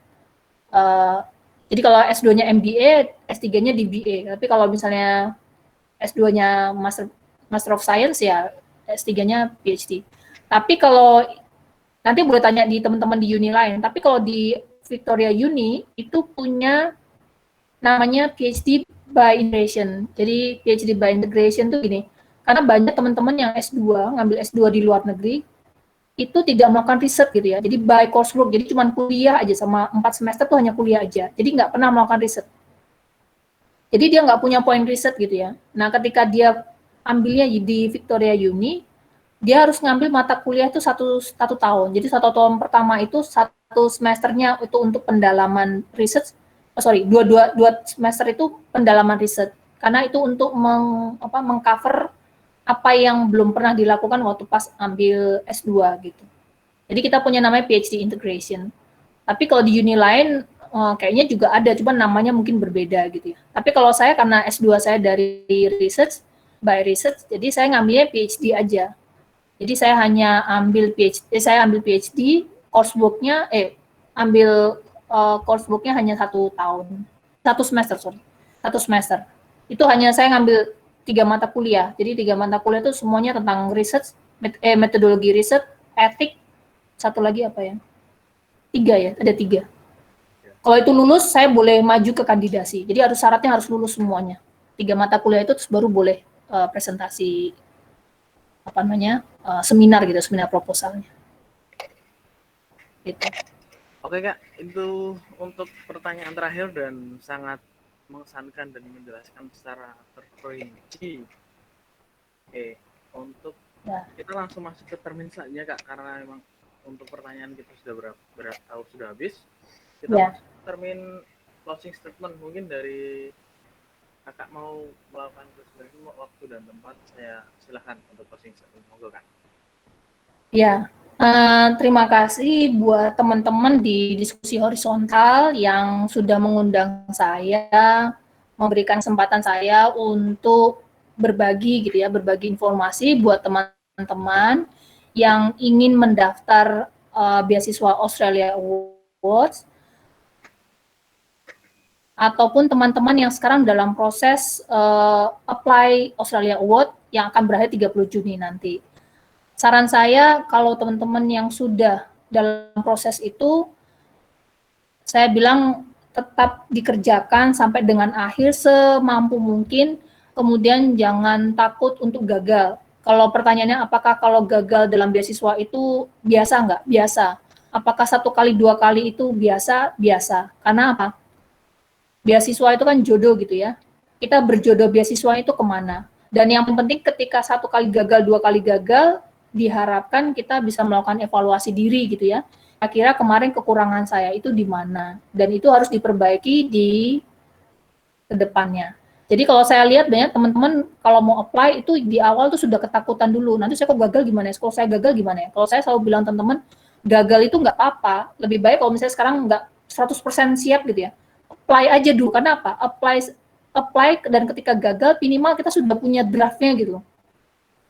S1: Jadi kalau S2-nya MBA, S3-nya DBA. Tapi kalau misalnya S2-nya Master of Science ya S3-nya PhD. Tapi kalau nanti boleh tanya di teman-teman di uni lain. Tapi kalau di Victoria Uni itu punya namanya PhD by integration. Jadi PhD by integration tuh gini, karena banyak teman-teman yang S2, ngambil S2 di luar negeri, itu tidak melakukan riset gitu ya. Jadi by coursework, jadi cuma kuliah aja, sama 4 semester tuh hanya kuliah aja. Jadi nggak pernah melakukan riset. Jadi dia nggak punya poin riset gitu ya. Nah ketika dia ambilnya di Victoria Uni, dia harus ngambil mata kuliah itu satu tahun. Jadi 1 tahun pertama itu 1 semesternya itu untuk pendalaman riset. Dua semester itu pendalaman riset. Karena itu untuk mengcover apa yang belum pernah dilakukan waktu pas ambil S2 gitu. Jadi kita punya namanya PhD integration. Tapi kalau di uni lain kayaknya juga ada, cuma namanya mungkin berbeda gitu ya. Tapi kalau saya karena S2 saya dari research, by research, jadi saya ngambilnya PhD aja. Jadi saya hanya ambil PhD, coursework-nya coursework-nya hanya 1 tahun. 1 semester. Itu hanya saya ngambil 3 mata kuliah. Jadi 3 mata kuliah itu semuanya tentang research, metodologi riset, etik, satu lagi apa ya? 3 ya, ada 3. Kalau itu lulus, saya boleh maju ke kandidasi. Jadi syaratnya harus lulus semuanya. 3 mata kuliah itu terus baru boleh presentasi seminar gitu, seminar proposalnya. Gitu.
S2: Oke Kak, itu untuk pertanyaan terakhir dan sangat mengesankan dan menjelaskan secara terperinci. Oke, untuk kita langsung masuk ke termin selanjutnya Kak, karena memang untuk pertanyaan kita sudah sudah habis. Kita masuk ke termin closing statement. Mungkin dari Kakak mau melakukan presentasi, waktu dan tempat, saya silakan untuk closing statement. Monggo Kak.
S1: Ya, terima kasih buat teman-teman di diskusi horizontal yang sudah mengundang saya, memberikan kesempatan saya untuk berbagi gitu ya, berbagi informasi buat teman-teman yang ingin mendaftar beasiswa Australia Awards, ataupun teman-teman yang sekarang dalam proses apply Australia Award yang akan berakhir 30 Juni nanti. Saran saya, kalau teman-teman yang sudah dalam proses itu, saya bilang tetap dikerjakan sampai dengan akhir semampu mungkin, kemudian jangan takut untuk gagal. Kalau pertanyaannya apakah kalau gagal dalam beasiswa itu biasa nggak? Biasa. apakah 1 kali 2 kali itu biasa? Biasa. Karena apa? Beasiswa itu kan jodoh gitu ya. Kita berjodoh beasiswa itu kemana? Dan yang penting ketika 1 kali gagal, 2 kali gagal, diharapkan kita bisa melakukan evaluasi diri gitu ya. Kira-kira kemarin kekurangan saya itu di mana? Dan itu harus diperbaiki di kedepannya. Jadi kalau saya lihat banyak teman-teman kalau mau apply itu di awal tuh sudah ketakutan dulu. Nanti saya kok gagal gimana ya? Kalau saya gagal gimana ya? Kalau saya selalu bilang teman-teman, gagal itu nggak apa-apa. Lebih baik kalau misalnya sekarang nggak 100% siap gitu ya. Apply aja dulu. Karena apa? Apply dan ketika gagal minimal kita sudah punya draftnya gitu.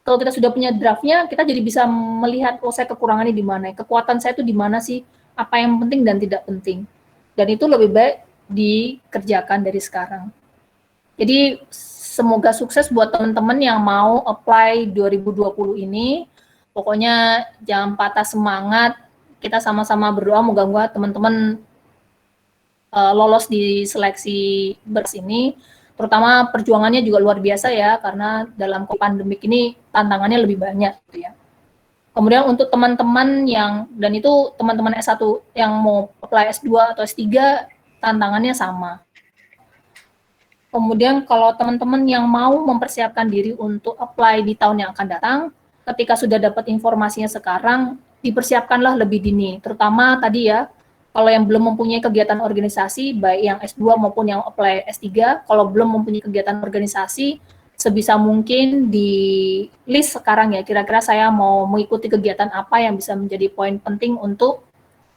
S1: Kalau kita sudah punya draftnya, kita jadi bisa melihat oh saya kekurangannya di mana, kekuatan saya itu di mana sih, apa yang penting dan tidak penting. Dan itu lebih baik dikerjakan dari sekarang. Jadi semoga sukses buat teman-teman yang mau apply 2020 ini. Pokoknya jangan patah semangat. Kita sama-sama berdoa moga-moga teman-teman lolos di seleksi ini. Terutama perjuangannya juga luar biasa ya, karena dalam pandemik ini tantangannya lebih banyak gitu ya. Kemudian untuk teman-teman yang, dan itu teman-teman S1 yang mau apply S2 atau S3, tantangannya sama. Kemudian kalau teman-teman yang mau mempersiapkan diri untuk apply di tahun yang akan datang, ketika sudah dapat informasinya sekarang, dipersiapkanlah lebih dini. Terutama tadi ya, kalau yang belum mempunyai kegiatan organisasi, baik yang S2 maupun yang apply S3, kalau belum mempunyai kegiatan organisasi, sebisa mungkin di list sekarang ya, kira-kira saya mau mengikuti kegiatan apa yang bisa menjadi poin penting untuk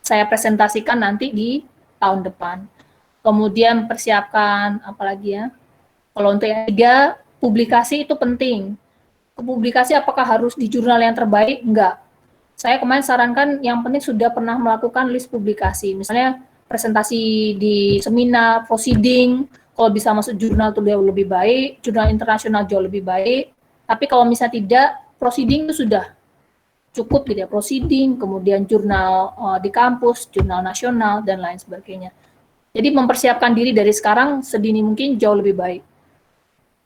S1: saya presentasikan nanti di tahun depan. Kemudian persiapkan apalagi ya. Kalau untuk yang ketiga, publikasi itu penting. Publikasi apakah harus di jurnal yang terbaik? Enggak. Saya kemarin sarankan yang penting sudah pernah melakukan list publikasi. Misalnya presentasi di seminar, proceeding, kalau bisa masuk jurnal itu jauh lebih baik, jurnal internasional jauh lebih baik. Tapi kalau misalnya tidak, proceeding itu sudah cukup gitu ya, proceeding, kemudian jurnal di kampus, jurnal nasional, dan lain sebagainya. Jadi mempersiapkan diri dari sekarang sedini mungkin jauh lebih baik.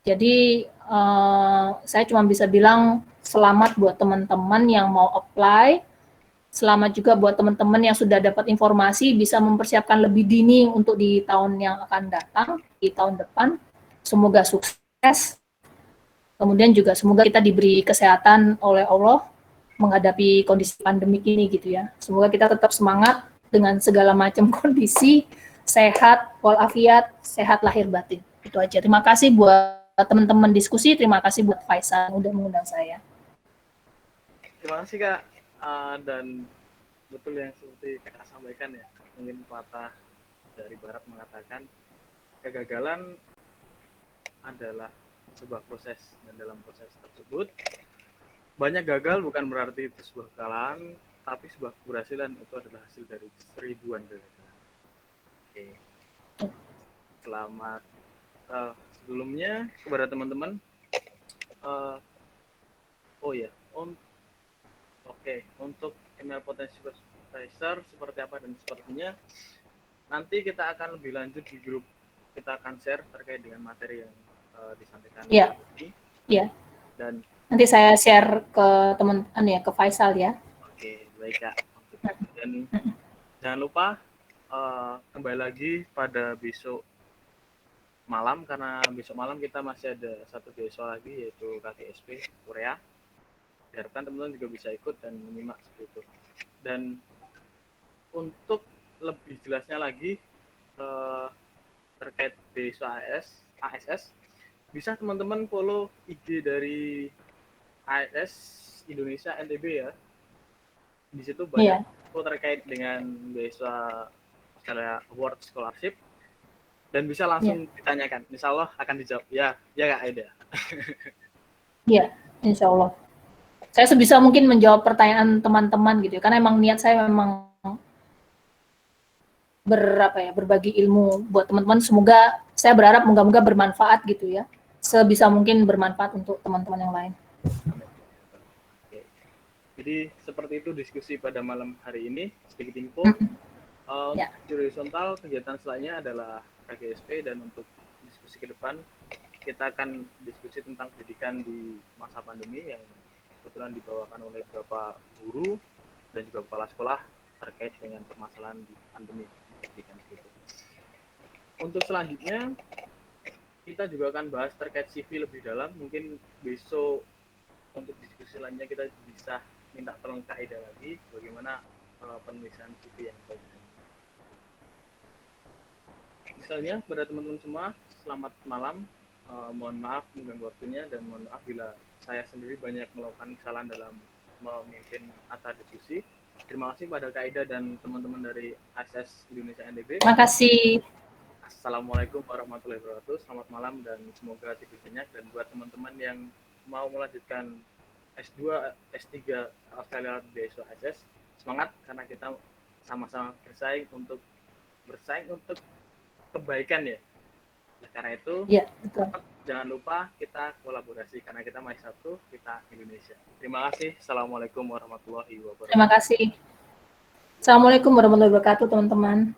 S1: Jadi saya cuma bisa bilang selamat buat teman-teman yang mau apply, selamat juga buat teman-teman yang sudah dapat informasi bisa mempersiapkan lebih dini untuk di tahun yang akan datang, di tahun depan. Semoga sukses. Kemudian juga semoga kita diberi kesehatan oleh Allah menghadapi kondisi pandemik ini gitu ya. Semoga kita tetap semangat dengan segala macam kondisi, sehat walafiat, sehat lahir batin. Itu aja. Terima kasih buat teman-teman diskusi, terima kasih buat Faisal yang udah mengundang saya.
S2: Terima kasih Kak. Dan betul yang seperti Kak sampaikan ya, mungkin patah dari barat mengatakan kegagalan adalah sebuah proses, dan dalam proses tersebut banyak gagal bukan berarti itu sebuah kekalahan, tapi sebuah keberhasilan itu adalah hasil dari seribuan kegagalan. Oke. Selamat sebelumnya kepada teman-teman. Untuk email potensi supervisor seperti apa dan sepertinya nanti kita akan lebih lanjut di grup, kita akan share terkait dengan materi yang disampaikan ini.
S1: Iya.
S2: Dan
S1: nanti saya share ke teman ke Faisal ya.
S2: Oke, baik Kak. Dan jangan lupa kembali lagi pada besok malam, karena besok malam kita masih ada satu beasiswa lagi yaitu KGSP Korea. Diharapkan teman-teman juga bisa ikut dan menyimak seperti itu. Dan untuk lebih jelasnya lagi terkait beasiswa ASS, bisa teman-teman follow IG dari ASS Indonesia NTB ya. Di situ banyak info terkait dengan beasiswa Australia Award Scholarship, dan bisa langsung ditanyakan. Insya Allah akan dijawab. Ya Kak Aida.
S1: Iya, insya Allah. Saya sebisa mungkin menjawab pertanyaan teman-teman gitu, karena emang niat saya memang berbagi ilmu buat teman-teman. Semoga saya berharap moga-moga bermanfaat gitu ya, sebisa mungkin bermanfaat untuk teman-teman yang lain.
S2: Oke. Jadi seperti itu diskusi pada malam hari ini, sedikit info. Di horizontal kegiatan selanjutnya adalah KGSP, dan untuk diskusi ke depan kita akan diskusi tentang pendidikan di masa pandemi yang kebetulan dibawakan oleh beberapa guru dan juga kepala sekolah terkait dengan permasalahan di pandemi pendidikan gitu. Untuk selanjutnya kita juga akan bahas terkait CV lebih dalam. Mungkin besok untuk diskusi lainnya kita bisa minta tolong Kak Ida lagi bagaimana penulisan CV yang baik. Misalnya pada teman-teman semua, selamat malam. Mohon maaf mengganggu waktunya dan mohon maaf bila saya sendiri banyak melakukan kesalahan dalam memimpin acara diskusi. Terima kasih pada Kak Ida dan teman-teman dari ASS Indonesia NDB.
S1: Terima kasih.
S2: Assalamualaikum warahmatullahi wabarakatuh. Selamat malam dan semoga lebih banyak. Dan buat teman-teman yang mau melanjutkan S2, S3 Australia beasiswa ASS, semangat karena kita sama-sama bersaing untuk kebaikan ya. Oleh karena itu,
S1: Ya, betul.
S2: jangan lupa kita kolaborasi karena kita masih satu, kita Indonesia. Terima kasih. Assalamualaikum warahmatullahi wabarakatuh.
S1: Terima kasih. Assalamualaikum warahmatullahi wabarakatuh, teman-teman.